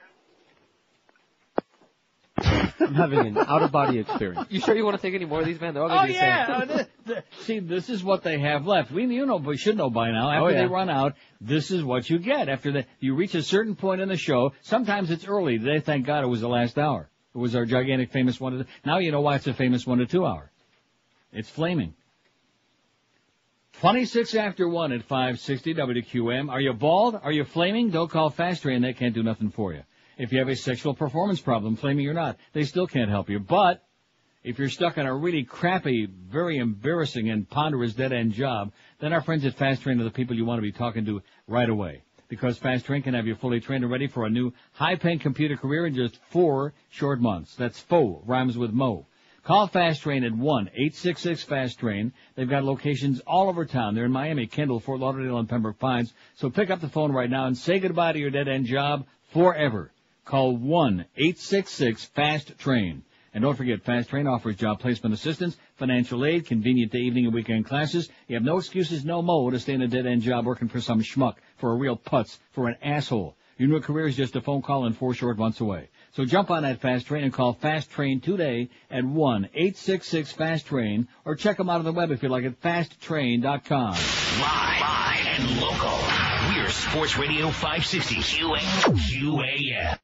I'm having an out-of-body experience. You sure you want to take any more of these, man? They're all going to be the same. See, this is what they have left. We should know by now. After they run out, this is what you get. After you reach a certain point in the show, sometimes it's early. Today, thank God, it was the last hour. It was our gigantic famous 1 to 2. Now you know why it's a famous 1 to 2 hour. It's flaming. 26 after 1 at 560 WQM. Are you bald? Are you flaming? Don't call Fast Train. They can't do nothing for you. If you have a sexual performance problem, flaming or not, they still can't help you. But if you're stuck on a really crappy, very embarrassing and ponderous dead-end job, then our friends at Fast Train are the people you want to be talking to right away. Because Fast Train can have you fully trained and ready for a new high-paying computer career in just 4 short months. That's FO, rhymes with Mo. Call Fast Train at 1-866-FAST-TRAIN. They've got locations all over town. They're in Miami, Kendall, Fort Lauderdale, and Pembroke Pines. So pick up the phone right now and say goodbye to your dead-end job forever. Call 1-866-FAST-TRAIN. And don't forget, Fast Train offers job placement assistance, financial aid, convenient day, evening, and weekend classes. You have no excuses, no mo to stay in a dead-end job working for some schmuck, for a real putz, for an asshole. Your new career is just a phone call and 4 short months away. So jump on that Fast Train and call Fast Train today at 1-866-FAST-TRAIN, or check them out on the web if you like at fasttrain.com. Live and local. We're Sports Radio 560 QAM.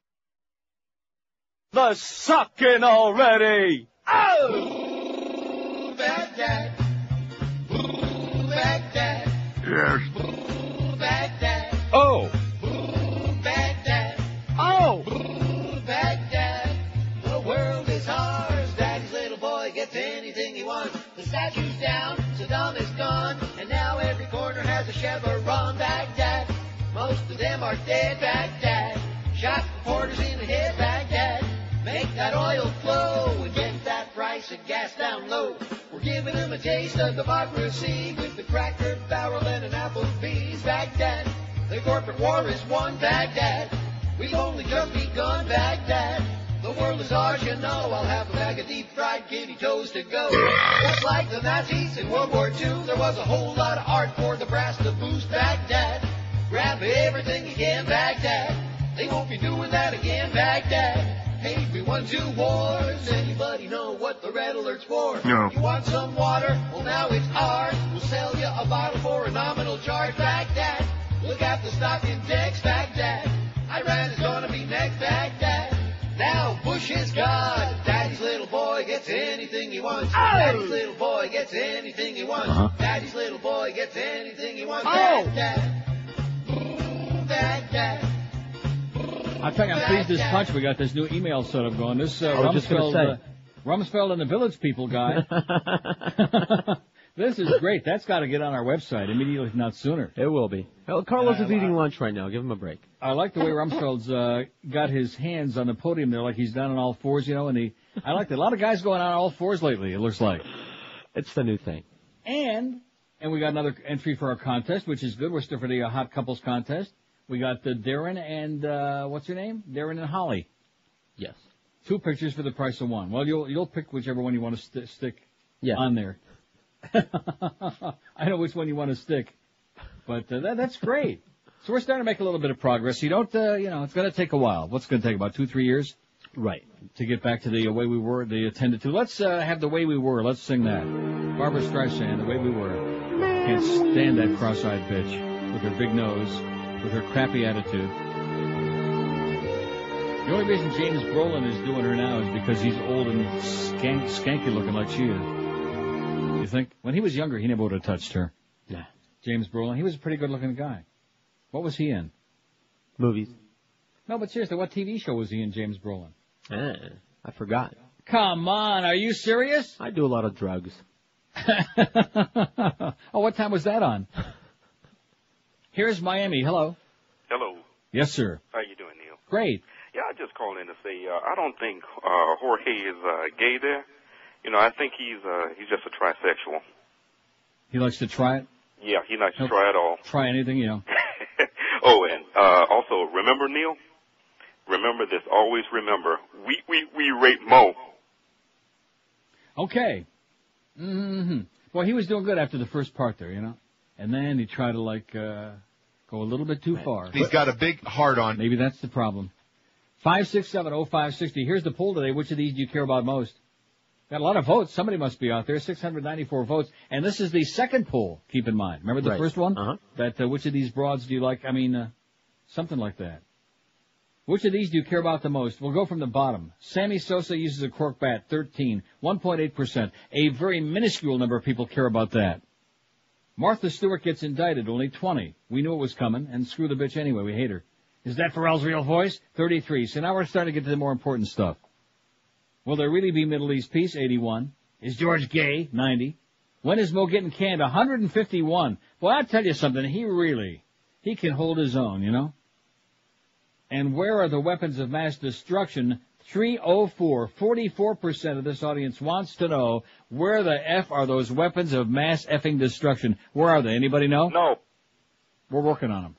The sucking already! Oh! Baghdad. Baghdad. Yes. Baghdad. Oh! Baghdad. Oh! Baghdad. The world is ours. Daddy's little boy gets anything he wants. The statue's down, Saddam is gone, and now every corner has a Chevron. Baghdad. Most of them are dead. Baghdad. Shot reporters in the head. Baghdad. Make that oil flow and get that price of gas down low. We're giving them a taste of democracy with the Cracker Barrel and an Applebee's. Baghdad, the corporate war is won. Baghdad, we've only just begun. Baghdad, the world is ours, you know. I'll have a bag of deep-fried kidney toes to go. Just like the Nazis in World War II, there was a whole lot of art for the brass to boost. Baghdad, grab everything you can. Baghdad, they won't be doing that again. Baghdad. Hey, we won 2 wars. Anybody know what the red alert's for? No. You want some water? Well, now it's ours. We'll sell you a bottle for a nominal charge. Baghdad, look at the stock index. Baghdad, Iran is gonna be next. Baghdad, now Bush is God. Daddy's little boy gets anything he wants. Daddy's little boy gets anything he wants. Daddy's little boy gets anything he wants. Baghdad, Baghdad. I think I'm pleased this punch. We got this new email set up going. This Rumsfeld and the Village People guy. This is great. That's got to get on our website immediately, if not sooner. It will be. Well, Carlos is eating lunch right now. Give him a break. I like the way Rumsfeld's got his hands on the podium there, like he's down on all fours, you know. And I like that. A lot of guys going on all fours lately. It looks like it's the new thing. And we got another entry for our contest, which is good. We're still for the hot couples contest. We got Darren and, what's your name? Darren and Holly. Yes. 2 pictures for the price of 1. Well, you'll pick whichever one you want to stick on there. I know which one you want to stick. But, that's great. So we're starting to make a little bit of progress. You don't, it's going to take a while. What's going to take, about 2-3 years? Right. To get back to the way we were, the attended to. Let's, have the way we were. Let's sing that. Barbara Streisand, the way we were. Can't stand that cross-eyed bitch with her big nose. With her crappy attitude. The only reason James Brolin is doing her now is because he's old and skanky looking like she is. You think? When he was younger, he never would have touched her. Yeah. James Brolin, he was a pretty good looking guy. What was he in? Movies. No, but seriously, what TV show was he in, James Brolin? I forgot. Come on, are you serious? I do a lot of drugs. Oh, what time was that on? Here's Miami. Hello. Hello. Yes, sir. How you doing, Neil? Great. Yeah, I just called in to say I don't think Jorge is gay there. You know, I think he's just a trisexual. He likes to try it? Yeah, he likes to try it all. Try anything, you know. Oh, and also, remember, Neil, remember this. Always remember, we rape Mo. Okay. Mm-hmm. Well, he was doing good after the first part there, you know. And then he tried to, go a little bit too far. He's got a big heart on. Maybe that's the problem. 5670560. Here's the poll today. Which of these do you care about most? Got a lot of votes. Somebody must be out there. 694 votes. And this is the second poll, keep in mind. Remember the first one? Uh-huh. That which of these broads do you like? Something like that. Which of these do you care about the most? We'll go from the bottom. Sammy Sosa uses a cork bat, 13, 1.8%. A very minuscule number of people care about that. Martha Stewart gets indicted, only 20. We knew it was coming, and screw the bitch anyway, we hate her. Is that Pharrell's real voice? 33. So now we're starting to get to the more important stuff. Will there really be Middle East peace? 81. Is George gay? 90. When is Mo getting canned? 151. Well, I'll tell you something, he can hold his own, you know? And where are the weapons of mass destruction? 304. 44% of this audience wants to know where the F are those weapons of mass effing destruction. Where are they? Anybody know? No. We're working on them.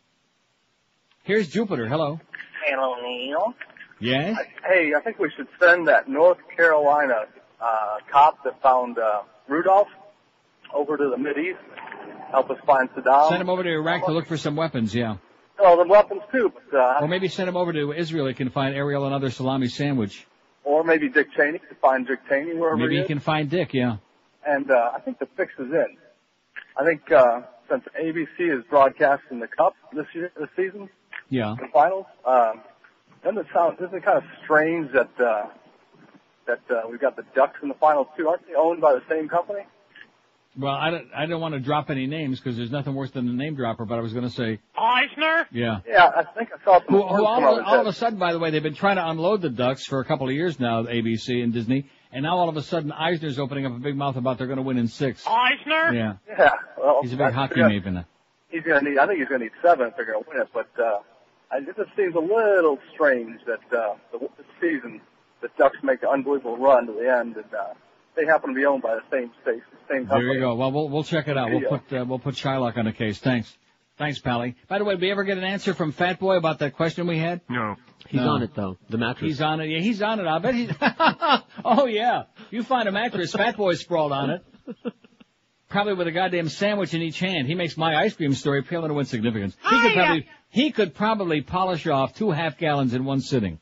Here's Jupiter. Hello. Hello, Neil. Yes? Hey, I think we should send that North Carolina cop that found Rudolph over to the Mideast. Help us find Saddam. Send him over to Iraq to look for some weapons, yeah. Oh, the weapons too. But, or maybe send him over to Israel. He can find Ariel another salami sandwich. Or maybe Dick Cheney to find Dick Cheney wherever maybe he he can find Dick, yeah. And I think the fix is in. I think since ABC is broadcasting the Cup this season, yeah, the finals, isn't it kind of strange that we've got the Ducks in the finals too? Aren't they owned by the same company? Well, I don't want to drop any names because there's nothing worse than a name dropper, but I was going to say Eisner? Yeah. Yeah, I think I saw some. Who all of a sudden, by the way, they've been trying to unload the Ducks for a couple of years now, ABC and Disney, and now all of a sudden Eisner's opening up a big mouth about they're going to win in 6. Eisner? Yeah. Yeah. Well, he's a big hockey maven. I think he's going to need 7 if they're going to win it, but it just seems a little strange that this season the Ducks make an unbelievable run to the end, and they happen to be owned by the same company. There you go. Well, we'll check it out. We'll put Shylock on the case. Thanks, Pally. By the way, did we ever get an answer from Fat Boy about that question we had? No. He's on it though. The mattress. He's on it. Yeah, he's on it. I bet he's. Oh yeah. You find a mattress, Fat Boy's sprawled on it. Probably with a goddamn sandwich in each hand. He makes my ice cream story pale into insignificance. He could probably polish off 2 half gallons in one sitting.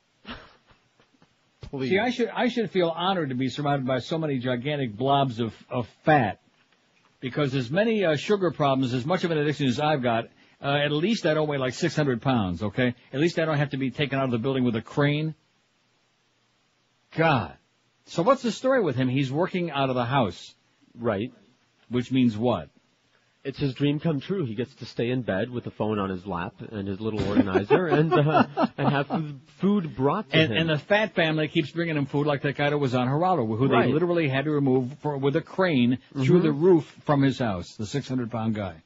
Please. See, I should feel honored to be surrounded by so many gigantic blobs of fat. Because as many sugar problems, as much of an addiction as I've got, at least I don't weigh like 600 pounds, okay? At least I don't have to be taken out of the building with a crane. God. So what's the story with him? He's working out of the house. Right. Which means what? It's his dream come true. He gets to stay in bed with the phone on his lap and his little organizer and have food brought to him. And the fat family keeps bringing him food like that guy that was on Geraldo, who they literally had to remove with a crane through the roof from his house, the 600-pound guy.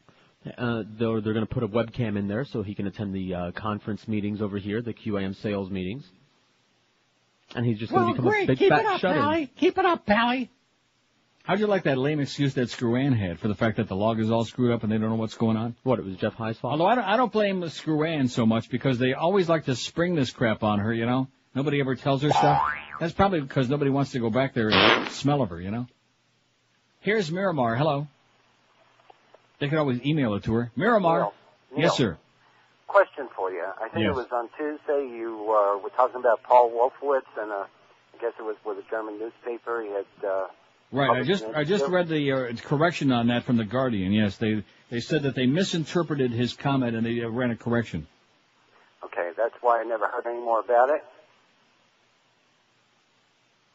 They're going to put a webcam in there so he can attend the conference meetings over here, the QAM sales meetings. And he's just going to become a big fat shut-in. Keep it up, Pally. How'd you like that lame excuse that Screw-Ann had for the fact that the log is all screwed up and they don't know what's going on? What, it was Jeff High's fault? Although I don't blame Screw-Ann so much because they always like to spring this crap on her, you know? Nobody ever tells her stuff. That's probably because nobody wants to go back there and smell of her, you know? Here's Miramar. Hello. They could always email it to her. Miramar. Neil. Yes, sir. Question for you. I think it was on Tuesday you were talking about Paul Wolfowitz, and I guess it was with a German newspaper. He had... Right, I just read the correction on that from The Guardian. Yes, they said that they misinterpreted his comment and they ran a correction. Okay, that's why I never heard any more about it.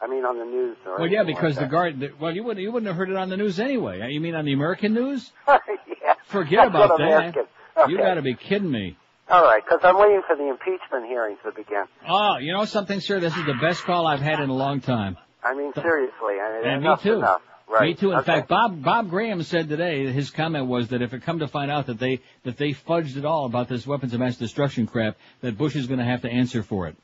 I mean, on the news. Or well, yeah, because like the Guardian. Well, you wouldn't have heard it on the news anyway. You mean on the American news? Yeah. Forget about that. Okay. You got to be kidding me. All right, because I'm waiting for the impeachment hearings to begin. Oh, you know something, sir? This is the best call I've had in a long time. I mean, seriously. And me too. Enough. Right. Me too. In fact, Bob Graham said today, his comment was that if it come to find out that they fudged it all about this weapons of mass destruction crap, that Bush is going to have to answer for it.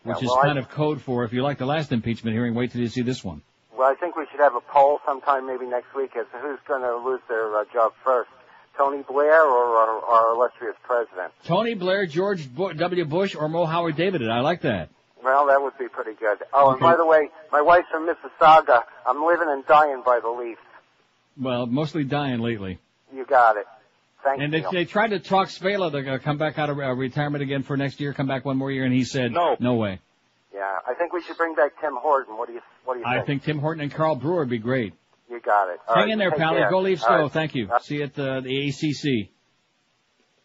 Which is kind of code for, if you like the last impeachment hearing, wait till you see this one. Well, I think we should have a poll sometime maybe next week as to who's going to lose their job first, Tony Blair or our illustrious president? Tony Blair, George W. Bush, or Mo Howard David. I like that. Well, that would be pretty good. Oh, and Okay. by the way, my wife's from Mississauga. I'm living and dying by the Leafs. Well, mostly dying lately. You got it. Thank And you. they tried to talk Spela to come back out of retirement again for next year, come back one more year, and he said, no way. Yeah, I think we should bring back Tim Horton. What do you think? I think Tim Horton and Carl Brewer would be great. You got it. All Hang right, in there, take pal. care. Go Leafs, All go. right. Thank you. See you at the ACC.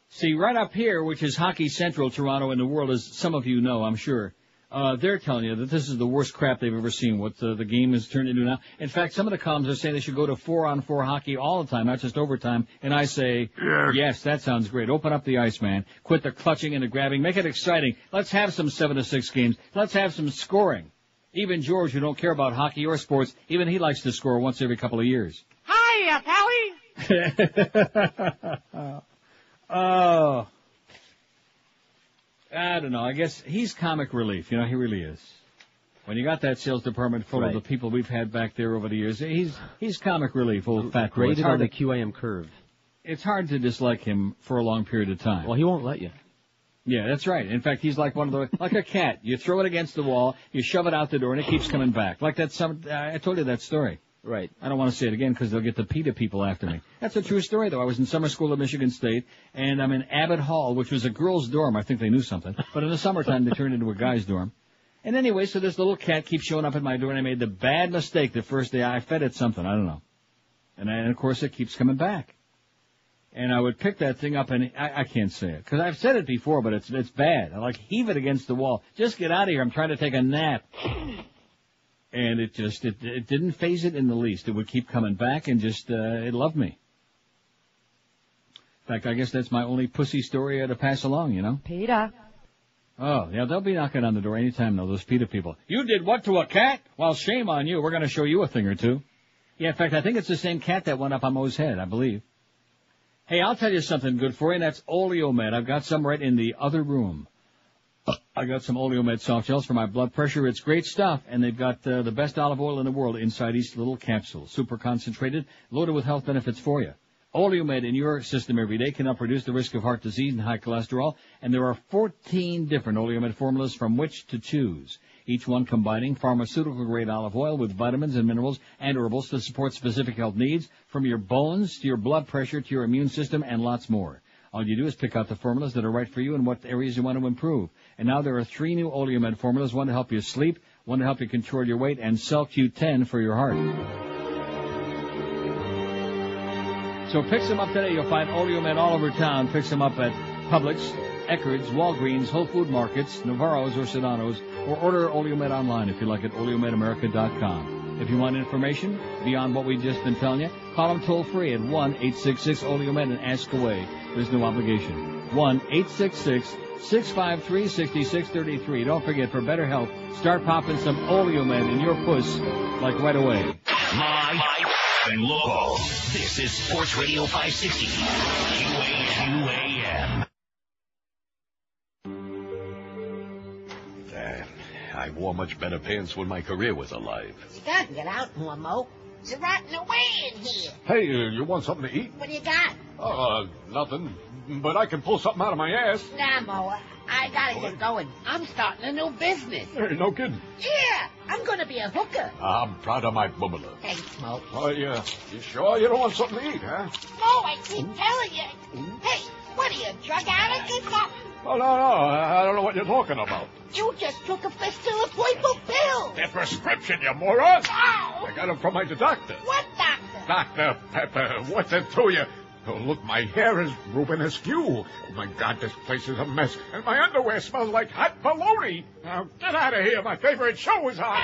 See, right up here, which is Hockey Central Toronto in the world, as some of you know, I'm sure, they're telling you that this is the worst crap they've ever seen, what the game has turned into now. In fact, some of the columns are saying they should go to 4-on-4 hockey all the time, not just overtime. And I say, yes, that sounds great. Open up the ice, man. Quit the clutching and the grabbing. Make it exciting. Let's have some 7-6 games. Let's have some scoring. Even George, who don't care about hockey or sports, even he likes to score once every couple of years. Hiya, Pally. Oh. I don't know. I guess he's comic relief. You know, he really is. When you got that sales department full of the people we've had back there over the years, he's comic relief, old fat boy. Graded on the QAM curve. It's hard to dislike him for a long period of time. Well, he won't let you. Yeah, that's right. In fact, he's like like a cat. You throw it against the wall, you shove it out the door, and it keeps coming back. Like that. I told you that story. Right. I don't want to say it again because they'll get the PETA people after me. That's a true story, though. I was in summer school at Michigan State, and I'm in Abbott Hall, which was a girls' dorm. I think they knew something. But in the summertime, they turned into a guy's dorm. And anyway, so this little cat keeps showing up at my door, and I made the bad mistake the first day I fed it something. I don't know. And of course, it keeps coming back. And I would pick that thing up, and I can't say it, because I've said it before, but it's bad. I heave it against the wall. Just get out of here. I'm trying to take a nap. And it didn't faze it in the least. It would keep coming back and it loved me. In fact, I guess that's my only pussy story to pass along, you know? PETA. Oh, yeah, they'll be knocking on the door anytime now, those PETA people. You did what to a cat? Well, shame on you. We're going to show you a thing or two. Yeah, in fact, I think it's the same cat that went up on Mo's head, I believe. Hey, I'll tell you something good for you, and that's Oleomed. I've got some right in the other room. I got some Oleomed soft gels for my blood pressure. It's great stuff, and they've got the best olive oil in the world inside each little capsule. Super concentrated, loaded with health benefits for you. Oleomed in your system every day can help reduce the risk of heart disease and high cholesterol, and there are 14 different Oleomed formulas from which to choose, each one combining pharmaceutical-grade olive oil with vitamins and minerals and herbals to support specific health needs, from your bones to your blood pressure to your immune system and lots more. All you do is pick out the formulas that are right for you and what areas you want to improve. And now there are 3 new Oleomed formulas, one to help you sleep, one to help you control your weight, and Cell Q10 for your heart. So pick some up today. You'll find Oleomed all over town. Pick some up at Publix, Eckerd's, Walgreens, Whole Food Markets, Navarro's, or Sedano's, or order Oleomed online if you like at oleomedamerica.com. If you want information beyond what we've just been telling you, call them toll-free at 1-866-OLEOMED and ask away. There's no obligation. 1-866-653-6633. Don't forget, for better health, start popping some Oleomed in your puss, like right away. Live and local. This is Sports Radio 560. QAM. I wore much better pants when my career was alive. You gotta get out more, Mo. You're rotting away in here. Hey, you want something to eat? What do you got? Nothing. But I can pull something out of my ass. Nah, Mo, I gotta get going. I'm starting a new business. Hey, no kidding. Yeah, I'm gonna be a hooker. I'm proud of my bubbler. Thanks, Mo. Oh, yeah. You sure you don't want something to eat, huh? Mo, I keep telling you. Hey, what are you, drug addict or something? Oh, no. I don't know what you're talking about. You just took a fistful of purple pills. They're prescription, you moron. Ow. I got them from my doctor. What doctor? Dr. Pepper, what's it to you? Oh, look, my hair is rubbing askew. Oh, my God, this place is a mess. And my underwear smells like hot bologna. Now, get out of here. My favorite show is on.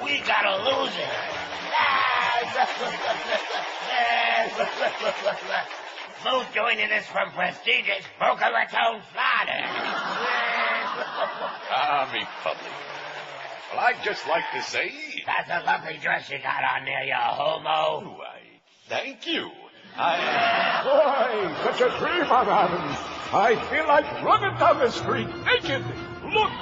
We got a loser. Mo joining us from prestigious Boca Raton, Florida. Me public. Well, I'd just like to say... That's a lovely dress you got on there, you homo. Why, thank you. Boy, such a dream I'm having. I feel like running down the street naked. Look,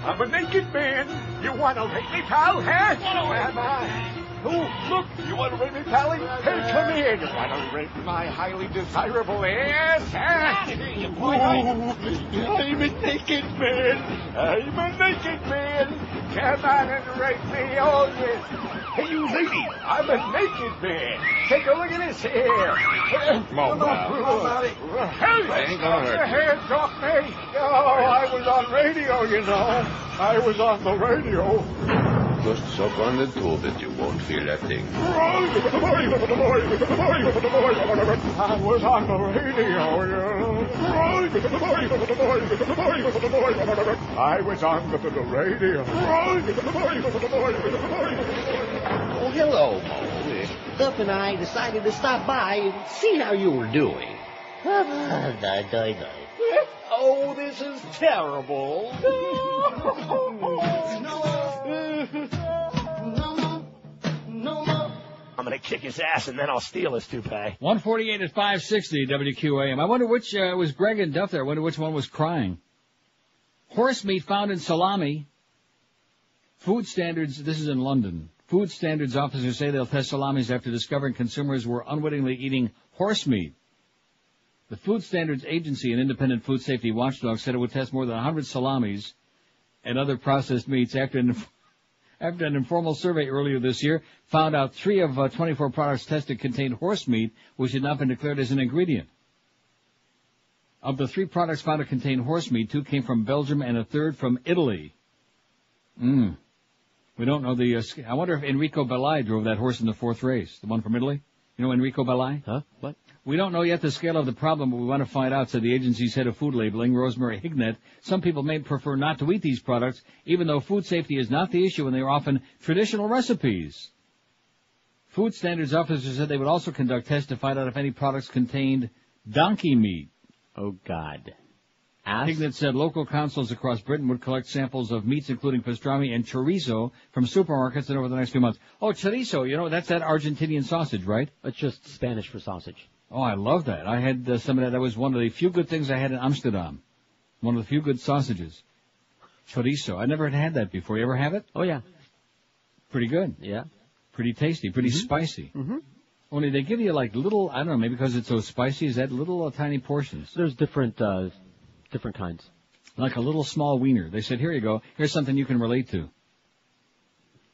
I'm a naked man. You want to rape me, pal, huh? What am I? Oh, look, you want to rape me, Pally? Hey, come here. You want to rape my highly desirable ass, huh? I'm a naked man. Come on and rape me, oh, yes. Hey, you lady, I'm a naked man. Take a look at this here. Mo, Hey, ain't gonna hurt your hands off me. Oh, I was on radio, you know. I was on the radio. Just suck on the tube and you won't feel that thing. I was on the radio, you know. I was on the radio. Oh, hello, Mo. Duff and I decided to stop by and see how you were doing. Oh, this is terrible. I'm going to kick his ass and then I'll steal his toupee. 148 at 560 WQAM. I wonder which was Greg and Duff there. I wonder which one was crying. Horse meat found in salami. Food standards, this is in London. Food standards officers say they'll test salamis after discovering consumers were unwittingly eating horse meat. The Food Standards Agency, an independent food safety watchdog, said it would test more than 100 salamis and other processed meats after an informal survey earlier this year found out 3 of 24 products tested contained horse meat, which had not been declared as an ingredient. Of the 3 products found to contain horse meat, 2 came from Belgium and a third from Italy. We don't know the... I wonder if Enrico Belli drove that horse in the 4th race, the one from Italy. You know Enrico Belli? Huh? What? We don't know yet the scale of the problem, but we want to find out, said the agency's head of food labeling, Rosemary Hignett. Some people may prefer not to eat these products, even though food safety is not the issue and they are often traditional recipes. Food standards officers said they would also conduct tests to find out if any products contained donkey meat. Oh, God. Hignett said local councils across Britain would collect samples of meats, including pastrami and chorizo, from supermarkets and over the next few months. Oh, chorizo, you know, that's that Argentinian sausage, right? It's just Spanish for sausage. Oh, I love that. I had some of that. That was one of the few good things I had in Amsterdam. One of the few good sausages. Chorizo. I never had that before. You ever have it? Oh, yeah. Pretty good. Yeah. Pretty tasty. Pretty spicy. Mm-hmm. Only they give you like little, I don't know, maybe because it's so spicy, is that little tiny portions? There's different kinds. Like a little small wiener. They said, here you go. Here's something you can relate to.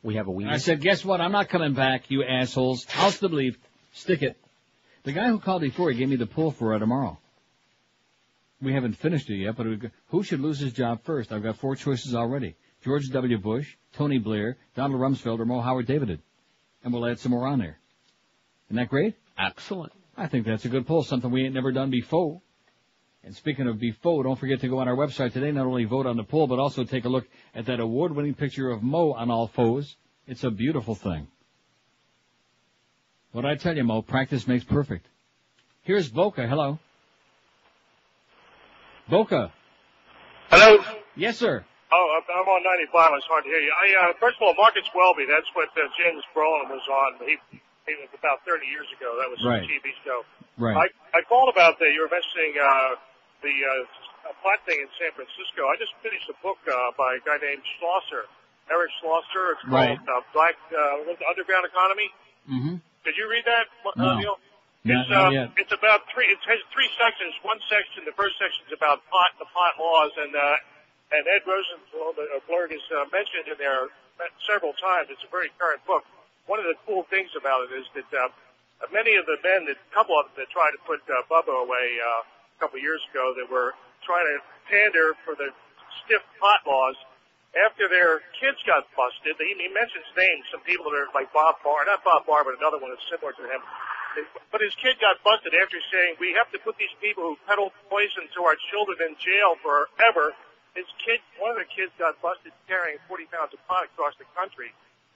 We have a wiener. I said, guess what? I'm not coming back, you assholes. House the bleep. Stick it. The guy who called before, he gave me the pull for tomorrow. We haven't finished it yet, but who should lose his job first? I've got 4 choices already. George W. Bush, Tony Blair, Donald Rumsfeld, or Mo Howard David. And we'll add some more on there. Isn't that great? Excellent. I think that's a good pull, something we ain't never done before. And speaking of before, don't forget to go on our website today, not only vote on the poll, but also take a look at that award-winning picture of Mo on all fours. It's a beautiful thing. What I tell you, Mo, practice makes perfect. Here's Boca. Hello. Boca. Hello? Yes, sir. Oh, I'm on 95. It's hard to hear you. First of all, Marcus Welby, that's what James Brolin was on. He was about 30 years ago. That was Right. a TV show. Right. I called about you were mentioning the pot thing in San Francisco. I just finished a book by a guy named Schlosser, Eric Schlosser. It's called Black Underground Economy. Mm-hmm. Did you read that, No. Neil? Not yet. It's about it has 3 sections. One section, the first section is about the pot laws, and Ed Rosenberg is mentioned in there several times. It's a very current book. One of the cool things about it is that many of the men, a couple of them that tried to put Bubba away a couple of years ago, that were trying to pander for the stiff pot laws, after their kids got busted, he mentions names, some people that are like Bob Barr, not Bob Barr, but another one that's similar to him. But his kid got busted after saying, we have to put these people who peddle poison to our children in jail forever. One of the kids got busted carrying 40 pounds of pot across the country.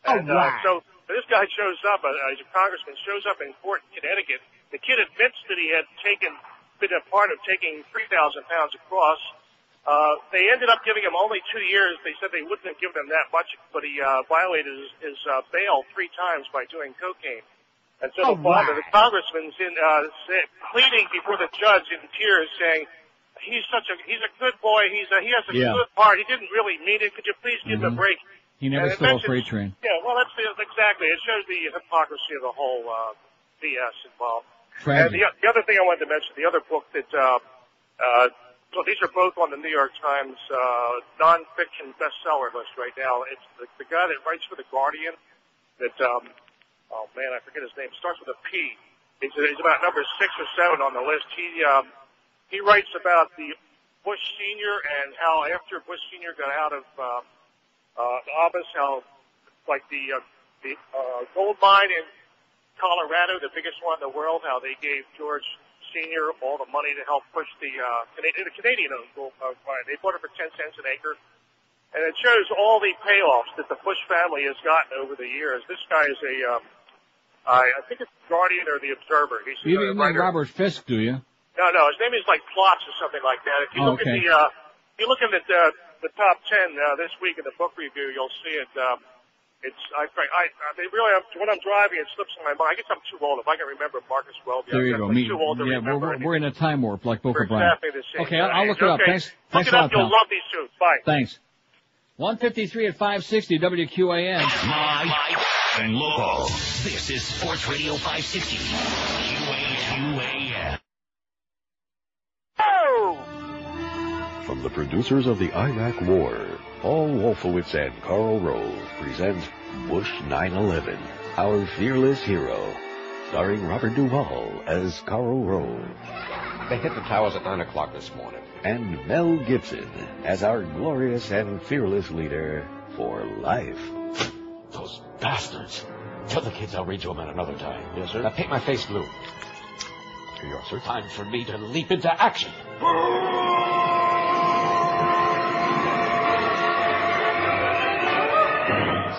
And so this guy shows up, he's a congressman, shows up in court in Connecticut. The kid admits that he had been a part of taking 3,000 pounds across. They ended up giving him only 2 years. They said they wouldn't have given him that much, but he violated his bail 3 times by doing cocaine. And so the congressman's pleading before the judge in tears, saying, he's a good boy. He has a good heart. He didn't really mean it. Could you please give him a break? He never stole a freight train. Yeah, well, that's exactly. It shows the hypocrisy of the whole BS involved. Tragic. And the other thing I wanted to mention, the other book that so these are both on the New York Times nonfiction bestseller list right now. It's the guy that writes for The Guardian. That oh man, I forget his name. It starts with a P. He's about number 6 or 7 on the list. He writes about the Bush Senior and how after Bush Senior got out of office, how like the gold mine in Colorado, the biggest one in the world, how they gave George Senior all the money to help push the Canadian-owned gold mine. They bought it for 10 cents an acre. And it shows all the payoffs that the Bush family has gotten over the years. This guy is I think it's the Guardian or the Observer. He's you didn't like Robert Fisk, do you? No, his name is like Plotz or something like that. If you look at if you look at the top 10 this week in the book review, you'll see it. They really, when I'm driving, it slips in my mind. I guess I'm too old. If I can remember Marcus Welby, there you go. Too old to remember. We're in a time warp like Boca We're exactly the same. Okay, I'll look it up. Thanks Look it a up. lot, You'll pal. love these suits. Bye. Thanks. 153 at 560 WQAM. Live and local. This is Sports Radio 560. QAM. From the producers of the Iraq War, Paul Wolfowitz and Carl Rove present Bush 9/11, Our Fearless Hero, starring Robert Duvall as Carl Rove. They hit the towers at 9 o'clock this morning. And Mel Gibson as our glorious and fearless leader for life. Those bastards. Tell the kids I'll read to them at another time. Yes, sir. Now paint my face blue. Here you are, sir. Time for me to leap into action.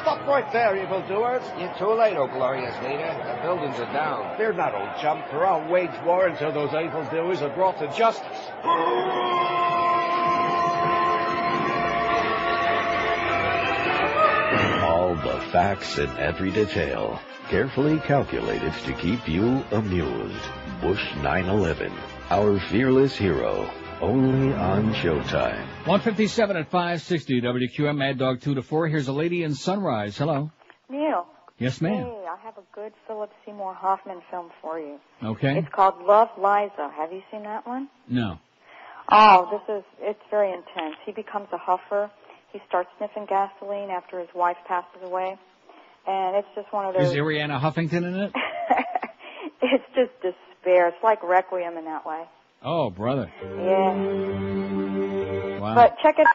Stop right there, evildoers. You're too late, oh glorious leader. The buildings are down. They're not, old chump. For I'll wage war until those evildoers are brought to justice. All the facts in every detail, carefully calculated to keep you amused. Bush 9/11, Our Fearless Hero, only on Showtime. 157 at 560 WQM, Mad Dog 2 to 4. Here's a lady in Sunrise. Hello. Neil. Yes, ma'am. Hey, I have a good Philip Seymour Hoffman film for you. Okay. It's called Love Liza. Have you seen that one? No. Oh, it's very intense. He becomes a huffer. He starts sniffing gasoline after his wife passes away. And it's just one of those... Is Ariana Huffington in it? It's just despair. It's like Requiem in that way. Oh, brother. Yeah. Wow. But check it...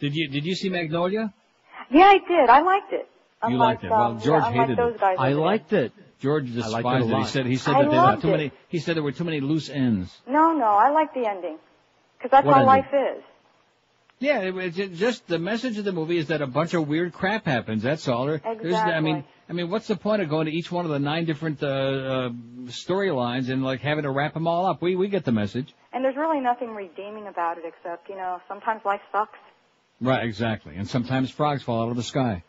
Did you see Magnolia? Yeah, I did. I liked it. You liked it. Well, George hated those guys it. I liked it. George despised it. He said I that there were loved too it. many. He said there were too many loose ends. No, I like the ending. Because that's What how ending? life is. Yeah, it's just the message of the movie is that a bunch of weird crap happens. That's all. Exactly. I mean, what's the point of going to each one of the 9 different storylines and like having to wrap them all up? We get the message. And there's really nothing redeeming about it except, sometimes life sucks. Right, exactly. And sometimes frogs fall out of the sky.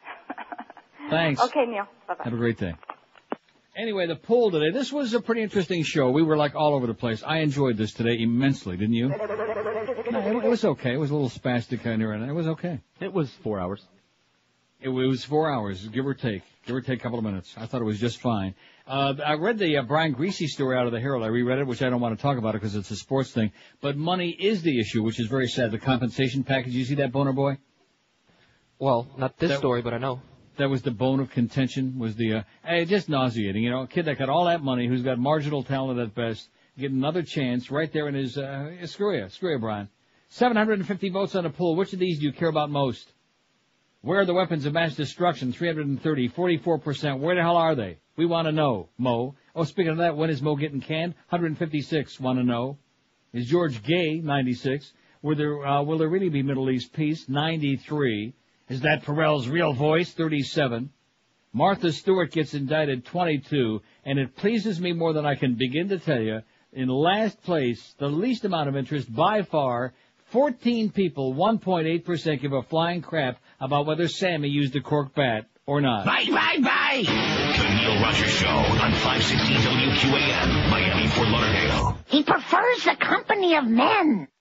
Thanks. Okay, Neil. Bye-bye. Have a great day. Anyway, the poll today. This was a pretty interesting show. We were like all over the place. I enjoyed this today immensely, didn't you? No, it was okay. It was a little spastic kind of, and it was okay. It was 4 hours. It was 4 hours, give or take a couple of minutes. I thought it was just fine. I read the Brian Greasy story out of the Herald. I reread it, which I don't want to talk about it because it's a sports thing. But money is the issue, which is very sad. The compensation package. You see that, Boner Boy? Well, not this story, but I know. That was the bone of contention, was the, just nauseating. A kid that got all that money, who's got marginal talent at best, get another chance right there in his, screw you, Brian. 750 votes on the poll. Which of these do you care about most? Where are the weapons of mass destruction? 330, 44%. Where the hell are they? We want to know, Mo. Oh, speaking of that, when is Mo getting canned? 156 want to know. Is George gay? 96. Will there really be Middle East peace? 93. Is that Perel's real voice? 37. Martha Stewart gets indicted, 22. And it pleases me more than I can begin to tell you. In last place, the least amount of interest by far, 14 people, 1.8% give a flying crap about whether Sammy used a cork bat or not. Bye, bye, bye! Neil Rogers Show on 560 WQAM, Miami, Fort Lauderdale. He prefers the company of men.